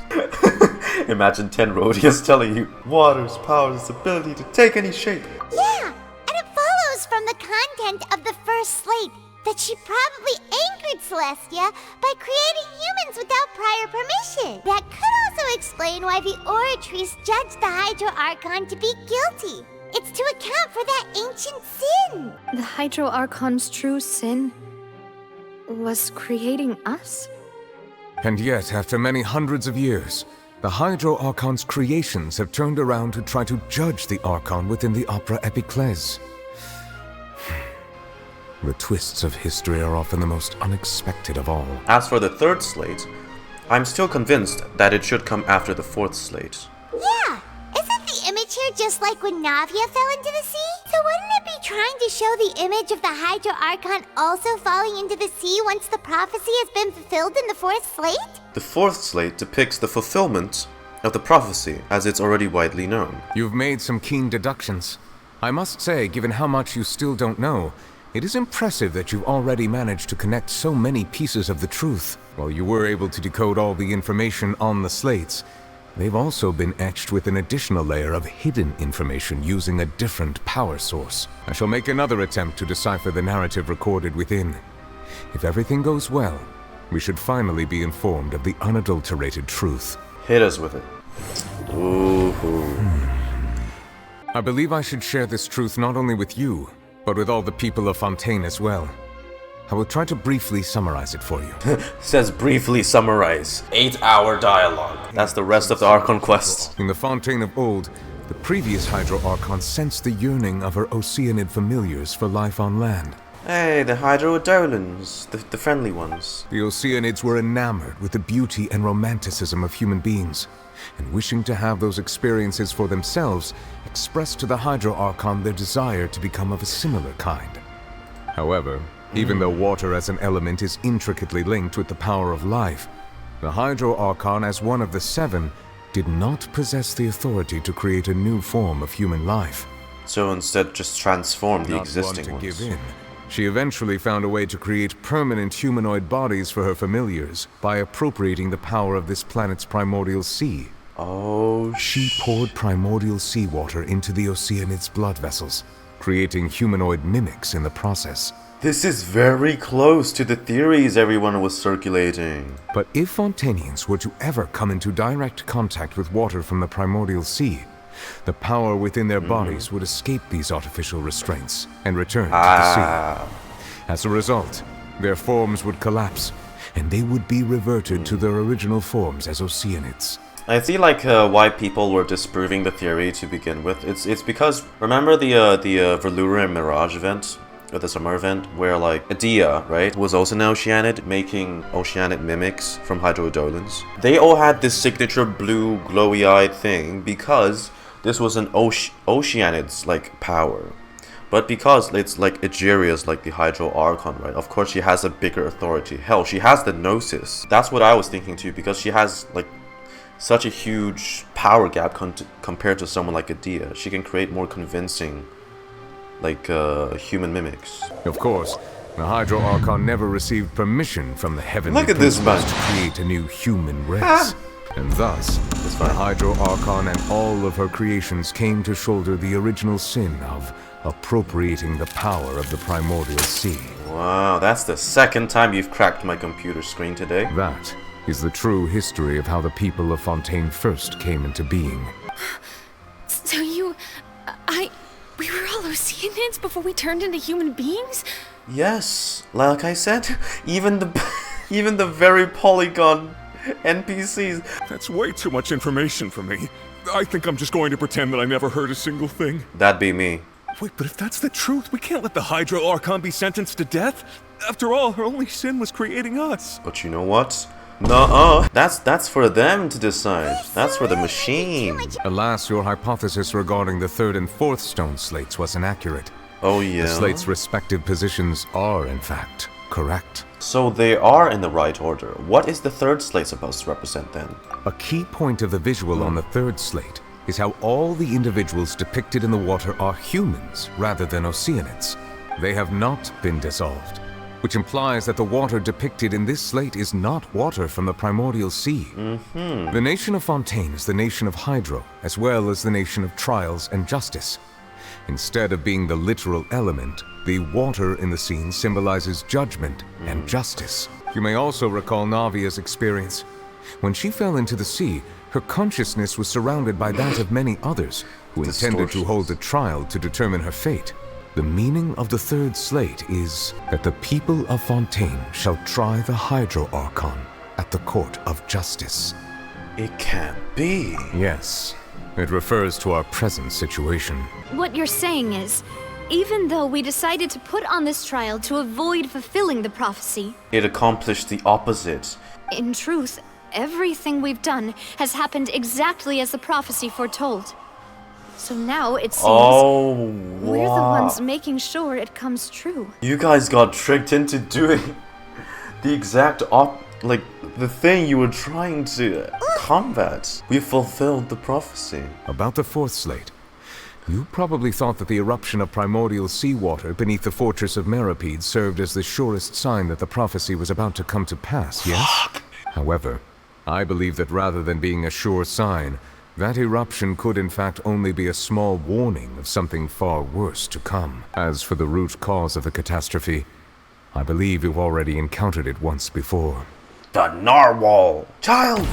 Imagine 10 Rhodias telling you water's power is its ability to take any shape. Yeah, and it follows from the content of the first slate that she probably angered Celestia by creating humans without prior permission. That could also explain why the Oratrice judged the Hydro Archon to be guilty. It's to account for that ancient sin. The Hydro Archon's true sin was creating us? And yet, after many hundreds of years, the Hydro Archon's creations have turned around to try to judge the Archon within the Opera Epiclese. The twists of history are often the most unexpected of all. As for the third slate, I'm still convinced that it should come after the fourth slate. Yeah, isn't the image here just like when Navia fell into the sea? So wouldn't it be trying to show the image of the Hydro Archon also falling into the sea once the prophecy has been fulfilled in the fourth slate? The fourth slate depicts the fulfillment of the prophecy, as it's already widely known. You've made some keen deductions. I must say, given how much you still don't know, it is impressive that you've already managed to connect so many pieces of the truth. While you were able to decode all the information on the slates, they've also been etched with an additional layer of hidden information using a different power source. I shall make another attempt to decipher the narrative recorded within. If everything goes well, we should finally be informed of the unadulterated truth. Hit us with it. Ooh. I believe I should share this truth not only with you, but with all the people of Fontaine as well. I will try to briefly summarize it for you. Says briefly summarize. 8-hour dialogue. That's the rest of the Archon quest. In the Fontaine of old, the previous Hydro Archon sensed the yearning of her Oceanid familiars for life on land. Hey, the Hydrodolans, the friendly ones. The Oceanids were enamored with the beauty and romanticism of human beings, and wishing to have those experiences for themselves, expressed to the Hydro Archon their desire to become of a similar kind. However, even though water as an element is intricately linked with the power of life, the Hydro Archon, as one of the seven, did not possess the authority to create a new form of human life. So instead just transform the Not existing one to ones. give in. She eventually found a way to create permanent humanoid bodies for her familiars by appropriating the power of this planet's primordial sea. Oh, she poured primordial seawater into the Oceanid's blood vessels, creating humanoid mimics in the process. This is very close to the theories everyone was circulating. But if Fontainians were to ever come into direct contact with water from the primordial sea, the power within their bodies would escape these artificial restraints and return to the sea. As a result, their forms would collapse, and they would be reverted to their original forms as Oceanids. I see why people were disproving the theory to begin with. It's because, remember the Velour and Mirage event? Or the summer event, where Adia, right, was also an Oceanid, making Oceanid mimics from Hydrodolans. They all had this signature blue glowy-eyed thing because this was an Oceanid's power. But because it's Egeria's the Hydro Archon, right? Of course she has a bigger authority. Hell, she has the Gnosis. That's what I was thinking too, because she has such a huge power gap compared to someone like Adia. She can create more convincing human mimics. Of course, the Hydro Archon never received permission from the heavenly Look at this man to create a new human race. And thus, the Hydro Archon and all of her creations came to shoulder the original sin of appropriating the power of the primordial sea. Wow, that's the second time you've cracked my computer screen today. That is the true history of how the people of Fontaine first came into being. So we were all Oceanids before we turned into human beings? Yes, like I said, even the very polygon NPCs. That's way too much information for me. I think I'm just going to pretend that I never heard a single thing. That'd be me. Wait, but if that's the truth, we can't let the Hydro Archon be sentenced to death. After all, her only sin was creating us. But you know what? Nuh-uh. That's for them to decide. That's for the machine. Alas, your hypothesis regarding the third and fourth stone slates was inaccurate. Oh yeah? The slates' respective positions are, in fact, correct. So they are in the right order. What is the third slate supposed to represent then? A key point of the visual on the third slate is how all the individuals depicted in the water are humans rather than Oceanids. They have not been dissolved, which implies that the water depicted in this slate is not water from the primordial sea. The nation of Fontaine is the nation of Hydro, as well as the nation of trials and justice. Instead of being the literal element, the water in the scene symbolizes judgment and justice. You may also recall Navia's experience. When she fell into the sea, her consciousness was surrounded by that of many others, who intended to hold a trial to determine her fate. The meaning of the third slate is that the people of Fontaine shall try the Hydro-Archon at the Court of Justice. It can't be. Yes, it refers to our present situation. What you're saying is, even though we decided to put on this trial to avoid fulfilling the prophecy, it accomplished the opposite. In truth, everything we've done has happened exactly as the prophecy foretold. So now it seems we're the ones making sure it comes true. You guys got tricked into doing the exact like the thing you were trying to combat. We fulfilled the prophecy. About the fourth slate. You probably thought that the eruption of primordial seawater beneath the fortress of Meripede served as the surest sign that the prophecy was about to come to pass, yes? However, I believe that rather than being a sure sign, that eruption could in fact only be a small warning of something far worse to come. As for the root cause of the catastrophe, I believe you've already encountered it once before. The Narwhal! Child!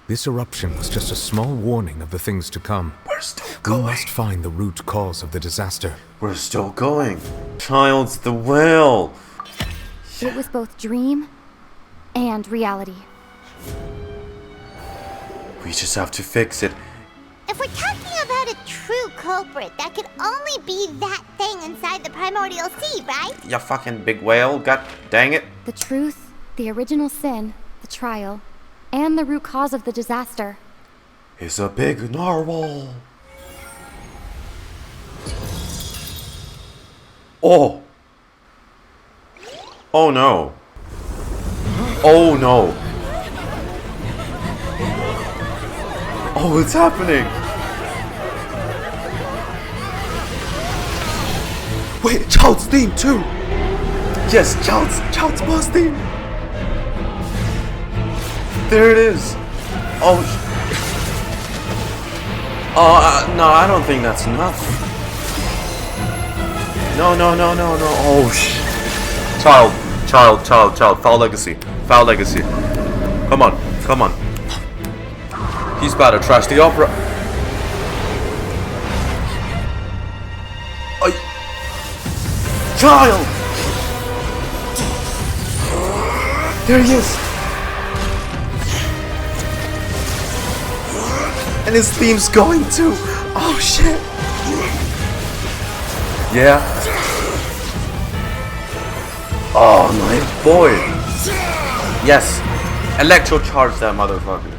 This eruption was just a small warning of the things to come. We're still going. We must find the root cause of the disaster. We're still going. Child's the whale. It was both dream and reality. We just have to fix it. If we're talking about a true culprit, that could only be that thing inside the primordial sea, right? Ya fucking big whale, god dang it. The truth, the original sin, the trial, and the root cause of the disaster. It's a big narwhal. Oh. Oh no. Oh no. Oh, it's happening. Wait, Child's theme too. Yes, Child's boss theme. There it is. Oh. No, I don't think that's enough. No. Oh, Child. Foul legacy. Come on. He's about to trash the opera. Child! There he is. And his theme's going too. Oh shit. Yeah. Oh my boy. Yes. Electro charge that motherfucker.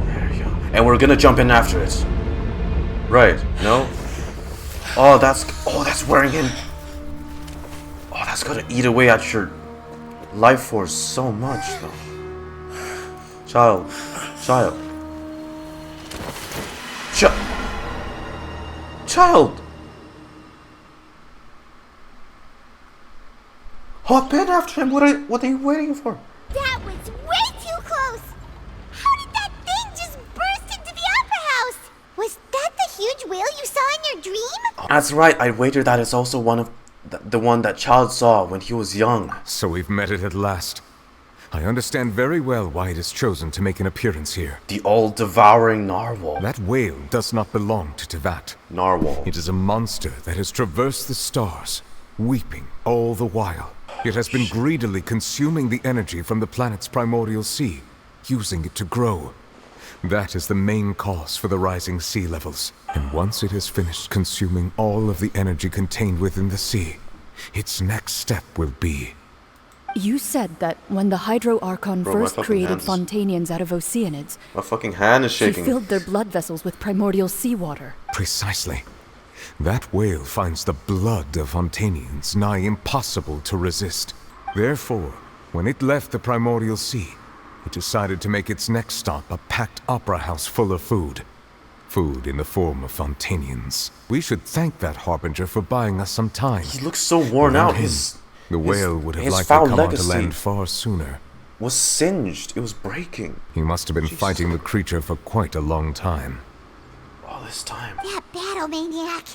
There you go. And we're gonna jump in after it. Right, no? Oh, that's wearing in. Oh, that's gonna eat away at your life force so much, though. Child. Hop in after him. What are you waiting for? That was way too close. How did that thing just burst into the opera house? Was that the huge whale you saw in your dream? That's right. I wager that it's also one of the one that Child saw when he was young. So we've met it at last. I understand very well why it has chosen to make an appearance here. The all-devouring narwhal. That whale does not belong to Tevat. Narwhal. It is a monster that has traversed the stars, weeping all the while. It has been greedily consuming the energy from the planet's primordial sea, using it to grow. That is the main cause for the rising sea levels. And once it has finished consuming all of the energy contained within the sea, its next step will be... You said that when the Hydro-Archon first created Fontainians out of Oceanids, my fucking hand is shaking. She filled their blood vessels with primordial seawater. Precisely. That whale finds the blood of Fontainians nigh impossible to resist. Therefore, when it left the primordial sea, it decided to make its next stop a packed opera house full of food. Food in the form of Fontainians. We should thank that harbinger for buying us some time. He looks so worn out. The whale would have liked to come onto land far sooner. Was singed. It was breaking. He must have been fighting the creature for quite a long time. All this time. That battle maniac.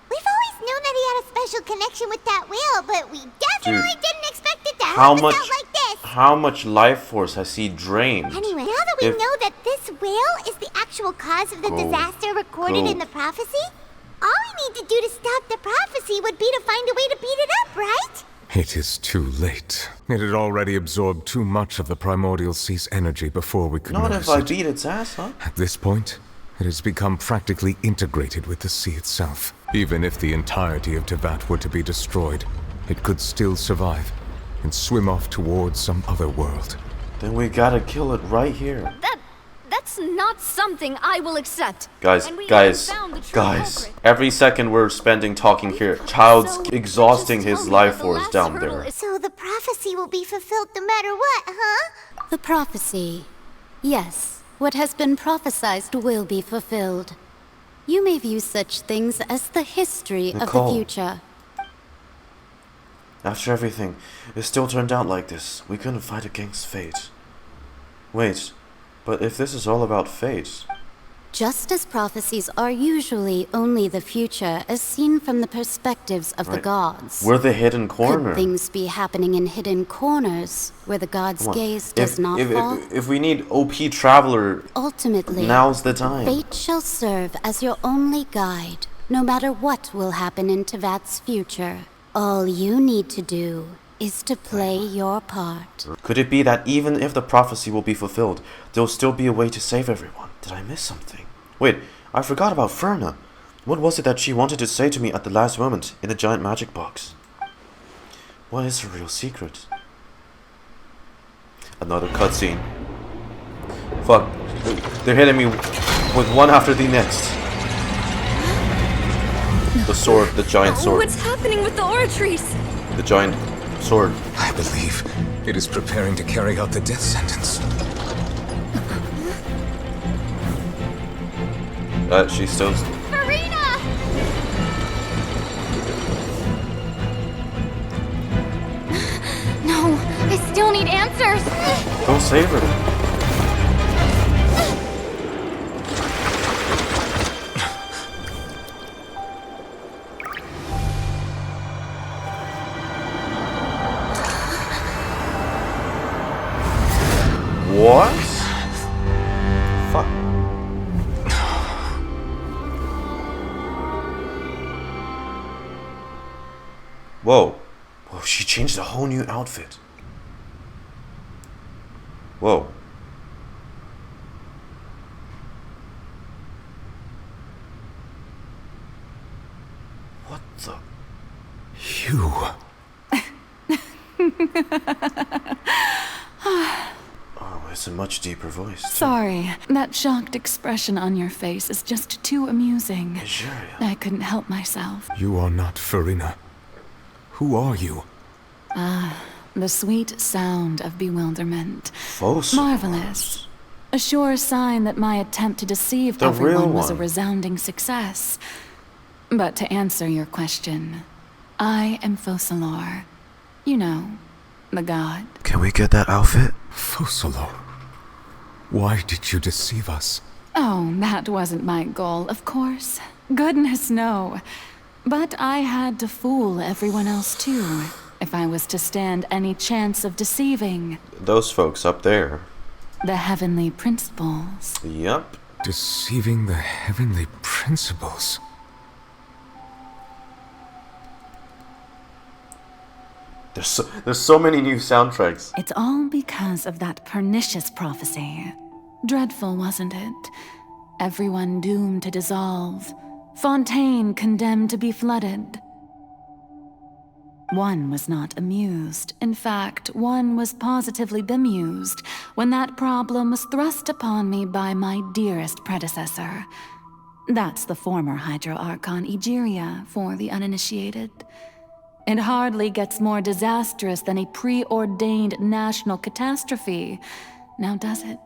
We've always known that he had a special connection with that whale, but we definitely didn't expect it to how much life force has he drained? Anyway, now that we know that this whale is the actual cause of the disaster recorded in the prophecy, all we need to do to stop the prophecy would be to find a way to beat it up, right? It is too late. It had already absorbed too much of the Primordial Sea's energy before we could notice it. Not if I beat its ass, huh? At this point, it has become practically integrated with the sea itself. Even if the entirety of Teyvat were to be destroyed, it could still survive and swim off towards some other world. Then we gotta kill it right here. That's not something I will accept. Guys, every second we're spending talking here, Childe's exhausting his life force down there. So the prophecy will be fulfilled no matter what, huh? The prophecy. Yes, what has been prophesized will be fulfilled. You may view such things as the history of the future. After everything, it still turned out like this. We couldn't fight against fate. Wait, but if this is all about fate... Just as prophecies are usually only the future as seen from the perspectives of the gods. We're the hidden corner. Could things be happening in hidden corners where the gods' gaze does not fall? If we need OP Traveler, ultimately, now's the time. Fate shall serve as your only guide, no matter what will happen in Teyvat's future. All you need to do is to play your part. Could it be that even if the prophecy will be fulfilled, there'll still be a way to save everyone? Did I miss something? Wait, I forgot about Furina. What was it that she wanted to say to me at the last moment in the giant magic box? What is her real secret? Another cutscene. Fuck. They're hitting me with one after the next. The sword, the giant sword. What's happening with the oratories? The giant sword. I believe it is preparing to carry out the death sentence. She's still... Furina! No, I still need answers. Go save her. What? Fuck. Whoa. Whoa, she changed a whole new outfit. Whoa. What the? You. Oh, it's a much deeper voice. Too. Sorry, that shocked expression on your face is just too amusing. I couldn't help myself. You are not Furina. Who are you? The sweet sound of bewilderment. Folcalors. Marvelous. A sure sign that my attempt to deceive everyone was a resounding success. But to answer your question, I am Folcalors. You know, the god. Can we get that outfit? Folcalors. Why did you deceive us? Oh, that wasn't my goal, of course. Goodness, no. But I had to fool everyone else too, if I was to stand any chance of deceiving. Those folks up there. The heavenly principles. Yep. Deceiving the heavenly principles. There's so many new soundtracks. It's all because of that pernicious prophecy. Dreadful, wasn't it? Everyone doomed to dissolve. Fontaine condemned to be flooded. One was not amused. In fact, one was positively bemused when that problem was thrust upon me by my dearest predecessor. That's the former Hydro-Archon Egeria, for the uninitiated. It hardly gets more disastrous than a preordained national catastrophe, now does it?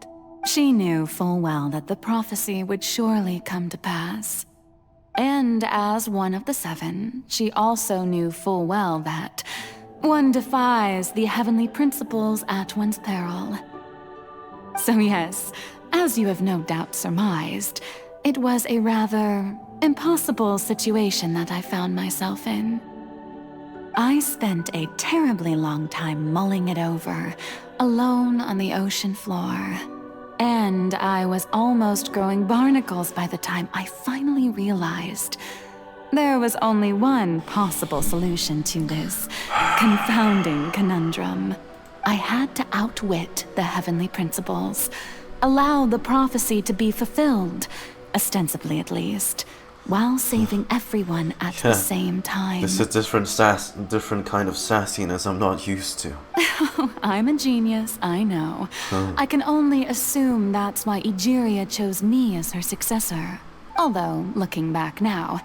She knew full well that the prophecy would surely come to pass. And as one of the seven, she also knew full well that one defies the heavenly principles at one's peril. So yes, as you have no doubt surmised, it was a rather impossible situation that I found myself in. I spent a terribly long time mulling it over, alone on the ocean floor. And I was almost growing barnacles by the time I finally realized there was only one possible solution to this confounding conundrum. I had to outwit the heavenly principles, allow the prophecy to be fulfilled, ostensibly at least, while saving everyone at the same time. This is different kind of sassiness I'm not used to. I'm a genius, I know. I can only assume that's why Egeria chose me as her successor. Although, looking back now,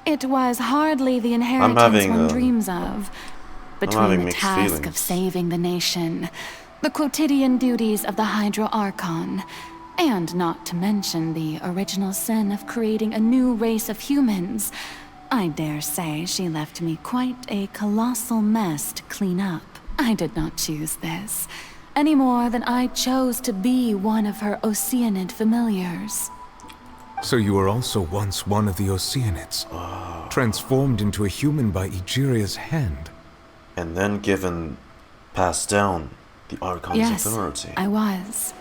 it was hardly the inheritance one dreams of. Between the task of saving the nation, the quotidian duties of the Hydro-Archon, and not to mention the original sin of creating a new race of humans, I dare say she left me quite a colossal mess to clean up. I did not choose this, any more than I chose to be one of her Oceanid familiars. So you were also once one of the Oceanids, transformed into a human by Egeria's hand. And then passed down the Archon's authority. Yes, I was.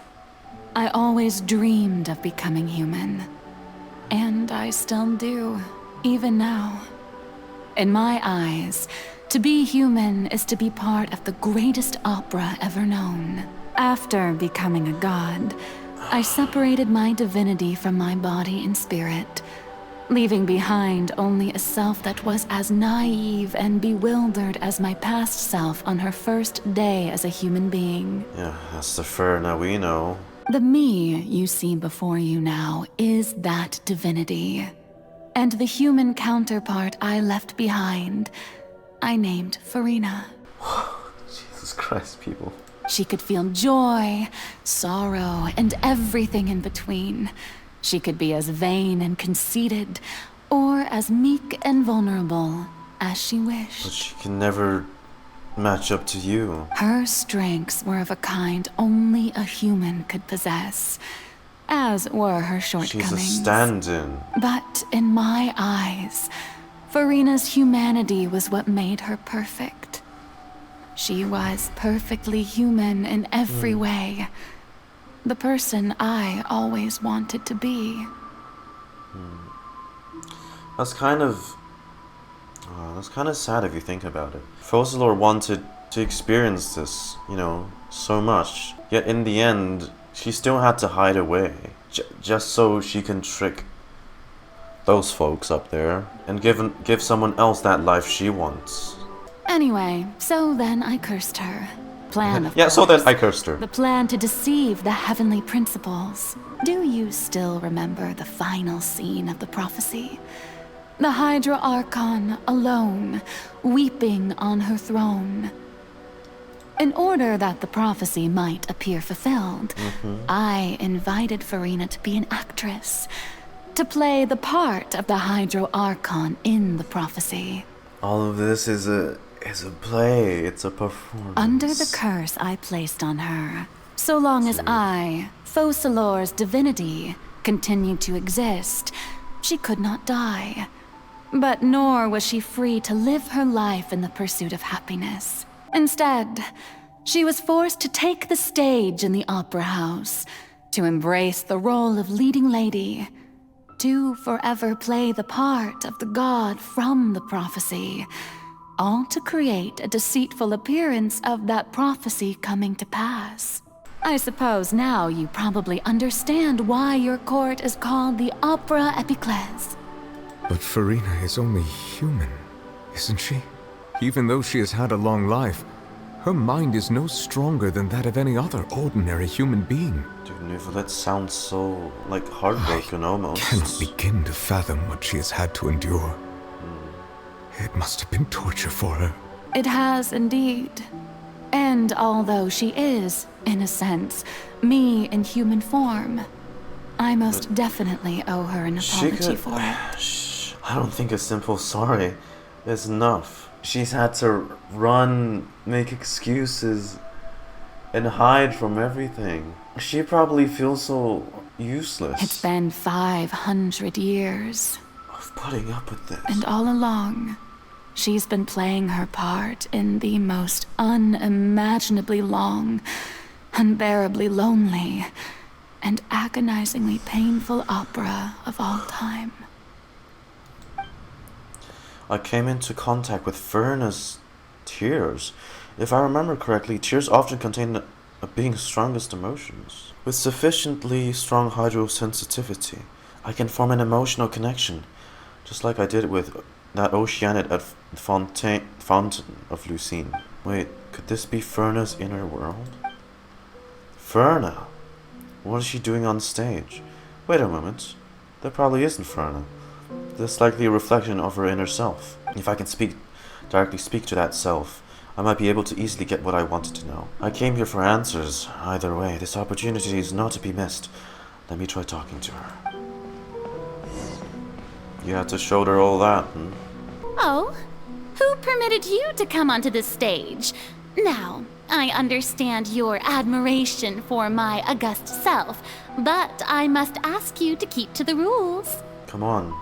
I always dreamed of becoming human. And I still do, even now. In my eyes, to be human is to be part of the greatest opera ever known. After becoming a god, I separated my divinity from my body and spirit, leaving behind only a self that was as naive and bewildered as my past self on her first day as a human being. Yeah, that's the Furina we know. The me you see before you now is that divinity. And the human counterpart I left behind, I named Furina. Jesus Christ, people. She could feel joy, sorrow, and everything in between. She could be as vain and conceited, or as meek and vulnerable as she wished. But she can never match up to you. Her strengths were of a kind only a human could possess, as were her shortcomings. She's a stand-in. But in my eyes, Furina's humanity was what made her perfect. She was perfectly human in every way. The person I always wanted to be. That's kind of sad if you think about it. Focalors wanted to experience this, so much. Yet in the end, she still had to hide away. Just so she can trick those folks up there and give someone else that life she wants. Anyway, so then I cursed her. Plan, of yeah, course. so then I cursed her. The plan to deceive the heavenly principles. Do you still remember the final scene of the prophecy? The Hydro-Archon alone, weeping on her throne. In order that the prophecy might appear fulfilled, I invited Furina to be an actress, to play the part of the Hydro-Archon in the prophecy. All of this is a play, it's a performance. Under the curse I placed on her, so long as I, Focalors' divinity, continued to exist, she could not die. But nor was she free to live her life in the pursuit of happiness. Instead, she was forced to take the stage in the opera house, to embrace the role of leading lady, to forever play the part of the god from the prophecy, all to create a deceitful appearance of that prophecy coming to pass. I suppose now you probably understand why your court is called the Opera Epiclese. But Furina is only human, isn't she? Even though she has had a long life, her mind is no stronger than that of any other ordinary human being. Dude, Neuvillette sounds so, heartbroken almost. I cannot begin to fathom what she has had to endure. It must have been torture for her. It has indeed. And although she is, in a sense, me in human form, I most definitely owe her an apology for it. I don't think a simple sorry is enough. She's had to run, make excuses, and hide from everything. She probably feels so useless. It's been 500 years. Of putting up with this. And all along, she's been playing her part in the most unimaginably long, unbearably lonely, and agonizingly painful opera of all time. I came into contact with Furina's tears. If I remember correctly, tears often contain a being's strongest emotions. With sufficiently strong hydrosensitivity, I can form an emotional connection, just like I did with that Oceanid at Fountain of Lucine. Wait, could this be Furina's inner world? Furina? What is she doing on stage? Wait a moment. That probably isn't Furina. This is likely a reflection of her inner self. If I can directly speak to that self, I might be able to easily get what I wanted to know. I came here for answers. Either way, this opportunity is not to be missed. Let me try talking to her. You had to show her all that, hmm? Oh? Who permitted you to come onto the stage? Now, I understand your admiration for my august self, but I must ask you to keep to the rules. Come on.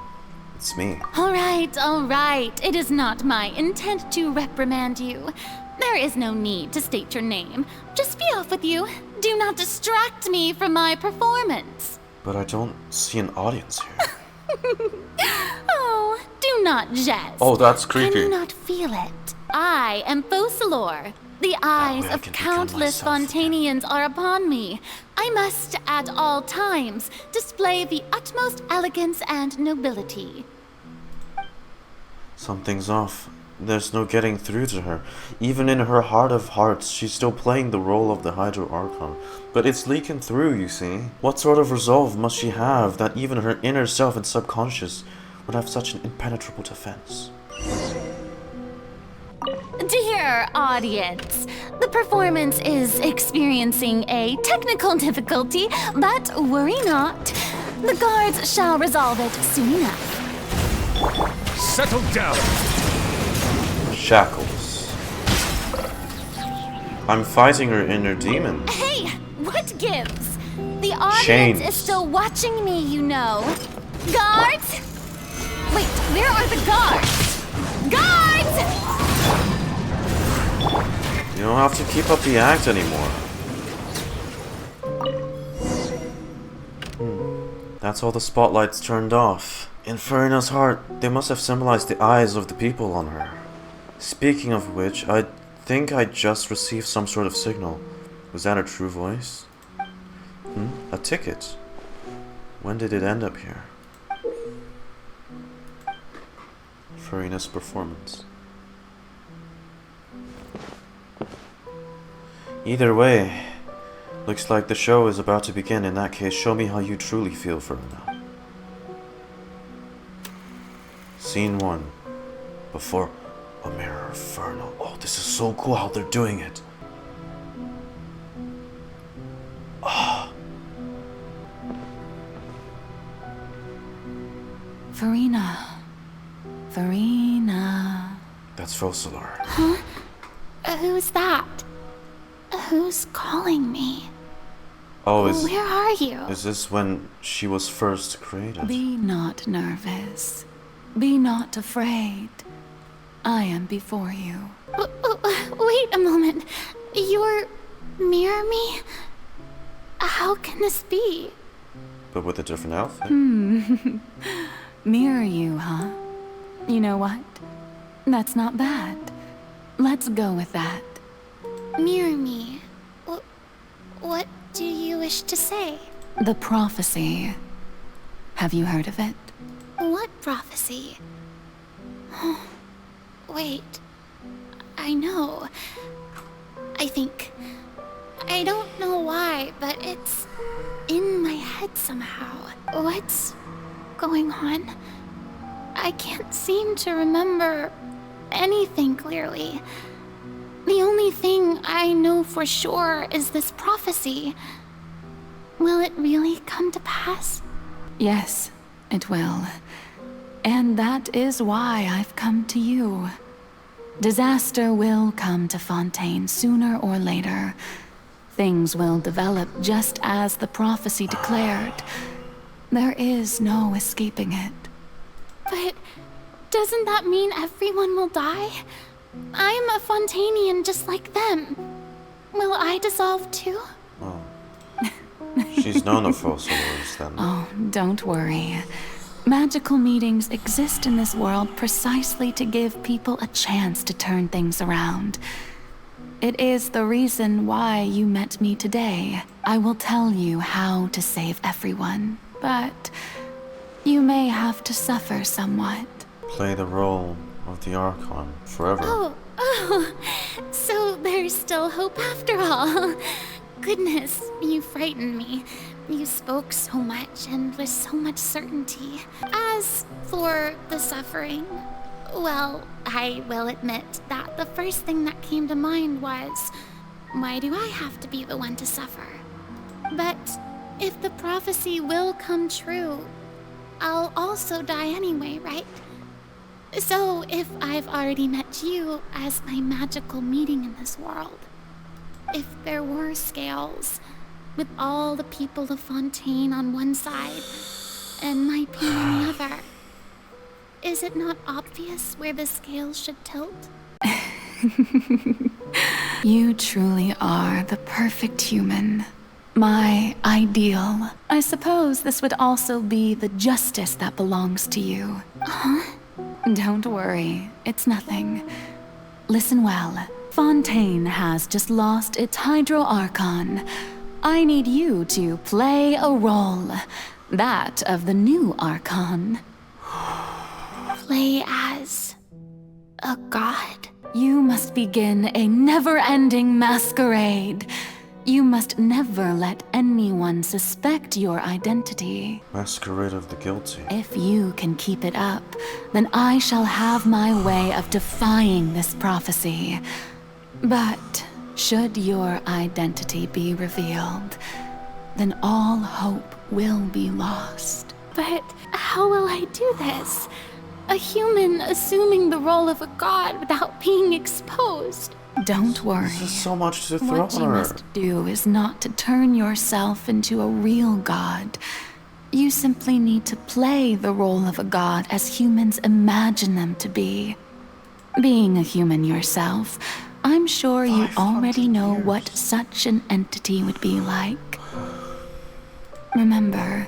It's me. All right. It is not my intent to reprimand you. There is no need to state your name. Just be off with you. Do not distract me from my performance. But I don't see an audience here. Oh, do not jest. Oh, that's creepy. Can you not feel it? I am Folcalors. The eyes of countless Fontainians are upon me. I must, at all times, display the utmost elegance and nobility. Something's off. There's no getting through to her. Even in her heart of hearts, she's still playing the role of the Hydro Archon. But it's leaking through, you see. What sort of resolve must she have that even her inner self and subconscious would have such an impenetrable defense? Dear audience, the performance is experiencing a technical difficulty, but worry not. The guards shall resolve it soon enough. Settle down! Shackles. I'm fighting her inner demon. Hey, what gives? The audience Chains. is still watching me, you know. Guards? Wait, where are the guards? Guards! You don't have to keep up the act anymore. That's all the spotlights turned off. In Furina's heart, they must have symbolized the eyes of the people on her. Speaking of which, I think I just received some sort of signal. Was that a true voice? A ticket? When did it end up here? Furina's performance. Either way, looks like the show is about to begin. In that case, show me how you truly feel, Furina. Scene 1. Before a mirror of Furina. Oh, this is so cool how they're doing it. Ah. Furina. That's Folcalors. Huh? Who's that? Who's calling me? Oh, Where are you? Is this when she was first created? Be not nervous. Be not afraid. I am before you. Wait a moment. You're mirror me? How can this be? But with a different outfit. Mirror you, huh? You know what? That's not bad. Let's go with that. Mirror me? What do you wish to say? The prophecy. Have you heard of it? What prophecy? Wait. I know. I think. I don't know why, but it's in my head somehow. What's going on? I can't seem to remember anything clearly. The only thing I know for sure is this prophecy. Will it really come to pass? Yes, it will. And that is why I've come to you. Disaster will come to Fontaine sooner or later. Things will develop just as the prophecy declared. There is no escaping it. But Doesn't that mean everyone will die? I'm a Fontainian just like them. Will I dissolve too? Oh. She's known of Folcalors then. Oh, don't worry. Magical meetings exist in this world precisely to give people a chance to turn things around. It is the reason why you met me today. I will tell you how to save everyone, but you may have to suffer somewhat. Play the role of the Archon forever. Oh, so there's still hope after all. Goodness, you frightened me. You spoke so much and with so much certainty. As for the suffering, well, I will admit that the first thing that came to mind was, why do I have to be the one to suffer? But if the prophecy will come true, I'll also die anyway, right? So if I've already met you as my magical meeting in this world, if there were scales, with all the people of Fontaine on one side and my pain on the other, is it not obvious where the scales should tilt? You truly are the perfect human. My ideal. I suppose this would also be the justice that belongs to you. Huh? Don't worry, it's nothing. Listen well. Fontaine has just lost its Hydro Archon. I need you to play a role. That of the new Archon. Play as a god? You must begin a never-ending masquerade. You must never let anyone suspect your identity. Masquerade of the guilty. If you can keep it up, then I shall have my way of defying this prophecy. But should your identity be revealed, then all hope will be lost. But how will I do this? A human assuming the role of a god without being exposed. Don't worry. There's so much to throw What on you her. must do is not to turn yourself into a real god. You simply need to play the role of a god as humans imagine them to be. Being a human yourself, I'm sure you already know what such an entity would be like. Remember,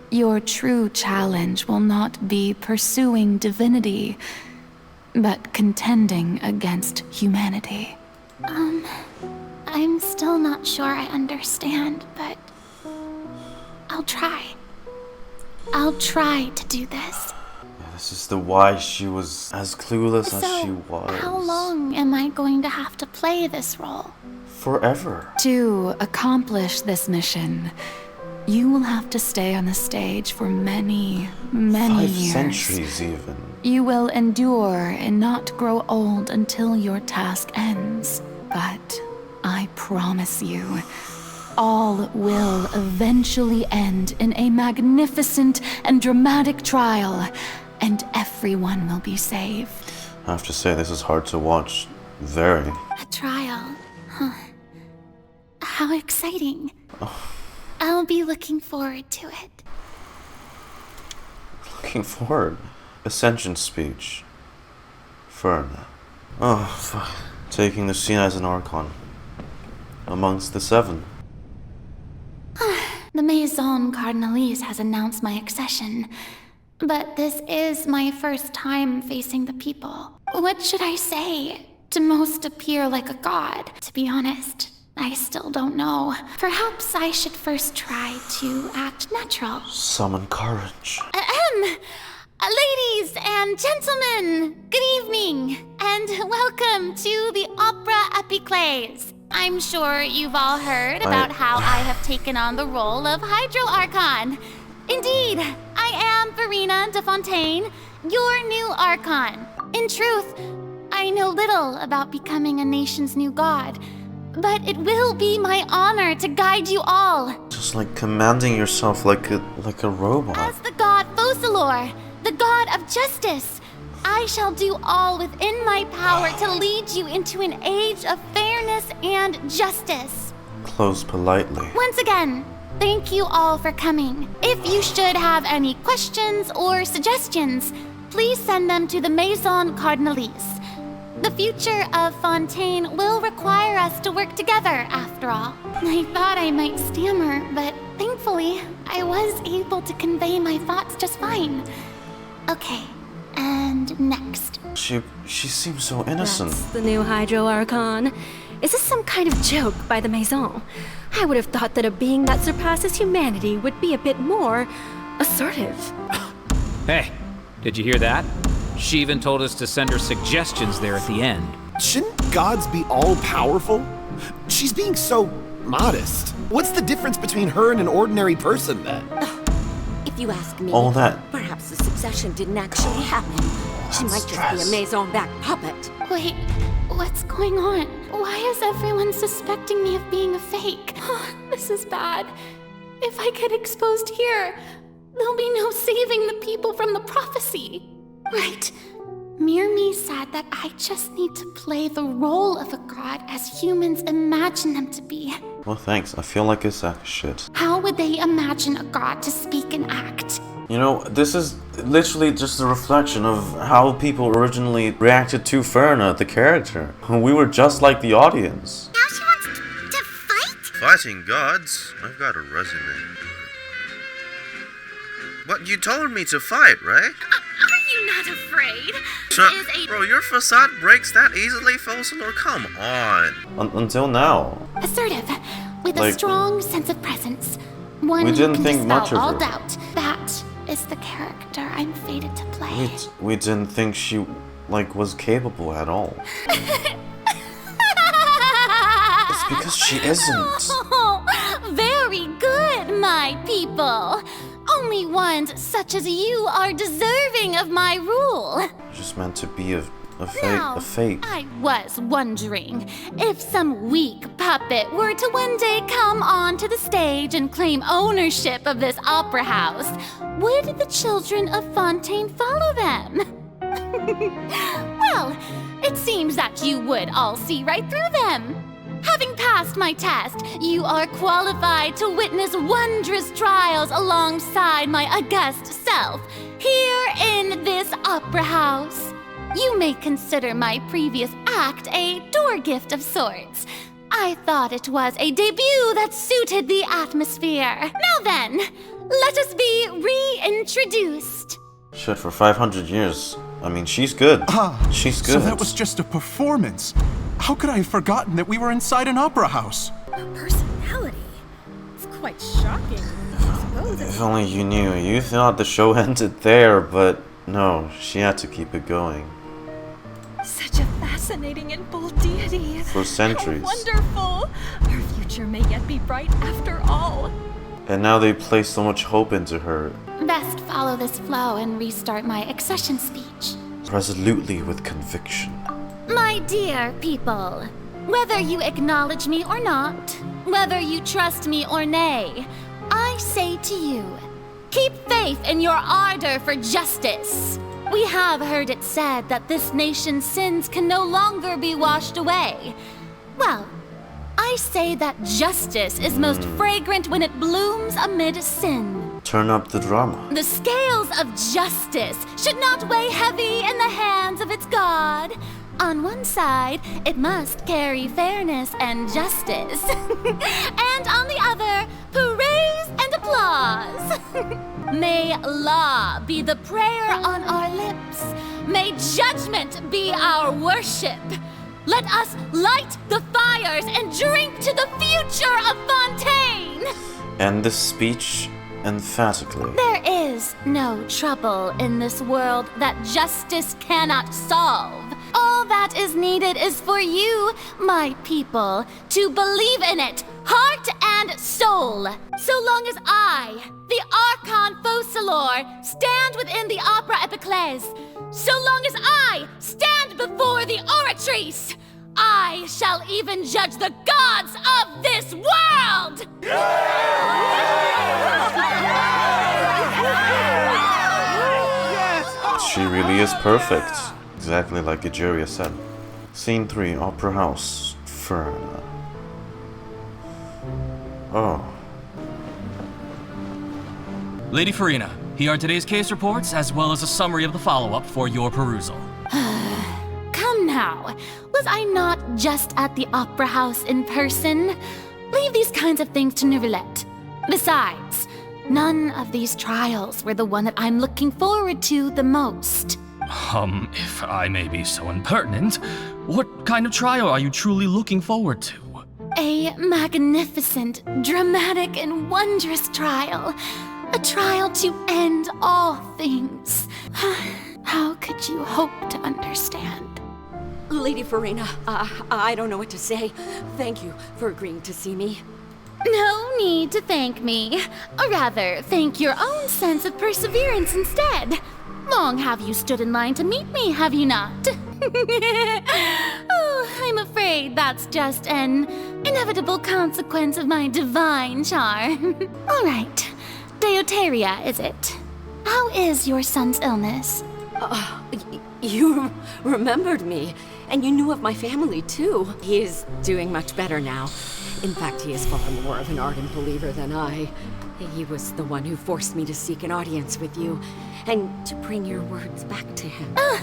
your true challenge will not be pursuing divinity, but contending against humanity. I'm still not sure I understand, but I'll try. I'll try to do this. Yeah, this is the why she was as clueless as she was. How long am I going to have to play this role? Forever. To accomplish this mission, you will have to stay on the stage for many, many 5 years. centuries even. You will endure and not grow old until your task ends. But I promise you, all will eventually end in a magnificent and dramatic trial, and everyone will be saved. I have to say, this is hard to watch. Very. A trial, huh? How exciting. Oh. I'll be looking forward to it. Looking forward. Ascension speech. Furina. Oh, fuck. Taking the scene as an Archon. Amongst the 7. The Maison Cardinalise has announced my accession, but this is my first time facing the people. What should I say to most appear like a god? To be honest, I still don't know. Perhaps I should first try to act natural. Summon courage. Ladies and gentlemen, good evening, and welcome to the Opera Epiclese. I'm sure you've all heard about how I have taken on the role of Hydro Archon. Indeed, I am Furina de Fontaine, your new Archon. In truth, I know little about becoming a nation's new god, but it will be my honor to guide you all. Just like commanding yourself like a robot. As the god Folcalors, the god of justice, I shall do all within my power to lead you into an age of fairness and justice. Close politely. Once again, thank you all for coming. If you should have any questions or suggestions, please send them to the Maison Cardinalise. The future of Fontaine will require us to work together, after all. I thought I might stammer, but thankfully, I was able to convey my thoughts just fine. Okay, and next. She seems so innocent. That's the new Hydro Archon. Is this some kind of joke by the Maison? I would have thought that a being that surpasses humanity would be a bit more assertive. Hey, did you hear that? She even told us to send her suggestions there at the end. Shouldn't gods be all-powerful? She's being so modest. What's the difference between her and an ordinary person, then? If you ask me, all that. Perhaps the succession didn't actually happen. She might just be a Maison-back puppet. Wait, what's going on? Why is everyone suspecting me of being a fake? Oh, this is bad. If I get exposed here, there'll be no saving the people from the prophecy. Right. Mirmi said that I just need to play the role of a god as humans imagine them to be. Well, thanks. I feel like a sack of shit. How would they imagine a god to speak and act? You know, this is literally just a reflection of how people originally reacted to Furina, the character. We were just like the audience. Now she wants to fight? Fighting gods? I've got a resume. What, you told me to fight, right? Are you not afraid? So, bro, your facade breaks that easily, Folcalors? Come on. Until now. Assertive, with a strong sense of presence. One we who didn't can think dispel much of all her. doubt. That is the character I'm fated to play. We didn't think she, was capable at all. It's because she isn't. Oh, very good, my people. Only ones such as you are deserving of my rule. Just meant to be a Now, fake. I was wondering if some weak puppet were to one day come onto the stage and claim ownership of this opera house, would the children of Fontaine follow them? Well, it seems that you would all see right through them. Having passed my test, you are qualified to witness wondrous trials alongside my august self, here in this opera house. You may consider my previous act a door gift of sorts. I thought it was a debut that suited the atmosphere. Now then, let us be reintroduced. Shit, for 500 years. I mean, she's good. She's good. So that was just a performance. How could I have forgotten that we were inside an opera house? Her personality. It's quite shocking. If only you knew. You thought the show ended there, but no, she had to keep it going. Such a fascinating and bold deity. For centuries. How wonderful. Her future may yet be bright after all. And now they place so much hope into her. Best follow this flow and restart my accession speech. Resolutely with conviction. My dear people, whether you acknowledge me or not, whether you trust me or nay, I say to you, keep faith in your ardor for justice. We have heard it said that this nation's sins can no longer be washed away. Well, I say that justice is most fragrant when it blooms amid sin. Turn up the drama. The scales of justice should not weigh heavy in the hands of its God. On one side, it must carry fairness and justice. And on the other, praise and applause. May law be the prayer on our lips. May judgment be our worship. Let us light the fires and drink to the future of Fontaine. End this speech emphatically. There is no trouble in this world that justice cannot solve. All that is needed is for you, my people, to believe in it, heart and soul. So long as I, the Archon Folcalors, stand within the Opera Epiclese, so long as I stand before the Oratrice, I shall even judge the gods of this world! She really is perfect. Exactly like Egeria said. Scene 3, Opera House, Furina. Oh. Lady Furina, here are today's case reports, as well as a summary of the follow-up for your perusal. Come now. Was I not just at the Opera House in person? Leave these kinds of things to Neuvillette. Besides, none of these trials were the one that I'm looking forward to the most. If I may be so impertinent, what kind of trial are you truly looking forward to? A magnificent, dramatic, and wondrous trial. A trial to end all things. How could you hope to understand? Lady Furina, I don't know what to say. Thank you for agreeing to see me. No need to thank me. Or rather, thank your own sense of perseverance instead. Long have you stood in line to meet me, have you not? Oh, I'm afraid that's just an inevitable consequence of my divine charm. All right. Deuteria, is it? How is your son's illness? You remembered me, and you knew of my family, too. He is doing much better now. In fact, he is far more of an ardent believer than I. He was the one who forced me to seek an audience with you, and to bring your words back to him. Oh,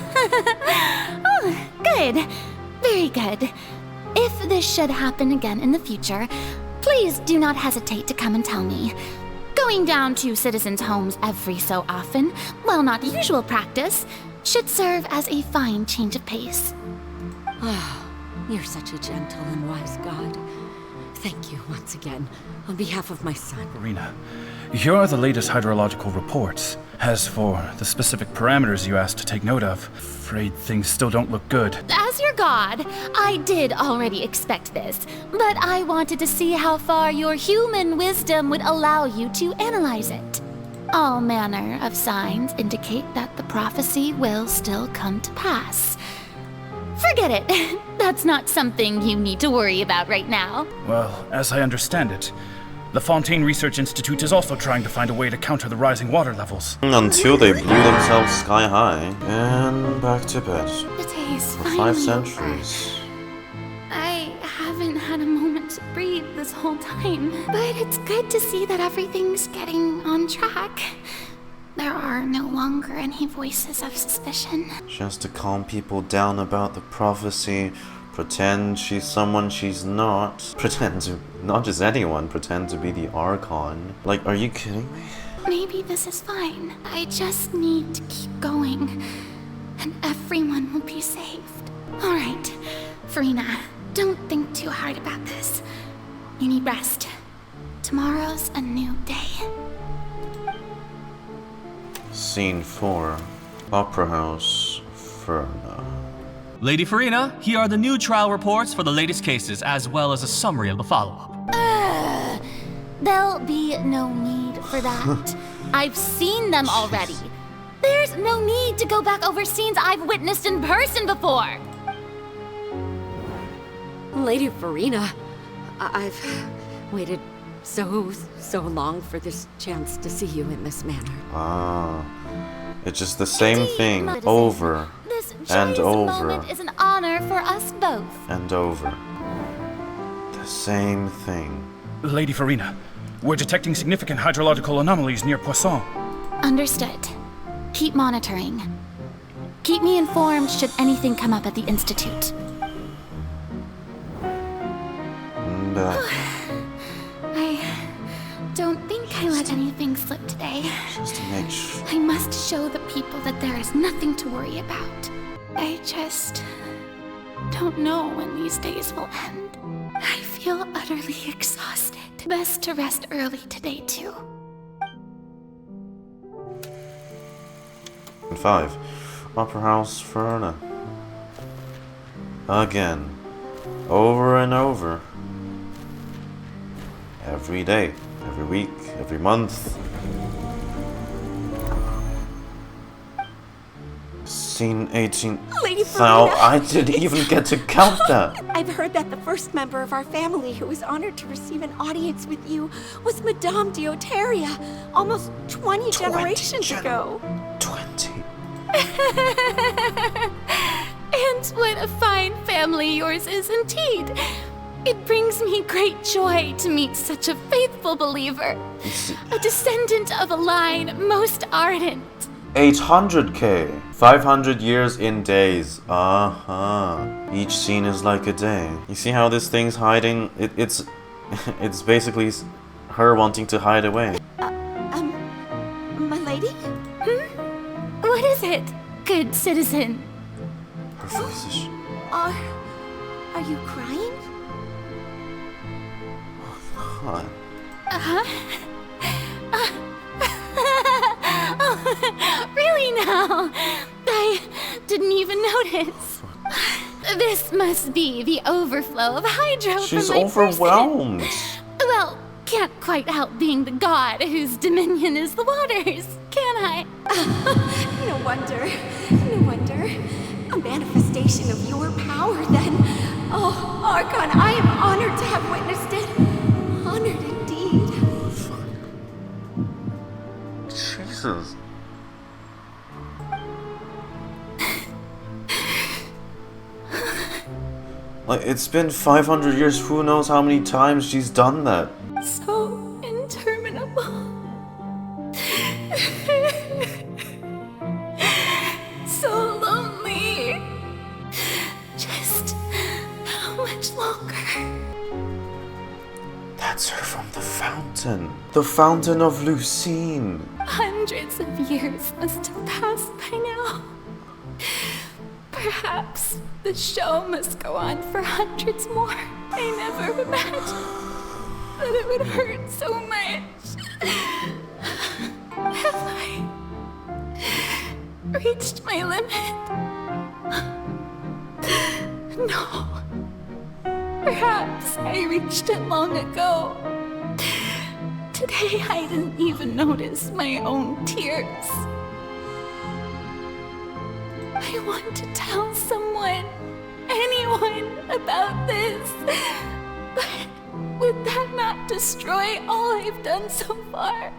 good. Very good. If this should happen again in the future, please do not hesitate to come and tell me. Going down to citizens' homes every so often, while not usual practice, should serve as a fine change of pace. You're such a gentle and wise god. Thank you once again, on behalf of my son. Furina, here are the latest hydrological reports. As for the specific parameters you asked to take note of, afraid things still don't look good. As your god, I did already expect this, but I wanted to see how far your human wisdom would allow you to analyze it. All manner of signs indicate that the prophecy will still come to pass. Forget it. That's not something you need to worry about right now. Well, as I understand it, the Fontaine Research Institute is also trying to find a way to counter the rising water levels. Until they blew themselves sky high and back to bed. The day's For finally 5 centuries. I haven't had a moment to breathe this whole time, but it's good to see that everything's getting on track. There are no longer any voices of suspicion. Just to calm people down about the prophecy, pretend she's someone she's not. Pretend to, not just anyone, pretend to be the Archon. Like, are you kidding me? Maybe this is fine. I just need to keep going, and everyone will be saved. All right, Furina, don't think too hard about this. You need rest. Tomorrow's a new day. Scene 4. Opera House, Furina. Lady Furina, here are the new trial reports for the latest cases, as well as a summary of the follow-up. There'll be no need for that. I've seen them already. There's no need to go back over scenes I've witnessed in person before. Lady Furina, I've waited so long for this chance to see you in this manner. It's just the same thing over and over Moment is an honor for us both. and over. The same thing. Lady Furina, we're detecting significant hydrological anomalies near Poisson. Understood. Keep monitoring. Keep me informed should anything come up at the Institute. And, I don't think I let anything slip today. just to make sure. I must show the people that there is nothing to worry about. I just don't know when these days will end. I feel utterly exhausted. Best to rest early today, too. And 5. Opera House, Furina. Again. Over and over. Every day. Every week. Every month. Scene 18. Lady Now, Furina. I didn't even get to count that. I've heard that the first member of our family who was honored to receive an audience with you was Madame Deuteria, almost 20 generations ago. 20. And what a fine family yours is indeed. It brings me great joy to meet such a faithful believer, a descendant of a line most ardent. 800k. 500 years in days. Each scene is like a day. You see how this thing's hiding? It's basically her wanting to hide away. My lady? What is it, good citizen? Her voice is... Are you crying? God. Really now? I didn't even notice. This must be the overflow of hydro She's from my overwhelmed. person. Well, can't quite help being the god whose dominion is the waters, can I? No wonder. No wonder. A manifestation of your power, then. Oh, Archon, I am honored to have witnessed it. Honored indeed. Jesus. Like, it's been 500 years, who knows how many times she's done that. So interminable. So lonely. Just how much longer? That's her from the fountain. The fountain of Lucine. Hundreds of years must have passed by now. Perhaps the show must go on for hundreds more. I never imagined that it would hurt so much. Have I reached my limit? No. Perhaps I reached it long ago. Today I didn't even notice my own tears. I want to tell someone, anyone, about this. But would that not destroy all I've done so far?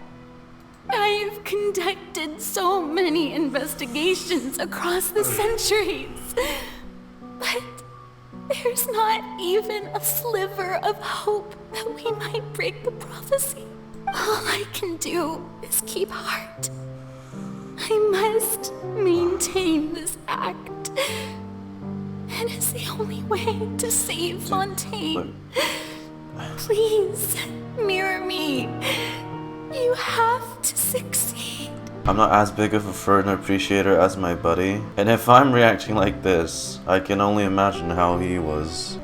I've conducted so many investigations across the centuries. But there's not even a sliver of hope that we might break the prophecy. All I can do is keep heart. I must maintain this act. It is the only way to save Fontaine. Please, mirror me. You have to succeed. I'm not as big of a Furina appreciator as my buddy, and if I'm reacting like this, I can only imagine how he was.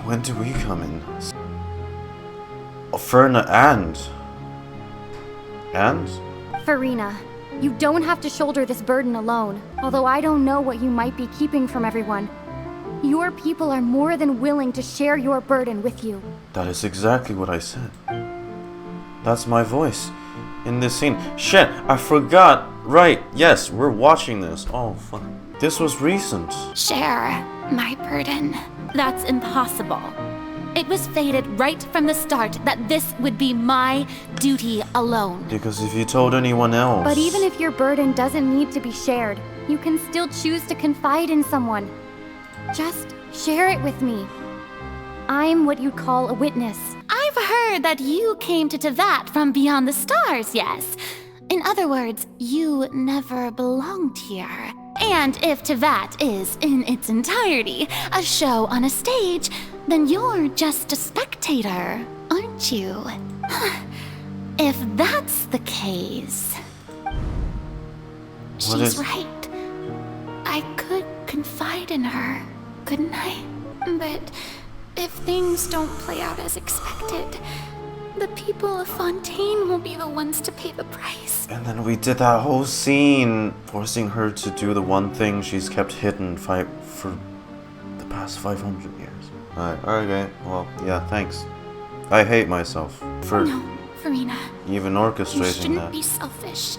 When do we come in? Furina and? Furina, you don't have to shoulder this burden alone. Although I don't know what you might be keeping from everyone. Your people are more than willing to share your burden with you. That is exactly what I said. That's my voice in this scene. Shit, I forgot. Right, yes, we're watching this. Oh, fuck. This was recent. Share my burden. That's impossible. It was fated right from the start that this would be my duty alone. Because if you told anyone else... But even if your burden doesn't need to be shared, you can still choose to confide in someone. Just share it with me. I'm what you'd call a witness. I've heard that you came to Teyvat from beyond the stars, yes? In other words, you never belonged here. And if Teyvat is, in its entirety, a show on a stage, then you're just a spectator, aren't you? If that's the case... She's right. I could confide in her, couldn't I? But if things don't play out as expected, the people of Fontaine will be the ones to pay the price. And then we did that whole scene, forcing her to do the one thing she's kept hidden for the past 500 years. Alright, okay, well, yeah, thanks. I hate myself for Furina, even you orchestrating shouldn't that. be selfish.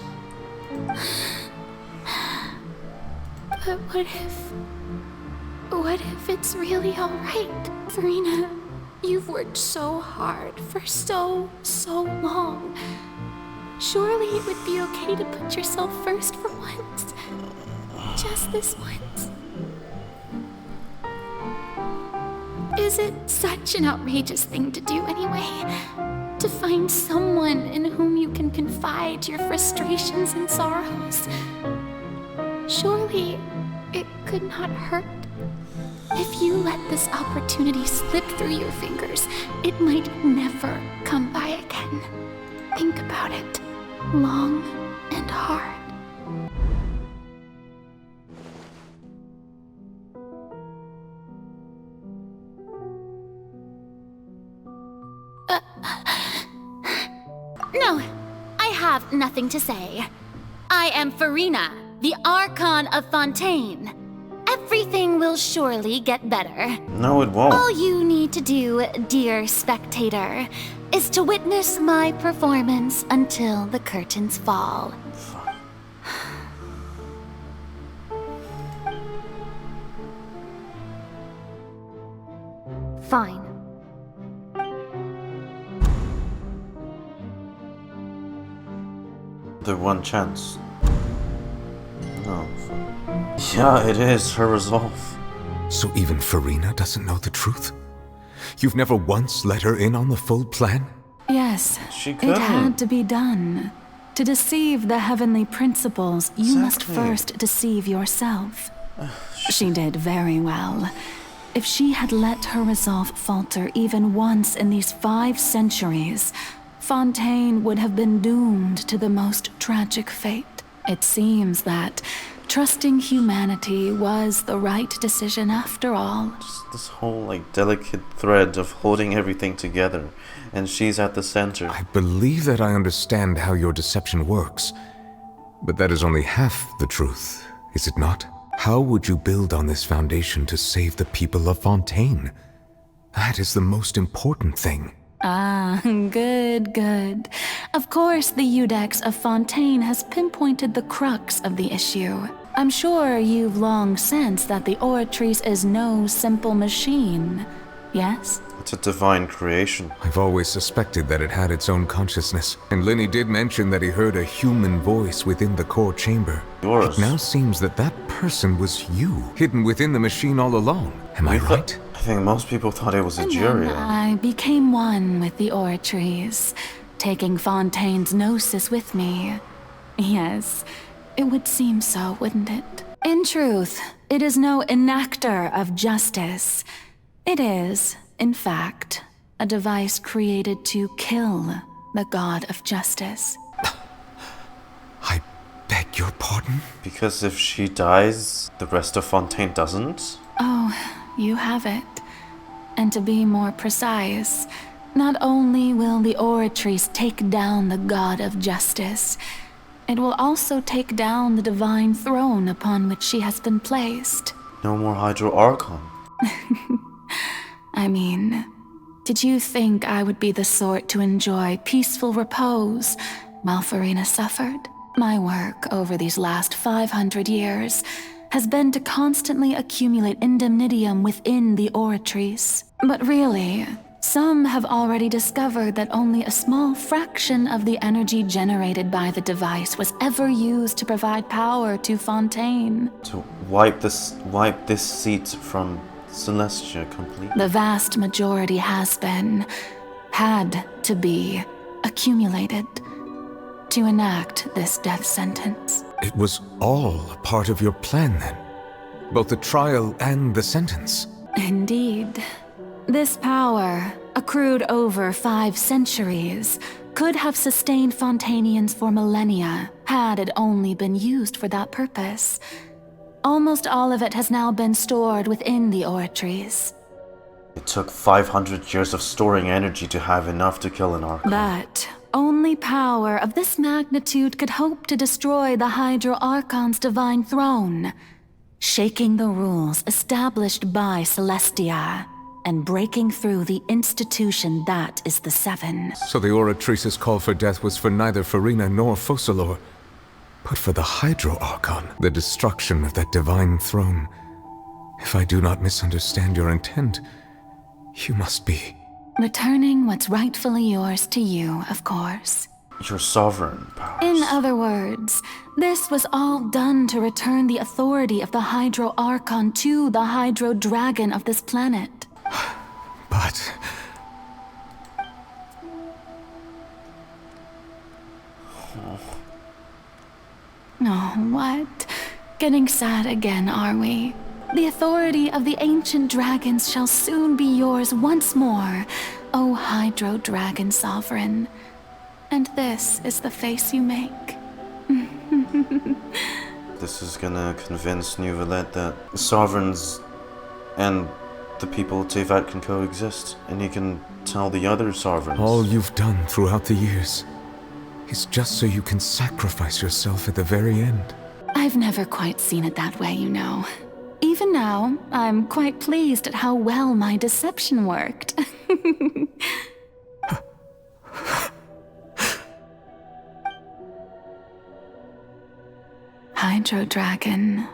But what if it's really alright? Furina, you've worked so hard for so long. Surely it would be okay to put yourself first for once. Just this once. Is it such an outrageous thing to do anyway? To find someone in whom you can confide your frustrations and sorrows? Surely it could not hurt. If you let this opportunity slip through your fingers, it might never come by again. Think about it long and hard. No, I have nothing to say. I am Furina, the Archon of Fontaine. Everything will surely get better. No, it won't. All you need to do, dear spectator, is to witness my performance until the curtains fall. Fine. The one chance. No. Yeah, it is her resolve. So even Furina doesn't know the truth? You've never once let her in on the full plan? Yes, She it couldn't. had to be done. To deceive the heavenly principles, you must Exactly. first deceive yourself. She did very well. If she had let her resolve falter even once in these 5 centuries, Fontaine would have been doomed to the most tragic fate. It seems that trusting humanity was the right decision after all. Just this whole like delicate thread of holding everything together, and she's at the center. I believe that I understand how your deception works, but that is only half the truth, is it not? How would you build on this foundation to save the people of Fontaine? That is the most important thing. Ah, good. Of course, the Iudex of Fontaine has pinpointed the crux of the issue. I'm sure you've long sensed that the Oratrice is no simple machine, yes? It's a divine creation. I've always suspected that it had its own consciousness, and Lyney did mention that he heard a human voice within the core chamber. Yours. It now seems that that person was you, hidden within the machine all along. Am I right? I think most people thought it was a And jury. then I became one with the Oratrice, taking Fontaine's gnosis with me. Yes, it would seem so, wouldn't it? In truth, it is no enactor of justice. It is, in fact, a device created to kill the god of justice. Beg your pardon? Because if she dies, the rest of Fontaine doesn't? Oh, you have it. And to be more precise, not only will the Oratrice take down the god of justice, it will also take down the divine throne upon which she has been placed. No more Hydro Archon. I mean, did you think I would be the sort to enjoy peaceful repose while Furina suffered? My work over these last 500 years has been to constantly accumulate indemnitium within the Oratrice. But really, some have already discovered that only a small fraction of the energy generated by the device was ever used to provide power to Fontaine. To wipe this seat from Celestia completely. The vast majority had to be, accumulated to enact this death sentence. It was all a part of your plan then? Both the trial and the sentence? Indeed. This power, accrued over 5 centuries, could have sustained Fontainians for millennia, had it only been used for that purpose. Almost all of it has now been stored within the Oratrice. It took 500 years of storing energy to have enough to kill an Archon. But only power of this magnitude could hope to destroy the Hydro Archon's divine throne, shaking the rules established by Celestia, and breaking through the institution that is the Seven. So the Oratrice's call for death was for neither Furina nor Folcalors, but for the Hydro Archon, the destruction of that divine throne. If I do not misunderstand your intent, you must be... Returning what's rightfully yours to you, of course. Your sovereign powers. In other words, this was all done to return the authority of the Hydro Archon to the Hydro Dragon of this planet. what? Getting sad again, are we? The authority of the ancient dragons shall soon be yours once more, O Hydro Dragon Sovereign. And this is the face you make. This is gonna convince Neuvillette that sovereigns and the people of Tevat can coexist, and he can tell the other sovereigns. All you've done throughout the years is just so you can sacrifice yourself at the very end. I've never quite seen it that way, you know. Even now, I'm quite pleased at how well my deception worked. Hydro Dragon,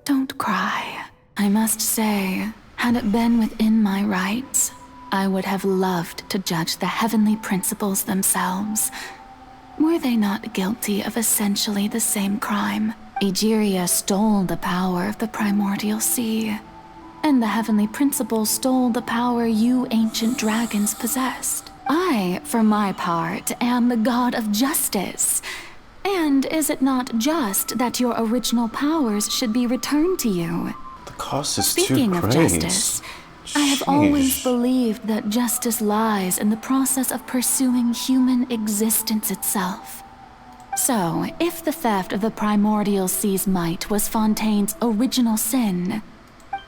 don't cry. I must say, had it been within my rights, I would have loved to judge the heavenly principles themselves. Were they not guilty of essentially the same crime? Egeria stole the power of the primordial sea, and the heavenly principles stole the power you ancient dragons possessed. I, for my part, am the god of justice. And is it not just that your original powers should be returned to you? The cost is Speaking too of great. justice, I have always believed that justice lies in the process of pursuing human existence itself. So, if the theft of the primordial sea's might was Fontaine's original sin,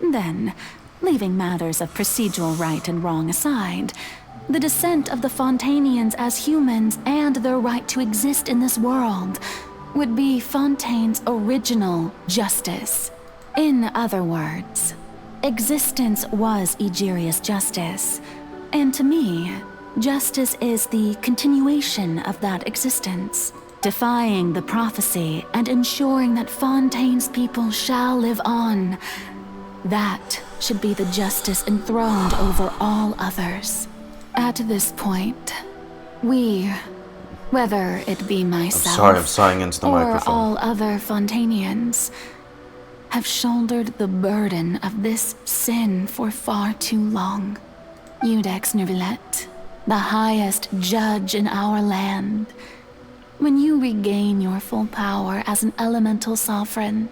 then, leaving matters of procedural right and wrong aside, the descent of the Fontainians as humans and their right to exist in this world would be Fontaine's original justice. In other words, existence was Egeria's justice, and to me, justice is the continuation of that existence, defying the prophecy and ensuring that Fontaine's people shall live on. That should be the justice enthroned over all others. At this point, we, whether it be myself I'm sighing into the or microphone. all other Fontainians, have shouldered the burden of this sin for far too long. Iudex Neuvillette, the highest judge in our land, when you regain your full power as an elemental sovereign,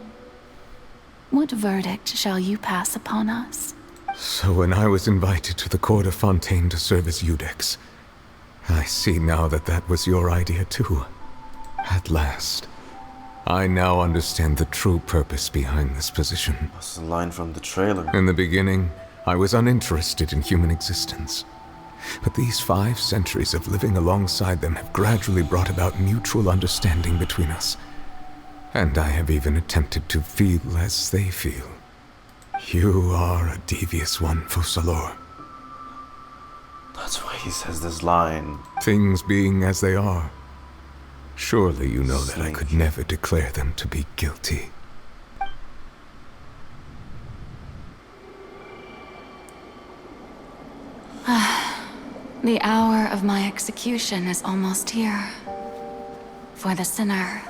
what verdict shall you pass upon us? So when I was invited to the court of Fontaine to serve as Iudex, I see now that that was your idea too. At last, I now understand the true purpose behind this position. That's a line from the trailer. In the beginning, I was uninterested in human existence. But these 5 centuries of living alongside them have gradually brought about mutual understanding between us. And I have even attempted to feel as they feel. You are a devious one, Focalors. That's why he says this line. Things being as they are, surely you know that I could never declare them to be guilty. The hour of my execution is almost here. For the sinner,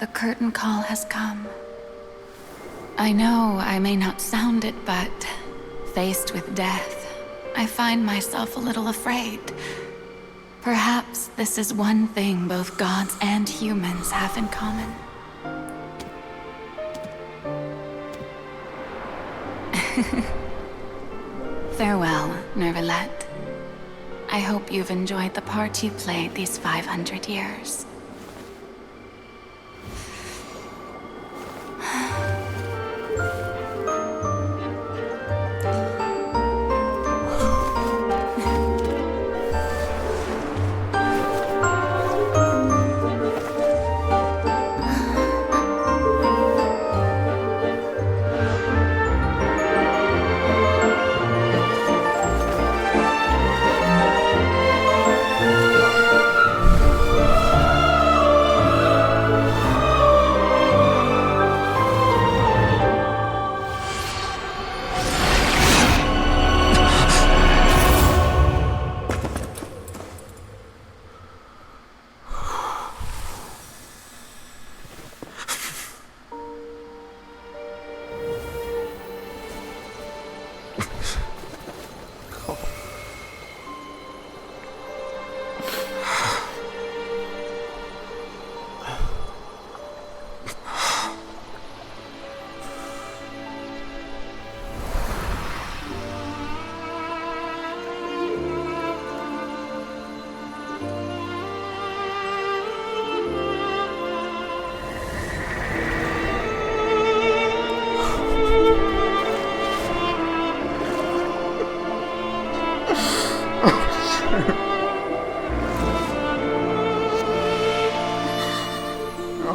the curtain call has come. I know I may not sound it, but faced with death, I find myself a little afraid. Perhaps this is one thing both gods and humans have in common. Farewell, Neuvillette. I hope you've enjoyed the part you played these 500 years. I,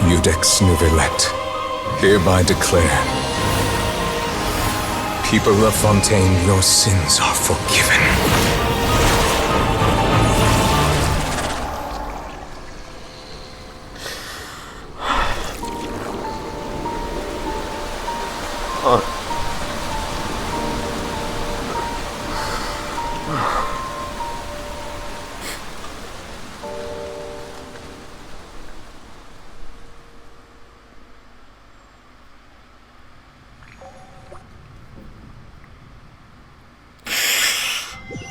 Iudex Neuvillette, hereby declare, people of Fontaine, your sins are forgiven.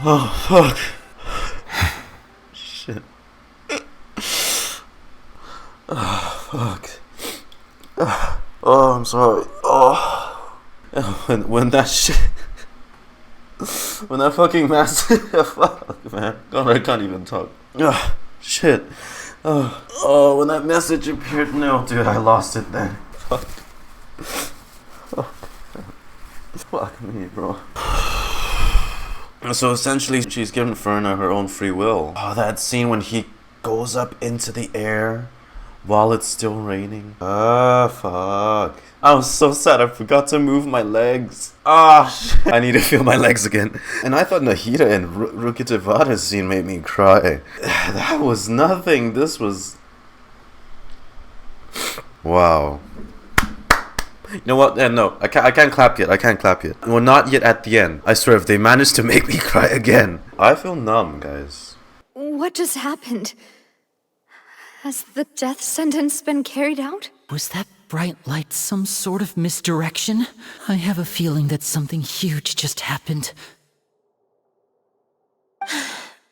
Oh, fuck. Shit. Oh, fuck. Oh, I'm sorry. Oh. When that shit... When that fucking massive... Fuck, man. God, I can't even talk. Oh, shit. Oh, when that message appeared... No, dude, I lost it then. Fuck. Oh, fuck me, bro. So essentially, she's given Furina her own free will. Oh, that scene when he goes up into the air while it's still raining. Ah, fuck. I was so sad I forgot to move my legs. Ah, shit. I need to feel my legs again. And I thought Nahida and Rukitevada's scene made me cry. That was nothing. This was... Wow. You know what? No, I can't clap yet. I can't clap yet. Well, not yet at the end. I swear, if they manage to make me cry again. I feel numb, guys. What just happened? Has the death sentence been carried out? Was that bright light some sort of misdirection? I have a feeling that something huge just happened.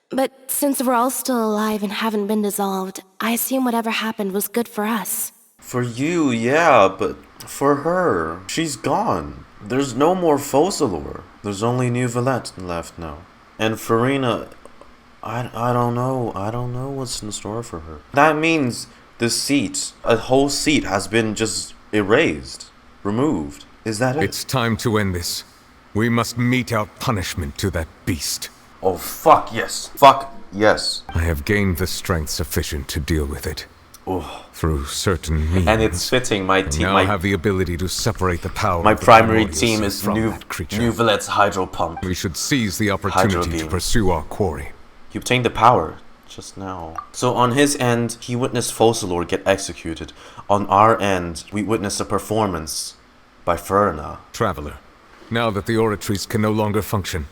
But since we're all still alive and haven't been dissolved, I assume whatever happened was good for us. For you, yeah, but for her, she's gone. There's no more Folcalors. There's only Neuvillette left now. And Furina, I don't know. I don't know what's in store for her. That means the seat, a whole seat has been just erased, removed. Is that it? It's time to end this. We must mete out punishment to that beast. Oh, fuck yes. Fuck yes. I have gained the strength sufficient to deal with it. Oh. Through certain means. And it's fitting, my team. Now have the ability to separate the power. My of the primary Primodials team is Neuvillette's hydro pump. We should seize the opportunity to pursue our quarry. He obtained the power just now. So on his end, he witnessed Folcalors get executed. On our end, we witnessed a performance by Furina. Traveler, now that the oratories can no longer function,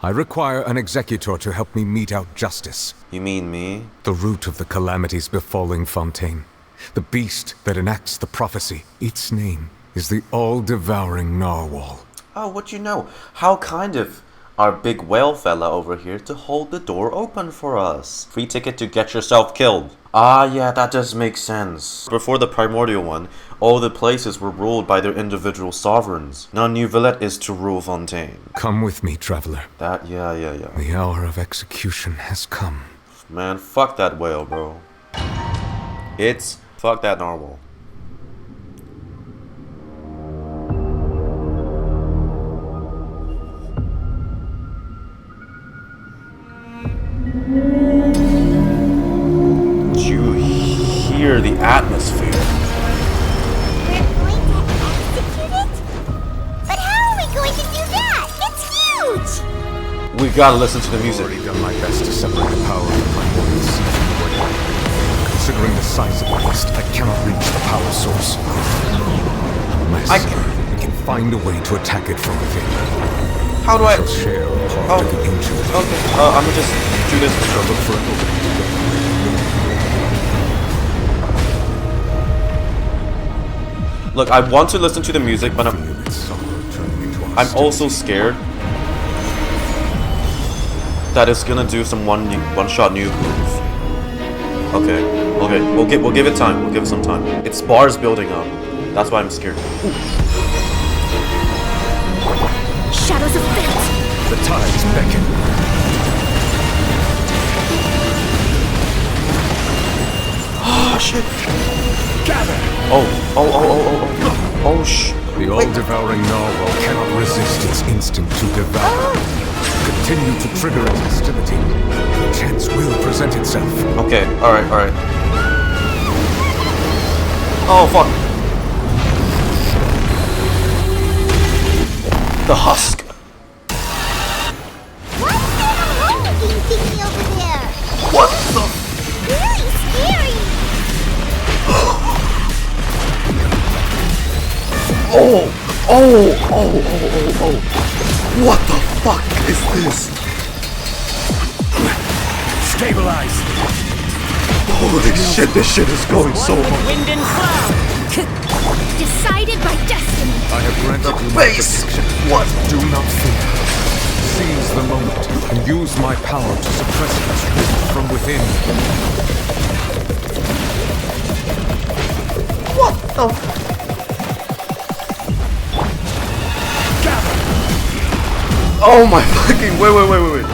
I require an executor to help me mete out justice. You mean me? The root of the calamities befalling Fontaine. The beast that enacts the prophecy. Its name is the all-devouring Narwhal. Oh, what you know? How kind of our big whale fella over here to hold the door open for us. Free ticket to get yourself killed. Ah, yeah, that does make sense. Before the primordial one, all the places were ruled by their individual sovereigns. Now Neuvillette is to rule Fontaine. Come with me, traveler. Yeah. The hour of execution has come. Man, fuck that whale, bro. Fuck that narwhal. Did you hear the atmosphere? We're going to execute it? But how are we going to do that? It's huge! We gotta listen to the music. I've already done my best to separate the power of the Primodials. Considering the size of the beast, I cannot reach the power source. Unless we can find a way to attack it from within. How do I share a part of the ancient? Okay, I'm gonna just do this. Look for an opening. Look, I want to listen to the music, but I'm also scared that it's gonna do some one-shot nuke move. Okay, we'll give it time. We'll give it some time. Its bars building up. That's why I'm scared. Shadows of fate. The tides beckon. shit. Gather. Oh, shh. The all-devouring narwhal cannot resist its instinct to devour. Continue to trigger its hostility. A chance will present itself. Okay, alright. Oh, fuck. The husk. What's that homing thingy over there? What the? Really scary. Oh. What the fuck is this? Stabilize. Holy shit, this shit is going so hard. Wind and cloud. Decided by destiny. I have granted you my Base. protection. What? Do not fear. Seize the moment and use my power to suppress what's written from within. What the? Oh my fucking, wait.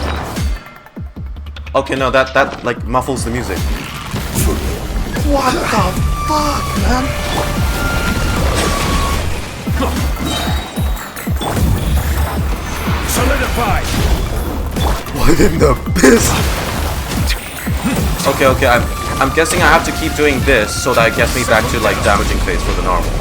Okay, no, that like muffles the music. What the fuck, man? Solidify. What in the piss? Okay, I'm guessing I have to keep doing this so that it gets me back to like damaging phase for the narwhal.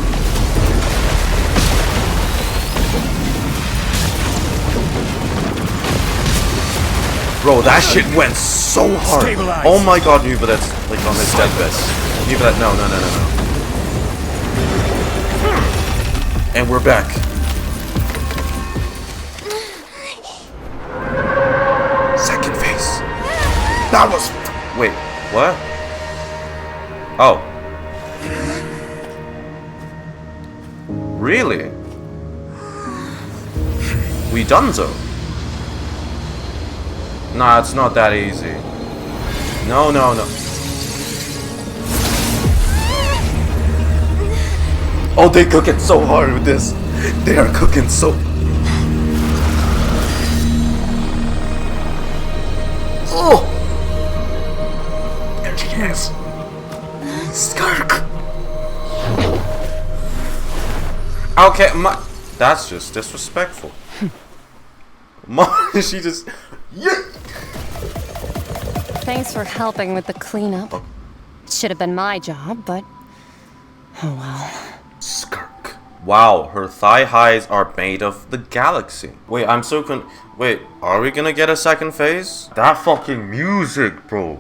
Bro, that shit went so hard. Stabilize. Oh my god, Neuvillette's like on his deathbed. Neuvillette, no. And we're back. Second phase. That was... Wait, what? Oh. Really? We donezo. Nah, it's not that easy. No. Oh, they cooking so hard with this. They are cooking so... Oh! There she is. Skirk! Okay, that's just disrespectful. She just... Yeah. Thanks for helping with the cleanup. Should have been my job, but oh well. Skirk. Wow, her thigh highs are made of the galaxy. Wait, I'm so wait, are we gonna get a second phase? That fucking music, bro.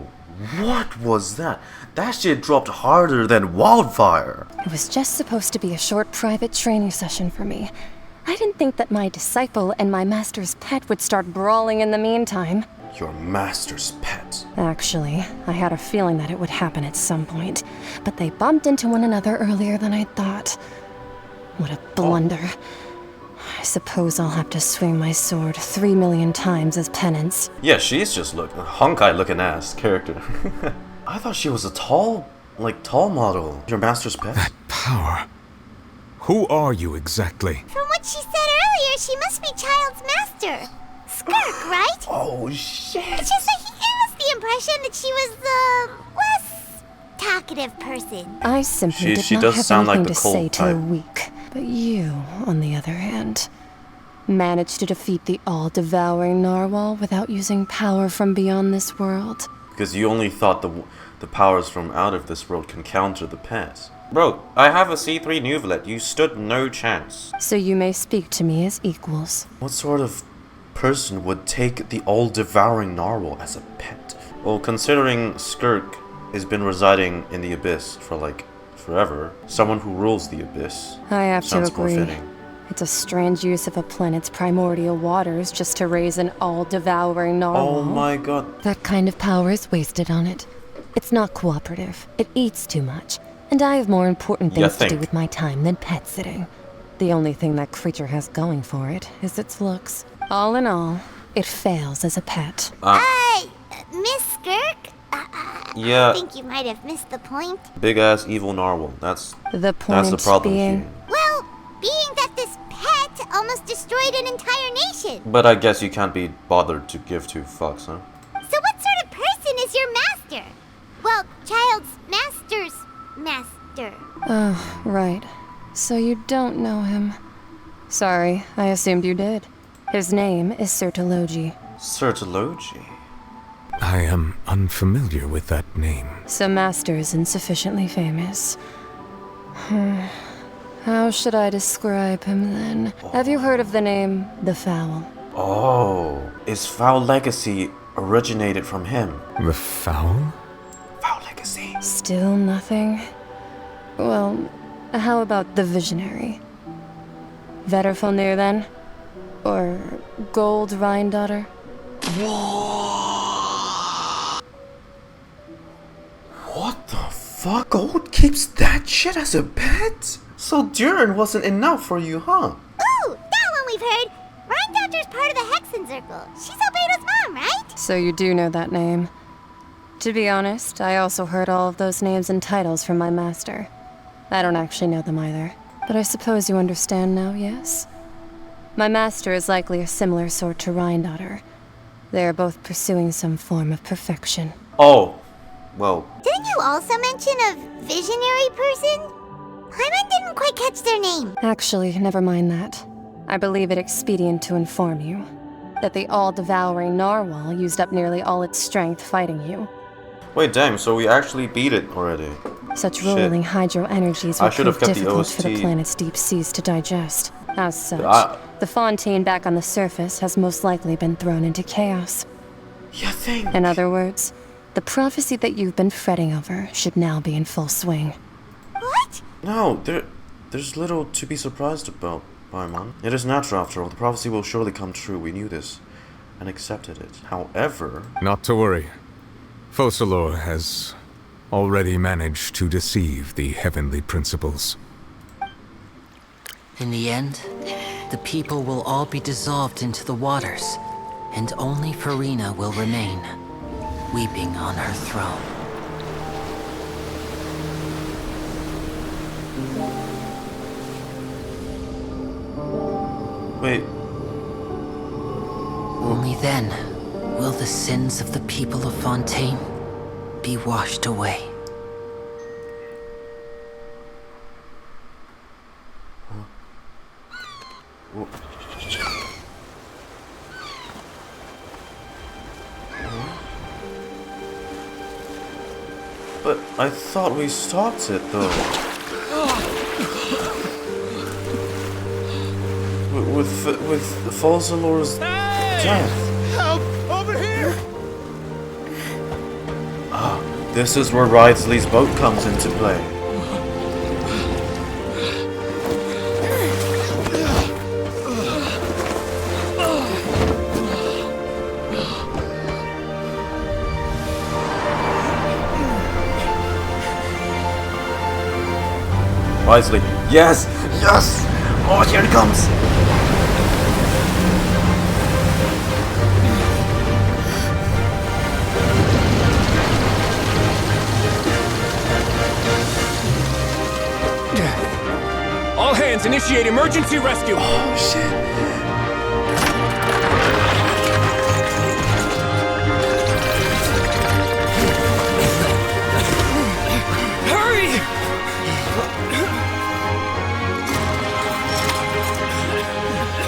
What was that? That shit dropped harder than wildfire. It was just supposed to be a short private training session for me. I didn't think that my disciple and my master's pet would start brawling in the meantime. Your master's pet. Actually, I had a feeling that it would happen at some point, but they bumped into one another earlier than I thought. What a blunder. I suppose I'll have to swing my sword 3 million times as penance. Yeah, she's just a honkai looking ass character. I thought she was a tall model. Your master's pet? That power. Who are you exactly? From what she said earlier, she must be Childe's master. Skirk, right? Oh, shit. It's just that he gave us the impression that she was the less talkative person. I simply did not have anything to say to a weak. But you, on the other hand, managed to defeat the all-devouring narwhal without using power from beyond this world. Because you only thought the powers from out of this world can counter the past. Bro, I have a C3 Neuvillette. You stood no chance. So you may speak to me as equals. What sort of person would take the all-devouring narwhal as a pet? Well, considering Skirk has been residing in the abyss for like forever, someone who rules the abyss I have sounds to agree. more fitting. It's a strange use of a planet's primordial waters just to raise an all-devouring narwhal. Oh my god. That kind of power is wasted on it. It's not cooperative. It eats too much. And I have more important things to do with my time than pet sitting. The only thing that creature has going for it is its looks. All in all, it fails as a pet. Miss Skirk? Yeah. I think you might have missed the point. Big ass evil narwhal. That's the problem here. Well, being that this pet almost destroyed an entire nation. But I guess you can't be bothered to give two fucks, huh? So what sort of person is your master? Well, Childe's master's Master. Oh, right. So you don't know him. Sorry, I assumed you did. His name is Sertologi. Sertologi? I am unfamiliar with that name. So Master isn't sufficiently famous. How should I describe him then? Have you heard of the name The Foul? Oh, is Foul Legacy originated from him? The Foul? Foul Legacy. Still nothing? Well, how about the Visionary? Vetterfalnir then? Or Gold Rhindaughter? What the fuck? Gold keeps that shit as a pet? So Durin wasn't enough for you, huh? Ooh, that one we've heard. Rhindaughter's part of the Hexen Circle. She's Albedo's mom, right? So you do know that name. To be honest, I also heard all of those names and titles from my master. I don't actually know them either. But I suppose you understand now, yes? My master is likely a similar sort to Rhindaughter. They are both pursuing some form of perfection. Oh, well. Didn't you also mention a visionary person? Paimon didn't quite catch their name. Actually, never mind that. I believe it expedient to inform you that the all-devouring Narwhal used up nearly all its strength fighting you. Wait, damn, so we actually beat it already. Such rolling hydro energies would prove kept difficult the for the planet's deep seas to digest. As such, the Fontaine back on the surface has most likely been thrown into chaos. You think? In other words, the prophecy that you've been fretting over should now be in full swing. What? No, there's little to be surprised about, Paimon. It is natural after all. The prophecy will surely come true. We knew this and accepted it. However... Not to worry. Folcalors has already managed to deceive the heavenly principles. In the end, the people will all be dissolved into the waters, and only Furina will remain, weeping on her throne. Wait. Only then will the sins of the people of Fontaine be washed away. But I thought we stopped it, though. With the Folcalors' death. Help! Over here! Ah, this is where Wriothesley's boat comes into play. Wriothesley, yes! Yes! Oh, here it comes! All hands, initiate emergency rescue! Oh, shit.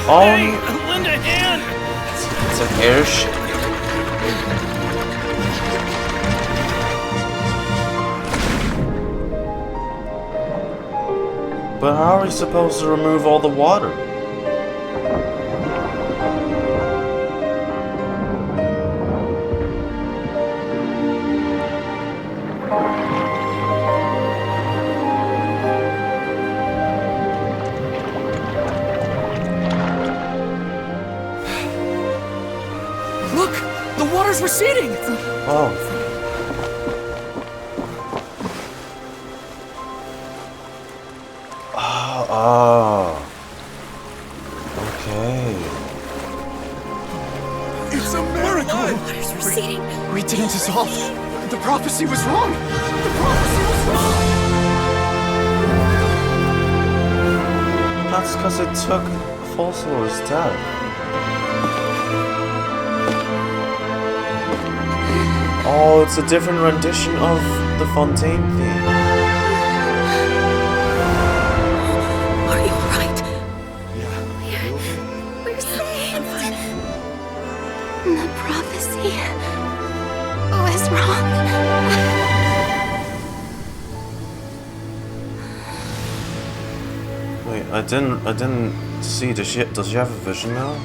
Oh, hey, lend a hand! It's an airship. But how are we supposed to remove all the water? Receding! Oh. Okay. It's a miracle! Water's receding. We didn't dissolve. The prophecy was wrong. The prophecy was wrong. That's because it took Folcalors' death. Oh, it's a different rendition of the Fontaine theme. was wrong. Wait, I didn't see. Does she have a vision now?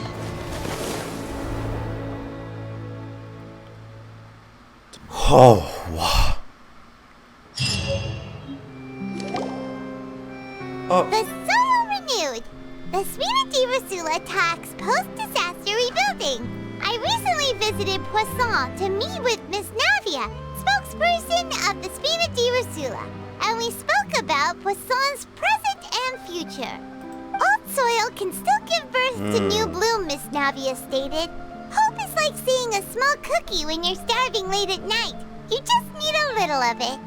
Oh, wow. The soul renewed. The Svina attacks post-disaster rebuilding. I recently visited Poisson to meet with Miss Navia, spokesperson of the Svina, and we spoke about Poisson's present and future. Old soil can still give birth to new bloom, Miss Navia stated. Hope is like seeing a small cookie when you're starving late at night. You just need a little of it.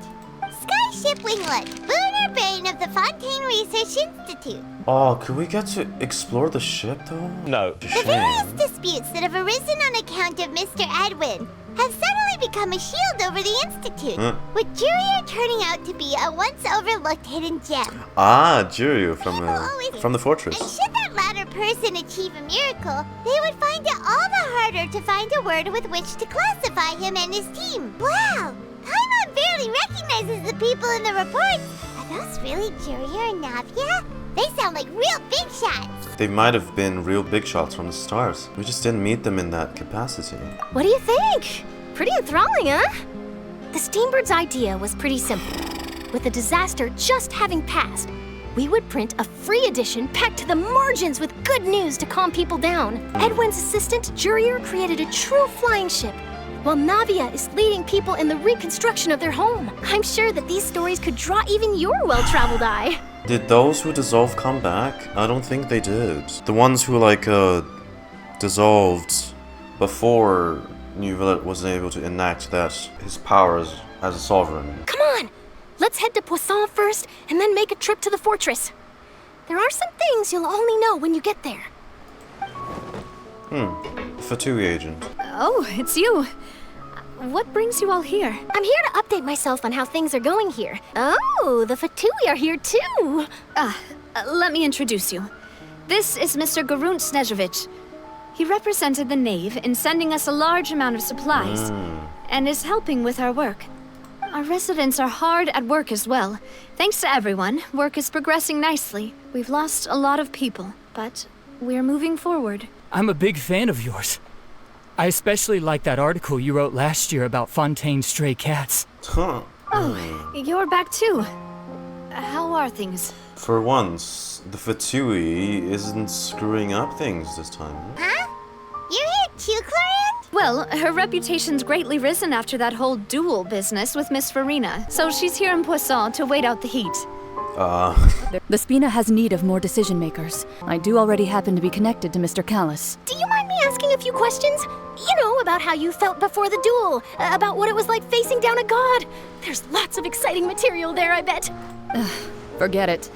Skyship Winglet, lunar brain of the Fontaine Research Institute. Oh, could we get to explore the ship though? No. The various disputes that have arisen on account of Mr. Edwin have suddenly become a shield over the Institute, with Jurier turning out to be a once overlooked hidden gem. Ah, Jiryu from the fortress. And should that latter person achieve a miracle, they would find it all the harder to find a word with which to classify him and his team. Wow! Paimon barely recognizes the people in the reports. Are those really Jurier and Navia? They sound like real big shots. They might have been real big shots from the stars. We just didn't meet them in that capacity. What do you think? Pretty enthralling, huh? The Steambird's idea was pretty simple. With the disaster just having passed, we would print a free edition packed to the margins with good news to calm people down. Edwin's assistant, Jurier, created a true flying ship, while Navia is leading people in the reconstruction of their home. I'm sure that these stories could draw even your well-traveled eye. Did those who dissolved come back? I don't think they did. The ones who dissolved before Neuvillette was able to enact his powers as a sovereign. Come on! Let's head to Poisson first, and then make a trip to the fortress. There are some things you'll only know when you get there. Fatui agent. Oh, it's you. What brings you all here? I'm here to update myself on how things are going here. Oh, the Fatui are here too. Let me introduce you. This is Mr. Garunt Snezhevich. He represented the Knave in sending us a large amount of supplies, and is helping with our work. Our residents are hard at work as well. Thanks to everyone, work is progressing nicely. We've lost a lot of people, but we're moving forward. I'm a big fan of yours. I especially like that article you wrote last year about Fontaine's stray cats. Huh. Oh, you're back too. How are things? For once, the Fatui isn't screwing up things this time. Huh? You're here too, Chlorinde? Well, her reputation's greatly risen after that whole duel business with Miss Furina, so she's here in Poisson to wait out the heat. The Spina has need of more decision makers. I do already happen to be connected to Mr. Callis. Do you mind me asking a few questions? You know, about how you felt before the duel, about what it was like facing down a god. There's lots of exciting material there, I bet. Forget it.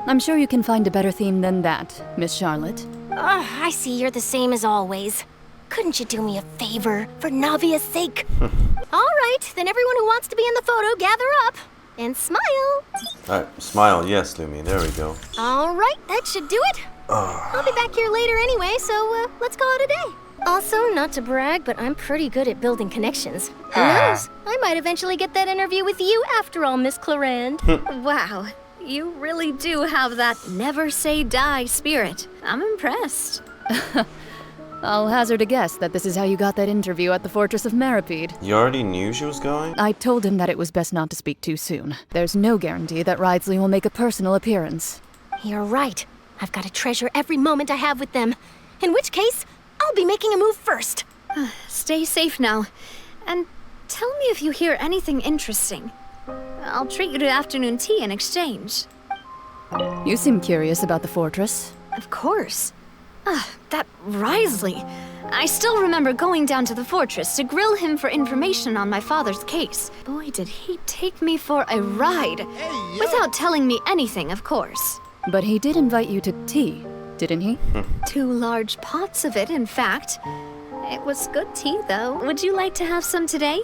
I'm sure you can find a better theme than that, Miss Charlotte. I see you're the same as always. Couldn't you do me a favor, for Navia's sake? All right, then everyone who wants to be in the photo, gather up. And smile. Alright, smile, yes, Lumi, there we go. All right, that should do it. I'll be back here later anyway, so let's call it a day. Also, not to brag, but I'm pretty good at building connections. Who knows? I might eventually get that interview with you after all, Miss Chlorinde. Wow, you really do have that never say die spirit. I'm impressed. I'll hazard a guess that this is how you got that interview at the Fortress of Meripede. You already knew she was going? I told him that it was best not to speak too soon. There's no guarantee that Wriothesley will make a personal appearance. You're right. I've got to treasure every moment I have with them. In which case, I'll be making a move first. Stay safe now. And tell me if you hear anything interesting. I'll treat you to afternoon tea in exchange. You seem curious about the fortress. Of course. That Wriothesley. I still remember going down to the fortress to grill him for information on my father's case. Boy, did he take me for a ride. Without telling me anything, of course. But he did invite you to tea, didn't he? 2 large pots of it, in fact. It was good tea, though. Would you like to have some today?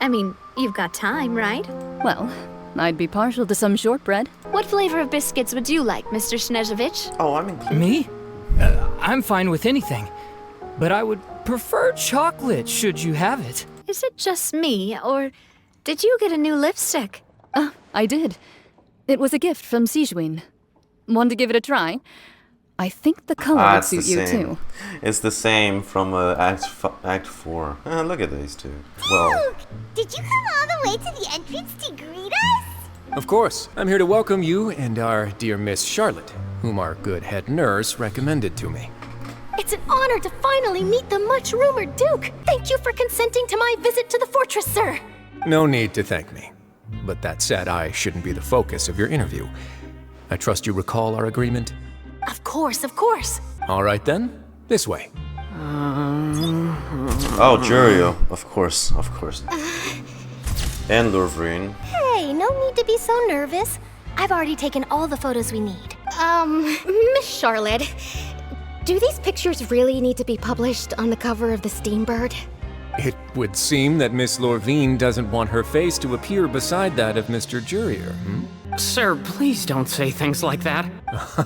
I mean, you've got time, right? Well, I'd be partial to some shortbread. What flavor of biscuits would you like, Mr. Snezhevich? Oh, I'm included. Me? I'm fine with anything. But I would prefer chocolate, should you have it. Is it just me, or did you get a new lipstick? I did. It was a gift from Sigewinne. Want to give it a try? I think the color would suit you too. It's the same from Act 4. Look at these two. Well, Did you come all the way to the entrance to greet us? Of course. I'm here to welcome you and our dear Miss Charlotte, whom our good head nurse recommended to me. It's an honor to finally meet the much-rumored Duke. Thank you for consenting to my visit to the fortress, sir. No need to thank me. But that said, I shouldn't be the focus of your interview. I trust you recall our agreement? Of course, of course. All right then, this way. oh, Jurio, of course. And Lurvrine. Hey, no need to be so nervous. I've already taken all the photos we need. Miss Charlotte, do these pictures really need to be published on the cover of the Steambird? It would seem that Miss Lurvrine doesn't want her face to appear beside that of Mr. Jurier, Sir, please don't say things like that.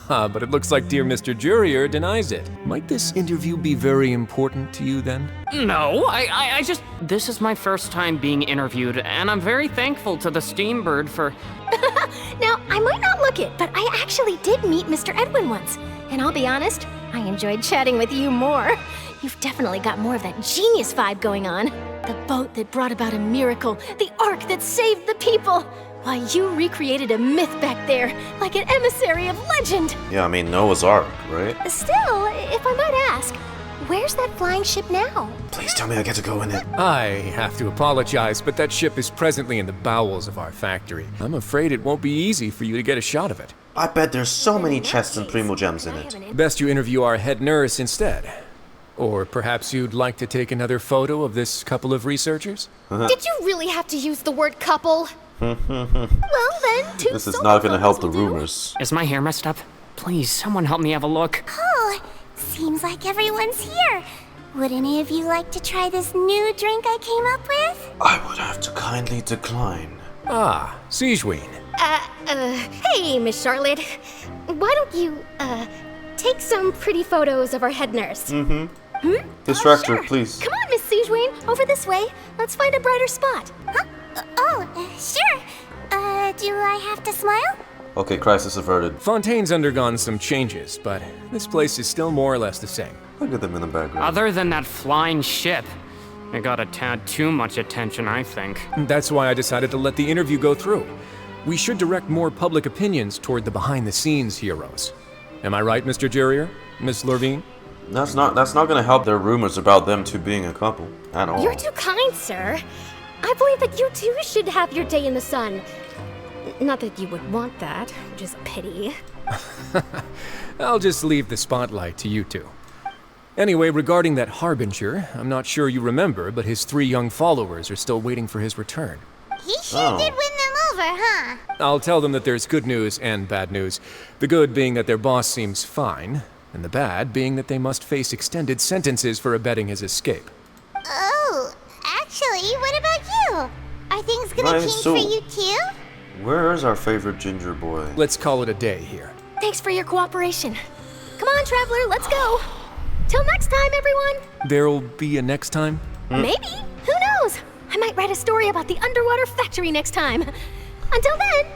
But it looks like dear Mr. Jurier denies it. Might this interview be very important to you then? No, I just... This is my first time being interviewed, and I'm very thankful to the Steambird for... Now, I might not look it, but I actually did meet Mr. Edwin once. And I'll be honest, I enjoyed chatting with you more. You've definitely got more of that genius vibe going on. The boat that brought about a miracle, the ark that saved the people. Why, you recreated a myth back there, like an emissary of legend. Yeah, I mean, Noah's Ark, right? Still, if I might ask, where's that flying ship now? Please tell me I get to go in it. I have to apologize, but that ship is presently in the bowels of our factory. I'm afraid it won't be easy for you to get a shot of it. I bet there's so many chests and Primogems in it. Best you interview our head nurse instead. Or perhaps you'd like to take another photo of this couple of researchers? Did you really have to use the word couple? Well then, this is not gonna help the rumors. Is my hair messed up? Please, someone help me have a look. Oh, seems like everyone's here. Would any of you like to try this new drink I came up with? I would have to kindly decline. Ah, Sigewinne. Hey, Miss Charlotte. Why don't you, take some pretty photos of our head nurse? Distract her, please. Come on, Miss Sigewinne, over this way. Let's find a brighter spot. Huh? Sure. Do I have to smile? Okay, crisis averted. Fontaine's undergone some changes, but this place is still more or less the same. Look at them in the background. Other than that flying ship, it got a tad too much attention, I think. That's why I decided to let the interview go through. We should direct more public opinions toward the behind-the-scenes heroes. Am I right, Mr. Jurier? Miss Lurvrine? That's not gonna help their rumors about them two being a couple at all. You're too kind, sir. I believe that you too should have your day in the sun. Not that you would want that, which is a pity. I'll just leave the spotlight to you two. Anyway, regarding that Harbinger, I'm not sure you remember, but his 3 young followers are still waiting for his return. He sure did win them over, huh? I'll tell them that there's good news and bad news. The good being that their boss seems fine, and the bad being that they must face extended sentences for abetting his escape. Oh, actually, what about you? Are things gonna change for you too? Where is our favorite ginger boy? Let's call it a day here. Thanks for your cooperation. Come on, Traveler, let's go. Till next time, everyone. There'll be a next time? Maybe. Who knows? I might write a story about the underwater factory next time. Until then.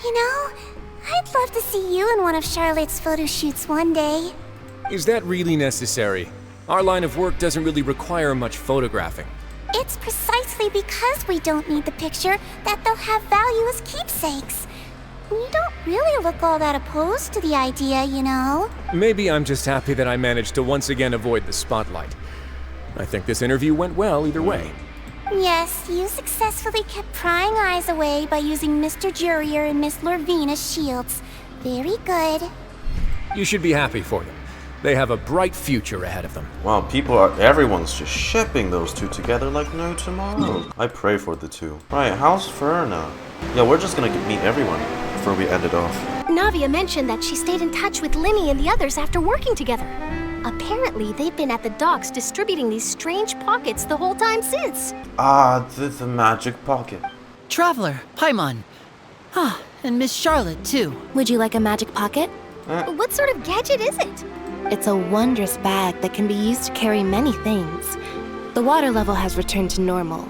You know, I'd love to see you in one of Charlotte's photo shoots one day. Is that really necessary? Our line of work doesn't really require much photographing. It's precisely because we don't need the picture that they'll have value as keepsakes. You don't really look all that opposed to the idea, you know. Maybe I'm just happy that I managed to once again avoid the spotlight. I think this interview went well either way. Yes, you successfully kept prying eyes away by using Mr. Jurier and Miss Lurvrine as shields. Very good. You should be happy for them. They have a bright future ahead of them. Wow, everyone's just shipping those two together like no tomorrow. I pray for the two. Right, how's Furina? Yeah, we're just gonna meet everyone before we end it off. Navia mentioned that she stayed in touch with Lyney and the others after working together. Apparently, they've been at the docks distributing these strange pockets the whole time since. Ah, the magic pocket. Traveler, Paimon. Ah, and Miss Charlotte, too. Would you like a magic pocket? What sort of gadget is it? It's a wondrous bag that can be used to carry many things. The water level has returned to normal.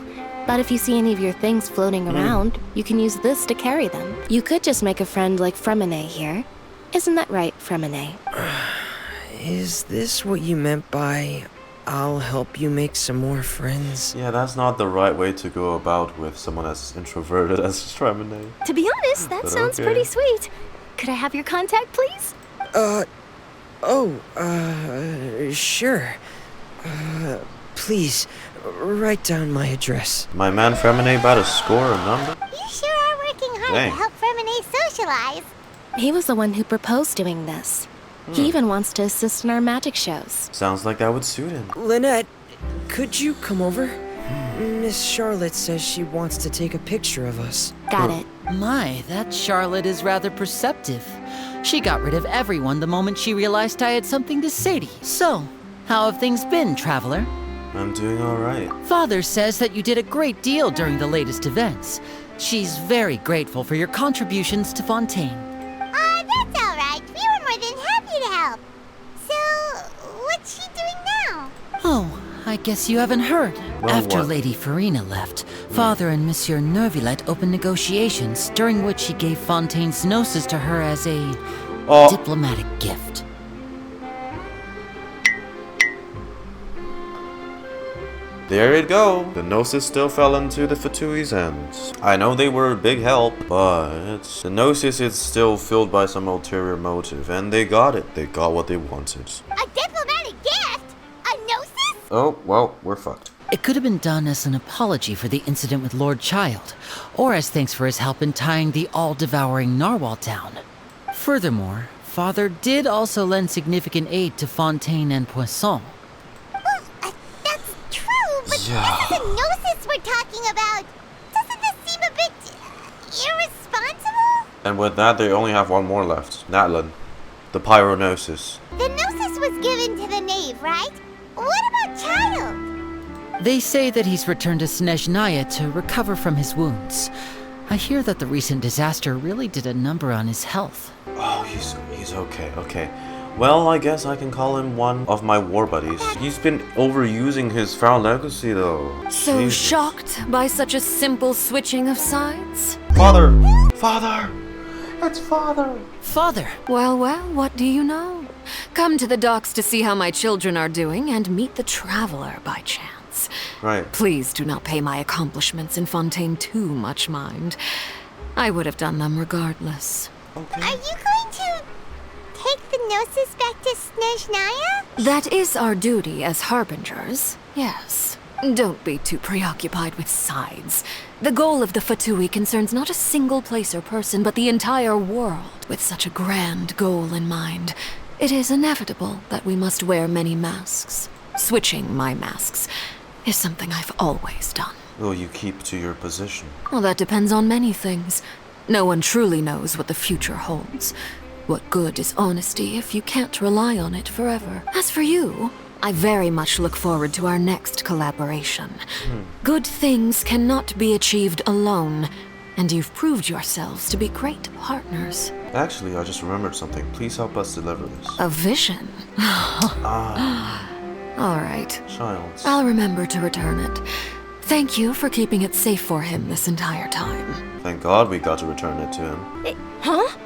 But if you see any of your things floating around, you can use this to carry them. You could just make a friend like Freminet here. Isn't that right, Freminet? Is this what you meant by, I'll help you make some more friends? Yeah, that's not the right way to go about with someone as introverted as Freminet. To be honest, that sounds pretty sweet. Could I have your contact, please? Sure. Please, write down my address. My man Freminet about to score a number? You sure are working hard to help Freminet socialize. He was the one who proposed doing this. He even wants to assist in our magic shows. Sounds like that would suit him. Lynette, could you come over? Miss Charlotte says she wants to take a picture of us. Got it. My, that Charlotte is rather perceptive. She got rid of everyone the moment she realized I had something to say to you. So, how have things been, Traveler? I'm doing alright. Father says that you did a great deal during the latest events. She's very grateful for your contributions to Fontaine. That's alright. We were more than happy to help. So, what's she doing now? Oh, I guess you haven't heard. Well, After what? Lady Furina left, Father and Monsieur Neuvillette opened negotiations, during which he gave Fontaine's Gnosis to her as a diplomatic gift. There you go. The Gnosis still fell into the Fatui's hands. I know they were a big help, but the Gnosis is still filled by some ulterior motive, and they got it. They got what they wanted. A diplomatic gift? A Gnosis? Oh, well, we're fucked. It could have been done as an apology for the incident with Lord Childe, or as thanks for his help in tying the all-devouring Narwhal down. Furthermore, Father did also lend significant aid to Fontaine and Poisson. But this is a Gnosis we're talking about. Doesn't this seem a bit irresponsible? And with that, they only have one more left. Natlan. The Pyronosis. The Gnosis was given to the knave, right? What about Childe? They say that he's returned to Snezhnaya to recover from his wounds. I hear that the recent disaster really did a number on his health. Oh, he's okay, okay. Well, I guess I can call him one of my war buddies. He's been overusing his foul legacy, though. So Jesus. shocked by such a simple switching of sides? Father! Father! It's Father! Father! Well, what do you know? Come to the docks to see how my children are doing and meet the Traveler by chance. Right. Please do not pay my accomplishments in Fontaine too much mind. I would have done them regardless. Okay. Are you going to take the Gnosis back to Snezhnaya? That is our duty as Harbingers, yes. Don't be too preoccupied with sides. The goal of the Fatui concerns not a single place or person, but the entire world. With such a grand goal in mind, it is inevitable that we must wear many masks. Switching my masks is something I've always done. Will you keep to your position? Well, that depends on many things. No one truly knows what the future holds. What good is honesty if you can't rely on it forever? As for you, I very much look forward to our next collaboration. Good things cannot be achieved alone, and you've proved yourselves to be great partners. Actually, I just remembered something. Please help us deliver this. A vision? All right. Childe. I'll remember to return it. Thank you for keeping it safe for him this entire time. Thank God we got to return it to him. Huh?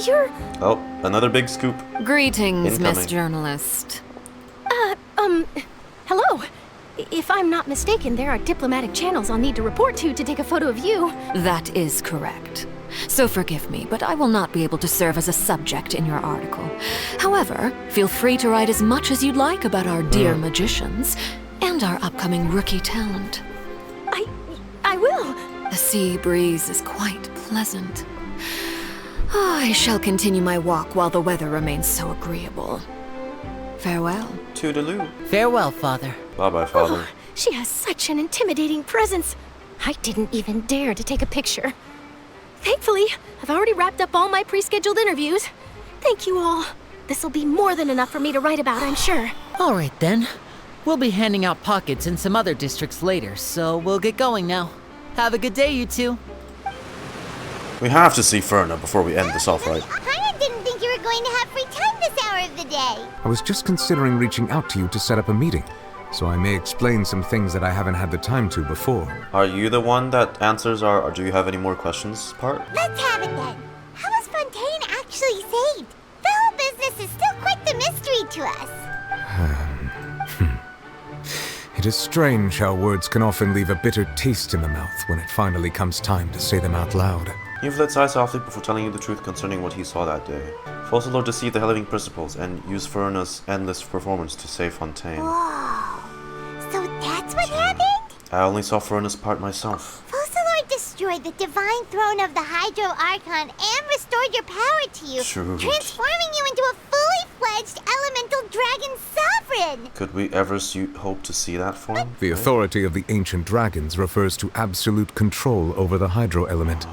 You're... Oh, another big scoop. Greetings, Incoming. Miss Journalist. Hello. If I'm not mistaken, there are diplomatic channels I'll need to report to take a photo of you. That is correct. So forgive me, but I will not be able to serve as a subject in your article. However, feel free to write as much as you'd like about our dear magicians and our upcoming rookie talent. I will. The sea breeze is quite pleasant. I shall continue my walk while the weather remains so agreeable. Farewell. Toodaloo. Farewell, Father. Bye-bye, Father. She has such an intimidating presence. I didn't even dare to take a picture. Thankfully, I've already wrapped up all my pre-scheduled interviews. Thank you all. This'll be more than enough for me to write about, I'm sure. All right, then. We'll be handing out pockets in some other districts later, so we'll get going now. Have a good day, you two. We have to see Furina before we end this off, right? I didn't think you were going to have free time this hour of the day. I was just considering reaching out to you to set up a meeting. so I may explain some things that I haven't had the time to before. Are you the one that answers our or do you have any more questions part? Let's have it then. How was Fontaine actually saved? The whole business is still quite the mystery to us. It is strange how words can often leave a bitter taste in the mouth when it finally comes time to say them out loud. Neuvillette sighed softly before telling you the truth concerning what he saw that day. Folcalors deceived the living principles and used Furina's endless performance to save Fontaine. Whoa. So that's what happened? I only saw Furina's part myself. Folcalors destroyed the divine throne of the Hydro Archon and restored your power to you, transforming you into a fully fledged elemental dragon sovereign. Could we ever hope to see that form? The authority of the ancient dragons refers to absolute control over the hydro element.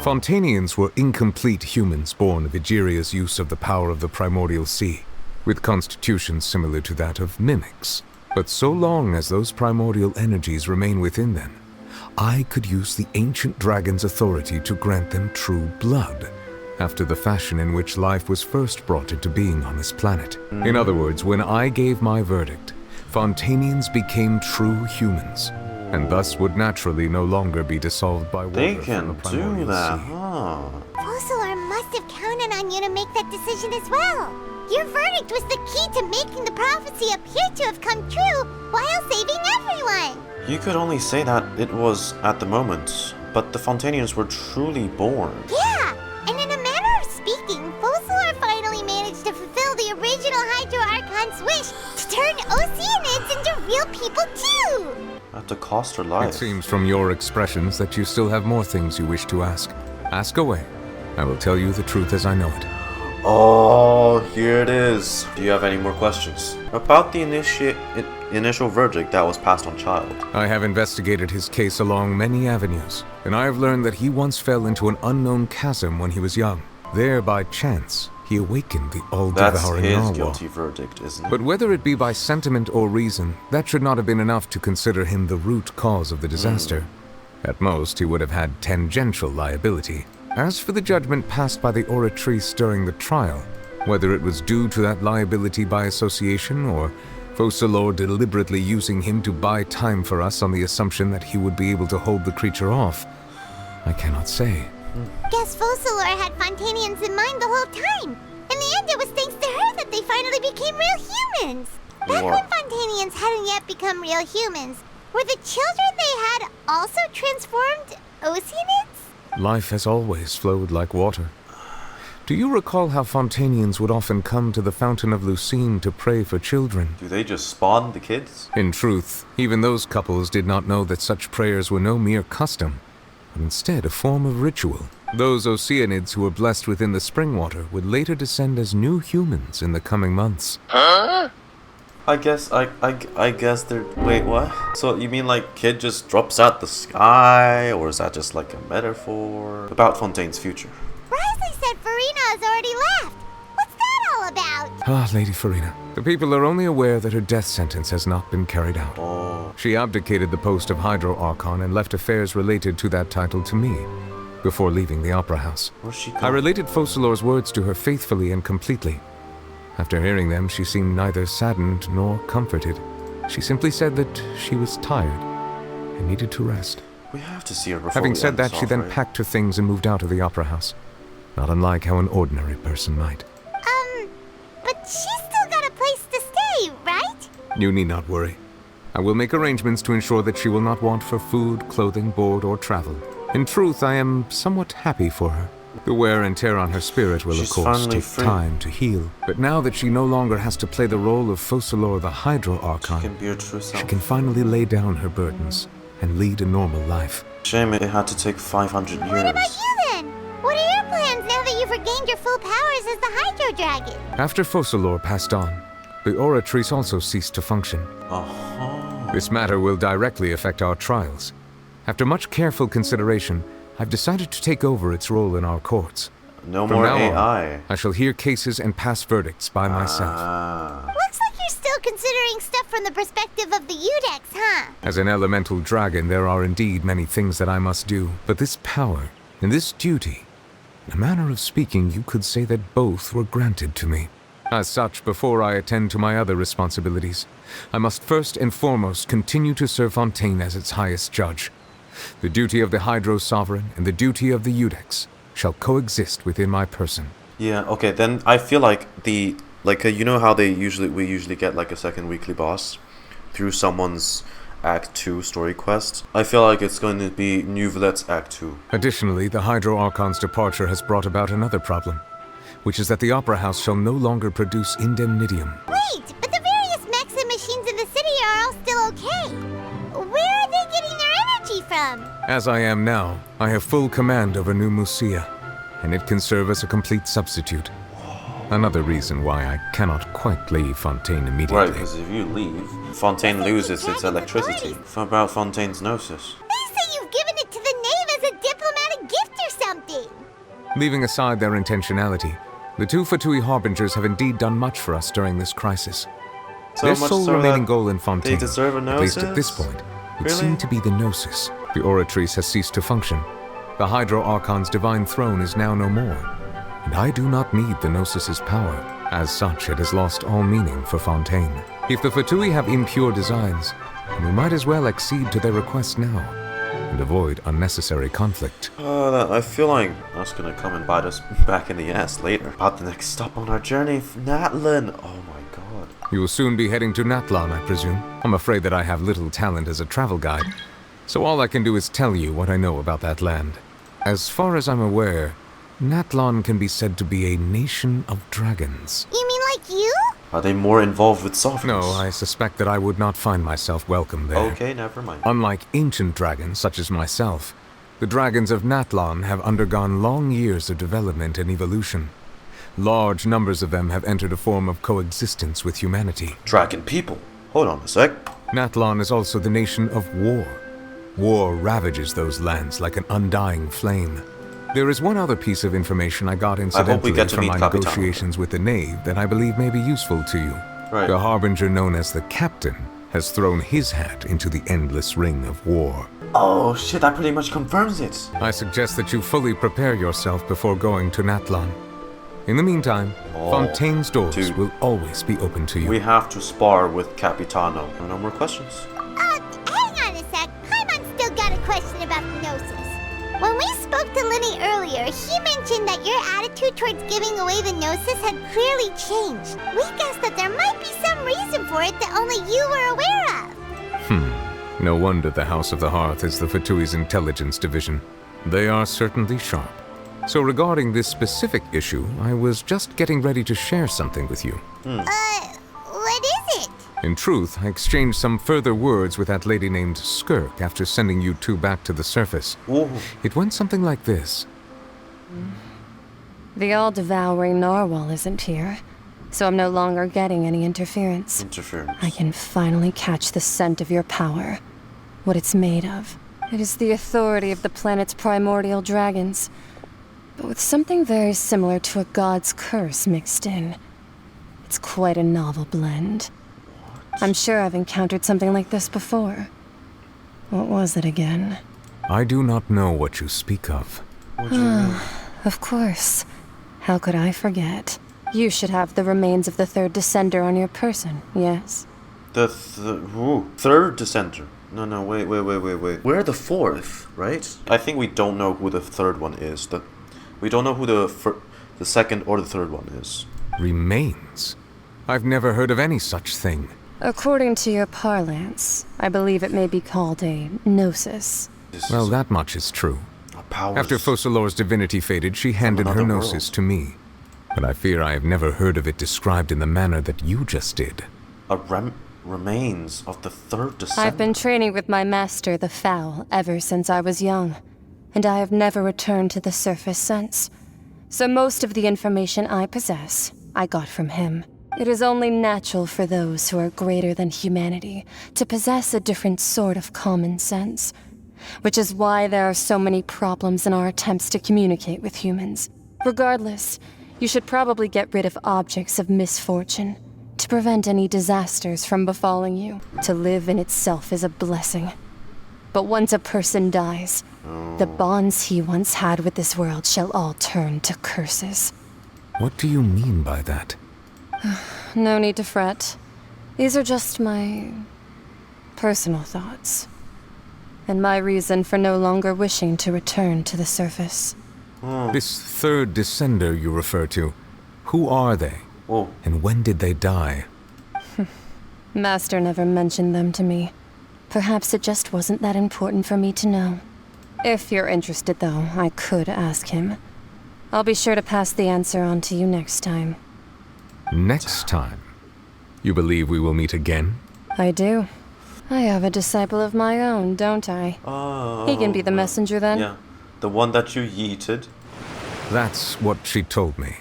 Fontainians were incomplete humans born of Egeria's use of the power of the primordial sea, with constitutions similar to that of mimics. But so long as those primordial energies remain within them, I could use the ancient dragon's authority to grant them true blood, after the fashion in which life was first brought into being on this planet. In other words, when I gave my verdict, Fontainians became true humans, and thus would naturally no longer be dissolved by water. They can do that, Folcalors must have counted on you to make that decision as well. Your verdict was the key to making the prophecy appear to have come true while saving everyone. You could only say that it was at the moment, but the Fontainians were truly born. Yeah, and in a manner of speaking, Folcalors finally managed to fulfill the original Hydro Archon's wish to turn Oceanids into real people too! At the cost of life. It seems from your expressions that you still have more things you wish to ask. Ask away. I will tell you the truth as I know it. Oh, here it is. Do you have any more questions? About the initial verdict that was passed on Childe. I have investigated his case along many avenues, and I have learned that he once fell into an unknown chasm when he was young. There, by chance, he awakened the all-devouring That's his Narwhal. guilty verdict, isn't it? But whether it be by sentiment or reason, that should not have been enough to consider him the root cause of the disaster. At most, he would have had tangential liability. As for the judgment passed by the Oratrice during the trial, whether it was due to that liability by association or Folcalors deliberately using him to buy time for us on the assumption that he would be able to hold the creature off, I cannot say. Guess Folcalors had Fontainians in mind the whole time. In the end, it was thanks to her that they finally became real humans. Back when Fontainians hadn't yet become real humans, were the children they had also transformed Oceanids? Life has always flowed like water. Do you recall how Fontainians would often come to the Fountain of Lucine to pray for children? Do they just spawn the kids? In truth, even those couples did not know that such prayers were no mere custom, but instead a form of ritual. Those Oceanids who were blessed within the spring water would later descend as new humans in the coming months. Huh? I guess they're... Wait, what? So you mean like kid just drops out the sky? Or is that just like a metaphor? About Fontaine's future. Wriothesley said Furina has already left. What's that all about? Ah, Lady Furina. The people are only aware that her death sentence has not been carried out. She abdicated the post of Hydro Archon and left affairs related to that title to me, before leaving the Opera House. I related Folcalors' words to her faithfully and completely. After hearing them, she seemed neither saddened nor comforted. She simply said that she was tired and needed to rest. We have to see her before Having we said end that, this she off, then right? packed her things and moved out of the Opera House. Not unlike how an ordinary person might. But she's still got a place to stay, right? You need not worry. I will make arrangements to ensure that she will not want for food, clothing, board, or travel. In truth, I am somewhat happy for her. The wear and tear on her spirit will, She's of course, finally take free. time to heal. But now that she no longer has to play the role of Folcalors the Hydro Archon, She can be her true self. she can finally lay down her burdens and lead a normal life. Shame it had to take 500 years. What about you then? What are your plans now that you've regained your full powers as the Hydro Dragon? After Folcalors passed on, the Oratrice also ceased to function. This matter will directly affect our trials. After much careful consideration, I've decided to take over its role in our courts. No From more now AI. on, I shall hear cases and pass verdicts by myself. Looks like you're still considering stuff from the perspective of the Udex, huh? As an elemental dragon, there are indeed many things that I must do, but this power and this duty, in a manner of speaking, you could say that both were granted to me. As such, before I attend to my other responsibilities, I must first and foremost continue to serve Fontaine as its highest judge. The duty of the Hydro Sovereign and the duty of the Iudex shall coexist within my person. Yeah, okay, then I feel like you know how we usually get like a second weekly boss through someone's Act 2 story quest? I feel like it's going to be Neuvillette's Act 2. Additionally, the Hydro Archon's departure has brought about another problem, which is that the Opera House shall no longer produce indemnitium. Wait, but the various mechs and machines in the city are all still okay. Where are they getting their energy from? As I am now, I have full command over New Musia, and it can serve as a complete substitute. Another reason why I cannot quite leave Fontaine immediately. Right, because if you leave, Fontaine loses its electricity. What about Fontaine's Gnosis? They say you've given it to the Knave as a diplomatic gift or something. Leaving aside their intentionality, the two Fatui Harbingers have indeed done much for us during this crisis. So Their much sole so remaining that goal in Fontaine, they deserve a at Gnosis? least at this point, would Really? seem to be the Gnosis. The Oratrice has ceased to function. The Hydro Archon's divine throne is now no more, and I do not need the Gnosis's power. As such, it has lost all meaning for Fontaine. If the Fatui have impure designs, then we might as well accede to their request now, and avoid unnecessary conflict. I feel like that's gonna come and bite us back in the ass later. About the next stop on our journey, Natlan. Oh my god. You will soon be heading to Natlan, I presume. I'm afraid that I have little talent as a travel guide, so all I can do is tell you what I know about that land. As far as I'm aware, Natlan can be said to be a nation of dragons. You mean like you? Are they more involved with softness? No, I suspect that I would not find myself welcome there. Okay, never mind. Unlike ancient dragons such as myself, the dragons of Natlan have undergone long years of development and evolution. Large numbers of them have entered a form of coexistence with humanity. Dragon people? Hold on a sec. Natlan is also the nation of war. War ravages those lands like an undying flame. There is one other piece of information I got incidentally from my negotiations with the Knave that I believe may be useful to you. Right. The Harbinger known as the Captain has thrown his hat into the endless ring of war. Oh shit, that pretty much confirms it. I suggest that you fully prepare yourself before going to Natlan. In the meantime, Fontaine's doors will always be open to you. We have to spar with Capitano. No more questions. Hang on a sec. Paimon's still got a question about the Gnosis. When we spoke to Lyney earlier, he mentioned that your attitude towards giving away the Gnosis had clearly changed. We guessed that there might be some reason for it that only you were aware of. No wonder the House of the Hearth is the Fatui's intelligence division. They are certainly sharp. So regarding this specific issue, I was just getting ready to share something with you. What is it? In truth, I exchanged some further words with that lady named Skirk after sending you two back to the surface. Ooh. It went something like this. The all-devouring Narwhal isn't here, so I'm no longer getting any interference. I can finally catch the scent of your power, what it's made of. It is the authority of the planet's primordial dragons, but with something very similar to a god's curse mixed in. It's quite a novel blend. I'm sure I've encountered something like this before. What was it again? I do not know what you speak of. Of course. How could I forget? You should have the remains of the third descender on your person, yes? The third descender? No, wait. We're the fourth, right? I think we don't know who the third one is. We don't know who the second or the third one is. Remains? I've never heard of any such thing. According to your parlance, I believe it may be called a gnosis. Well, that much is true. After Folcalors' divinity faded, she handed her gnosis to me. But I fear I have never heard of it described in the manner that you just did. Remains of the third descender? I've been training with my master, the Foul, ever since I was young, and I have never returned to the surface since. So most of the information I possess, I got from him. It is only natural for those who are greater than humanity to possess a different sort of common sense, which is why there are so many problems in our attempts to communicate with humans. Regardless, you should probably get rid of objects of misfortune to prevent any disasters from befalling you. To live in itself is a blessing. But once a person dies, the bonds he once had with this world shall all turn to curses. What do you mean by that? No need to fret. These are just my personal thoughts. And my reason for no longer wishing to return to the surface. This third descender you refer to, who are they? And when did they die? Master never mentioned them to me. Perhaps it just wasn't that important for me to know. If you're interested, though, I could ask him. I'll be sure to pass the answer on to you next time. Next time? You believe we will meet again? I do. I have a disciple of my own, don't I? He can be the messenger then? Yeah, the one that you yeeted. That's what she told me.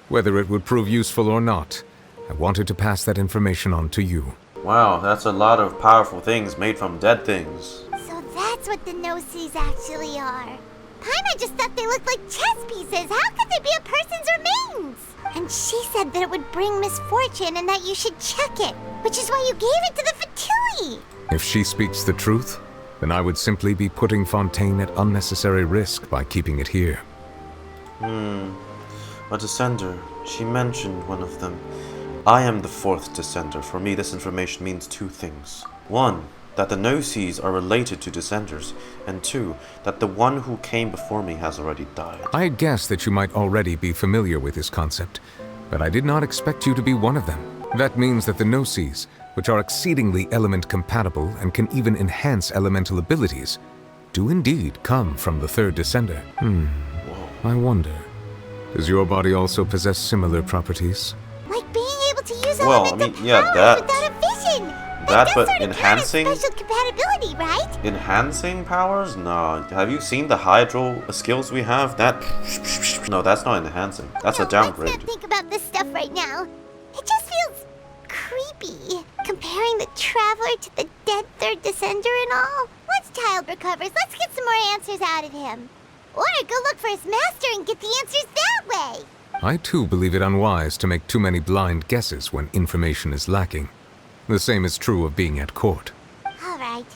Whether it would prove useful or not, I wanted to pass that information on to you. Wow, that's a lot of powerful things made from dead things. So that's what the no-seas actually are. Paimon just thought they looked like chess pieces. How could they be a person's remains? And she said that it would bring misfortune and that you should check it, which is why you gave it to the Fatui. If she speaks the truth, then I would simply be putting Fontaine at unnecessary risk by keeping it here. A descender. She mentioned one of them. I am the fourth descender. For me, this information means two things. One, that the no-seas are related to descenders, and two, that the one who came before me has already died. I guessed that you might already be familiar with this concept, but I did not expect you to be one of them. That means that the no-seas, which are exceedingly element-compatible and can even enhance elemental abilities, do indeed come from the third descender. I wonder, does your body also possess similar properties? Like being able to use Well, I elemental mean, yeah, powers that. without a vision. That, does but sort of enhancing? count as special compatibility, right? Enhancing powers? No. Have you seen the hydro skills we have? That. No, that's not enhancing. That's a downgrade. Let's not think about this stuff right now. It just feels creepy. Comparing the Traveler to the dead third descender and all. Once Childe recovers, let's get some more answers out of him. Or go look for his master and get the answers that way. I too believe it unwise to make too many blind guesses when information is lacking. The same is true of being at court. All right.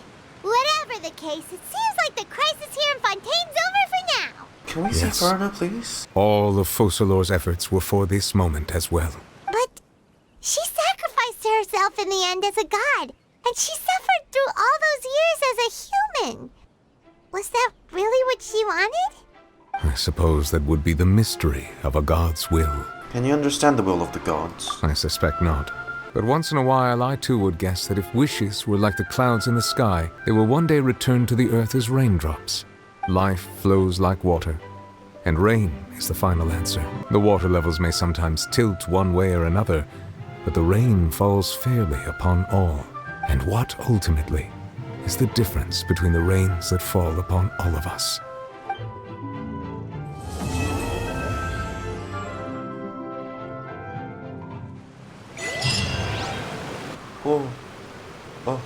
Whatever the case, it seems like the crisis here in Fontaine's over for now. Can we see Furina, please? All of Focalors' efforts were for this moment as well. But she sacrificed herself in the end as a god, and she suffered through all those years as a human. Was that really what she wanted? I suppose that would be the mystery of a god's will. Can you understand the will of the gods? I suspect not. But once in a while, I too would guess that if wishes were like the clouds in the sky, they will one day return to the earth as raindrops. Life flows like water, and rain is the final answer. The water levels may sometimes tilt one way or another, but the rain falls fairly upon all. And what, ultimately, is the difference between the rains that fall upon all of us? Oh,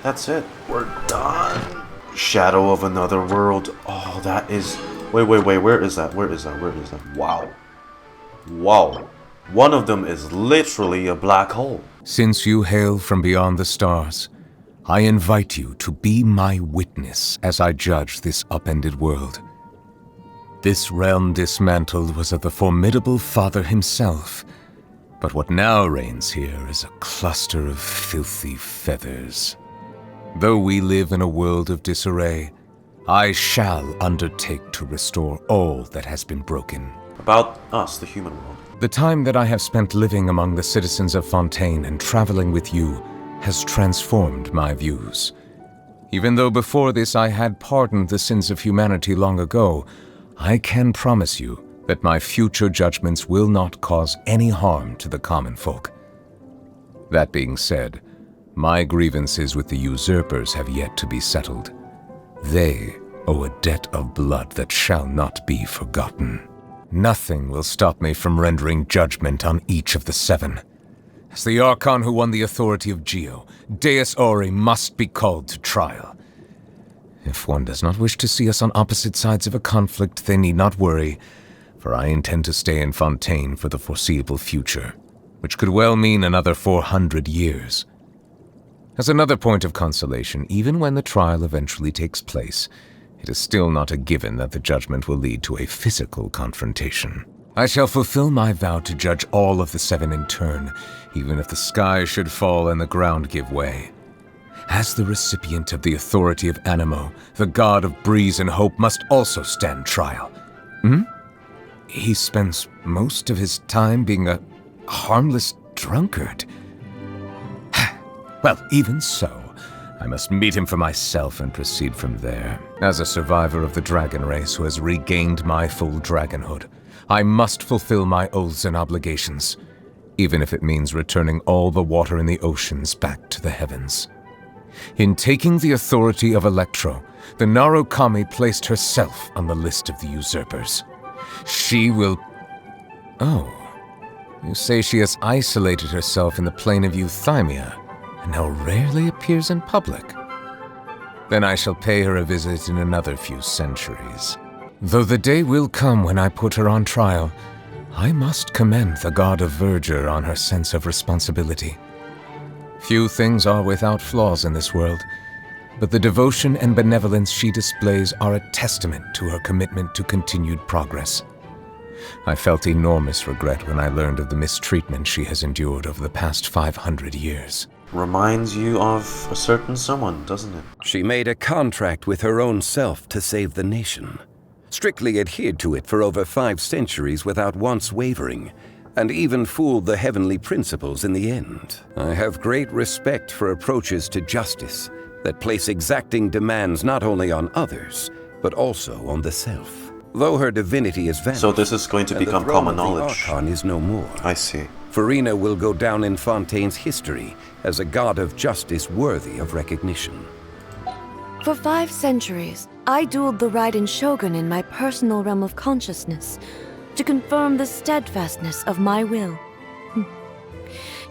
that's it. We're done. Shadow of Another World. Oh, that is... Wait, where is that? Where is that? Wow. One of them is literally a black hole. Since you hail from beyond the stars, I invite you to be my witness as I judge this upended world. This realm dismantled was of the formidable Father himself, but what now reigns here is a cluster of filthy feathers. Though we live in a world of disarray, I shall undertake to restore all that has been broken. About us, the human world. The time that I have spent living among the citizens of Fontaine and traveling with you has transformed my views. Even though before this I had pardoned the sins of humanity long ago, I can promise you that my future judgments will not cause any harm to the common folk. That being said, my grievances with the usurpers have yet to be settled. They owe a debt of blood that shall not be forgotten. Nothing will stop me from rendering judgment on each of the seven. As the Archon who won the authority of Geo, Deus Ori must be called to trial. If one does not wish to see us on opposite sides of a conflict, they need not worry, for I intend to stay in Fontaine for the foreseeable future, which could well mean another 400 years. As another point of consolation, even when the trial eventually takes place, it is still not a given that the judgment will lead to a physical confrontation. I shall fulfill my vow to judge all of the 7 in turn, even if the sky should fall and the ground give way. As the recipient of the authority of Animo, the god of breeze and hope must also stand trial. He spends most of his time being a harmless drunkard. Well, even so, I must meet him for myself and proceed from there. As a survivor of the dragon race who has regained my full dragonhood, I must fulfill my oaths and obligations, even if it means returning all the water in the oceans back to the heavens. In taking the authority of Electro, the Narukami placed herself on the list of the usurpers. She will... Oh, you say she has isolated herself in the plane of Euthymia, and now rarely appears in public. Then I shall pay her a visit in another few centuries. Though the day will come when I put her on trial, I must commend the god of verdure on her sense of responsibility. Few things are without flaws in this world, but the devotion and benevolence she displays are a testament to her commitment to continued progress. I felt enormous regret when I learned of the mistreatment she has endured over the past 500 years. Reminds you of a certain someone, doesn't it? She made a contract with her own self to save the nation. Strictly adhered to it for over 5 centuries without once wavering, and even fooled the heavenly principles in the end. I have great respect for approaches to justice that place exacting demands not only on others, but also on the self. Though her divinity is vanished, so this is going to become common knowledge. The Archon is no more. I see. Furina will go down in Fontaine's history as a god of justice worthy of recognition. For 5 centuries, I dueled the Raiden Shogun in my personal realm of consciousness to confirm the steadfastness of my will.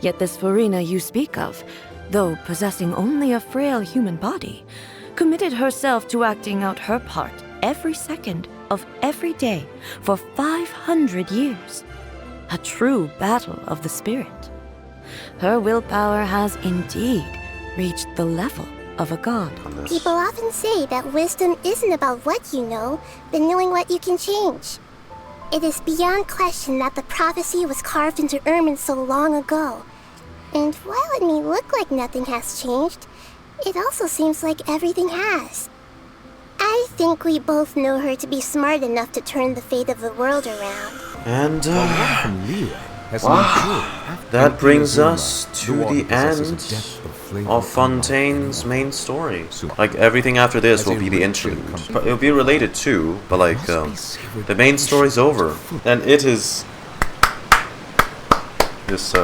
Yet this Furina you speak of, though possessing only a frail human body, committed herself to acting out her part every second of every day for 500 years. A true battle of the spirit. Her willpower has indeed reached the level of a god. People often say that wisdom isn't about what you know, but knowing what you can change. It is beyond question that the prophecy was carved into ermine so long ago. And while it may look like nothing has changed, it also seems like everything has. I think we both know her to be smart enough to turn the fate of the world around. And that brings us to the end of Fontaine's main story. Like, everything after this will be the interlude. It'll be related too, but like, the main story's over. And it is... Just,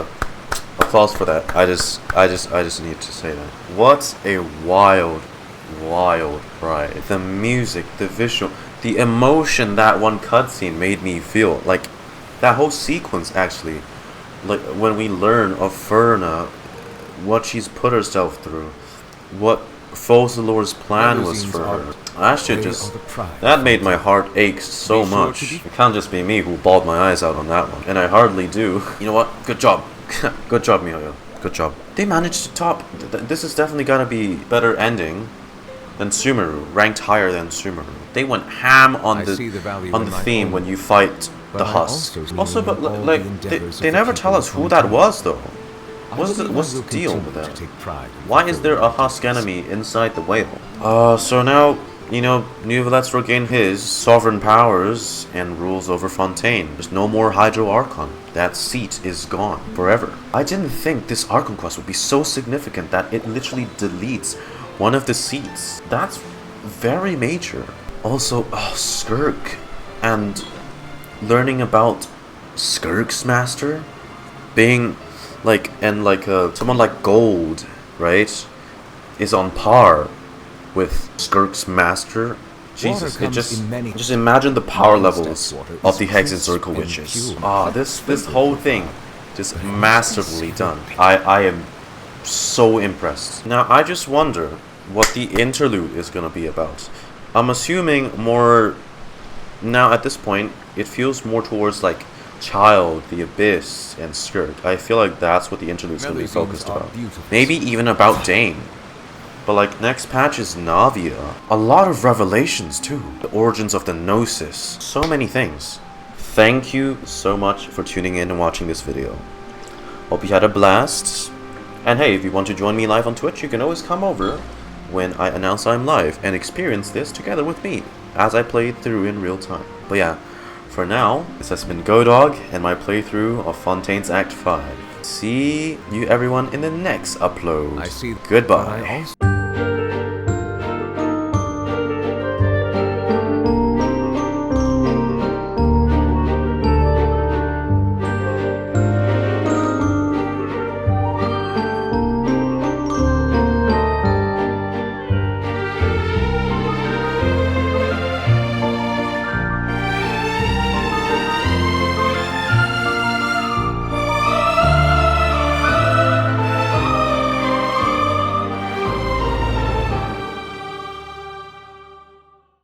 applause for that. I just need to say that. What a wild ride. The music, the visual, the emotion that one cutscene made me feel. Like, that whole sequence actually, like when we learn of Furina, what she's put herself through, what Folcalors' plan was for her. Actually, that made my heart ache so much. It can't just be me who bawled my eyes out on that one, and I hardly do. You know what? Good job. Good job, Mihoyo. Good job. They managed to top. This is definitely gonna be better ending than Sumeru, ranked higher than Sumeru. They went ham on the theme when you fight the husk. Also, but like they never tell us who that was though. What's the deal with that? Why is there a husk enemy inside the whale? So now, you know, Neuvillette's regained his sovereign powers and rules over Fontaine. There's no more Hydro Archon. That seat is gone forever. I didn't think this Archon quest would be so significant that it literally deletes one of the seats. That's very major. Also, Skirk, and learning about Skirk's master being like, and like someone like Gold, right, is on par with Skirk's master. Jesus, it just imagine the power levels of the Hex and Circle Witches. This whole thing just masterfully done. I am so impressed. Now I just wonder what the interlude is gonna be about. I'm assuming more. Now at this point, it feels more towards like Childe, the Abyss, and Skirk. I feel like that's what the interlude is gonna be focused about. Maybe even about Dane. But like, next patch is Navia. A lot of revelations too. The origins of the Gnosis. So many things. thank you so much for tuning in and watching this video. Hope you had a blast. And hey, if you want to join me live on Twitch, you can always come over when I announce I'm live and experience this together with me as I play through in real time. But yeah, for now, this has been GoDog and my playthrough of Fontaine's Act 5. See you everyone in the next upload. I see. Goodbye.